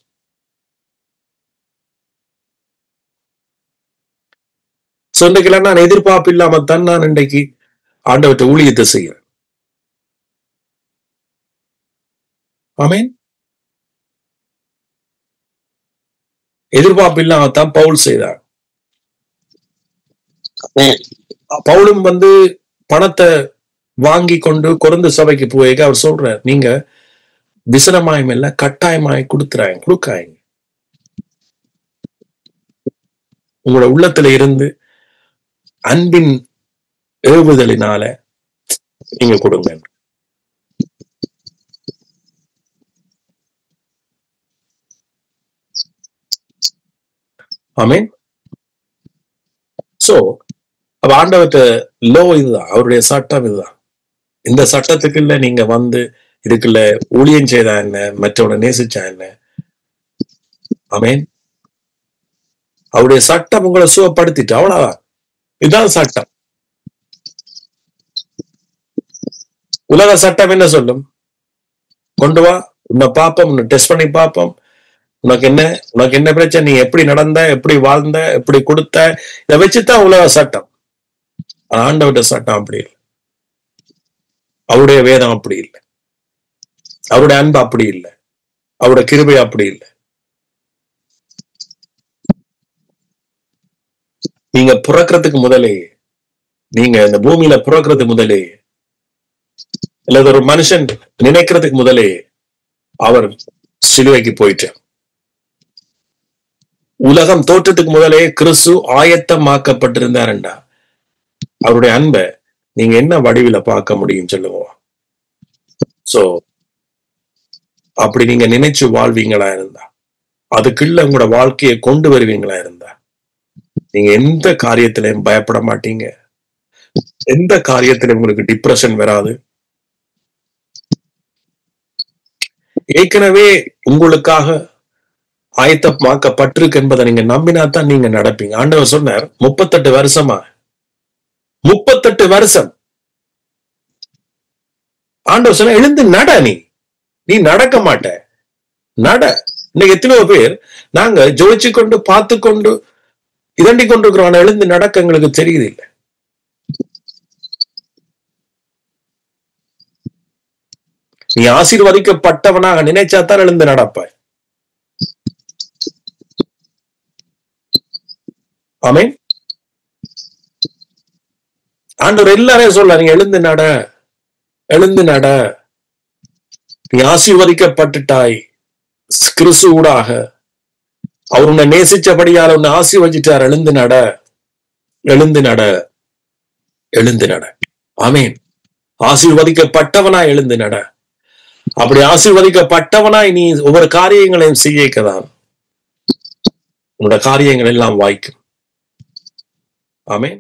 Speaker 1: சொன்னைக்குல நான் எதிர்பார்ப்பு இல்லாமத்தான் நான் இன்றைக்கு ஆண்டவற்றை ஊழியத்தை செய்கிறேன். ஆமேன். எதிர்பார்ப்பு இல்லாமத்தான் பவுல் செய்தார். பவுலும் பணத்தை வாங்கி கொண்டு கொரிந்து சபைக்கு போய் அவர் சொல்றார், நீங்க விசனமாயம் இல்ல கட்டாயமாய் கொடுக்காங்க. உங்களோட உள்ளத்துல இருந்து அன்பின் ஏவுதலினால நீங்க கொடுங்க. ஆமேன். சோ அப்ப ஆண்டவர்கிட்ட லோ இதுதான், அவருடைய சட்டம் இதுதான். இந்த சட்டத்துக்கு இல்ல நீங்க இதுக்குள்ள ஊழியம் செய்தா என்ன, மற்றவனை நேசிச்சா என்ன. ஆமேன். அவருடைய சட்டம் உங்களை சுகப்படுத்திட்டு அவ்வளவுதான். இதுதான் சட்டம். உலக சட்டம் என்ன சொல்லும்? கொண்டு வா, உன்னை பார்ப்போம், உன்னை டெஸ்ட் பண்ணி பார்ப்போம், உனக்கு என்ன பிரச்சனை, நீ எப்படி நடந்த, எப்படி வாழ்ந்த, எப்படி கொடுத்த, இதை வச்சுதான் உலக சட்டம். ஆண்டவருடைய சட்டம் அப்படி இல்லை. அவருடைய வேதம் அப்படி இல்லை. அவருடைய அன்பு அப்படி இல்லை. அவருடைய கிருபை அப்படி இல்லை. நீங்க பிறக்கிறதுக்கு முதலே, நீங்க இந்த பூமியில பிறக்கிறதுக்கு முதலே, அல்லது ஒரு மனுஷன் நினைக்கிறதுக்கு முதலே அவர் சிலுவைக்கு போயிட்டார். உலகம் தோற்றத்துக்கு முதலே கிறிஸ்து ஆயத்தமாக்கப்பட்டிருந்தாருண்டா அவருடைய அன்பை நீங்க என்ன வடிவில பார்க்க முடியும் சொல்லுவோம். சோ அப்படி நீங்க நினைச்சு வாழ்வீங்களா இருந்தா, அதுக்குள்ள உங்களோட வாழ்க்கையை கொண்டு வருவீங்களா இருந்தா, நீங்க எந்த காரியத்திலையும் பயப்பட மாட்டீங்க. எந்த காரியத்திலும் உங்களுக்கு டிப்ரெஷன் வராது. ஏற்கனவே உங்களுக்காக ஆயத்தமாக்கப்பட்டிருக்கு என்பதை நீங்க நம்பினாத்தான் நீங்க நடப்பீங்க. ஆண்டவர் சொன்னார் 38 வருஷமா, 38 வருஷம் ஆண்டவர் சொன்ன எழுந்து நட, நீ நடக்க மாட்ட, நட. இன்னைக்கு எத்தனையோ பேர் நாங்க ஜோதிச்சு கொண்டு பார்த்து கொண்டு இதண்டி கொண்டிருக்கிறோம், எழுந்து நடக்க எங்களுக்கு தெரியுது இல்லை. நீ ஆசீர்வதிக்கப்பட்டவனாக நினைச்சாத்தான் எழுந்து நடப்பாய். ஆமென். ஆண்டவர் எல்லாரையும் சொல்ல, நீ எழுந்து நட, எழுந்து நட. நீ ஆசீர்வதிக்கப்பட்டுட்டாய் கிறிஸ்து ஊடாக. அவர் உன்னை நேசிச்சபடியால் உன்னை ஆசீர்வதிட்டார். எழுந்து நட, எழுந்து நட, எழுந்து நட. ஆமேன். ஆசீர்வதிக்கப்பட்டவனாய் எழுந்து நட. அப்படி ஆசீர்வதிக்கப்பட்டவனாய் நீ ஒவ்வொரு காரியங்களையும் செய்யதான் உன்னோட காரியங்கள் எல்லாம் வாய்க்கும். ஆமேன்.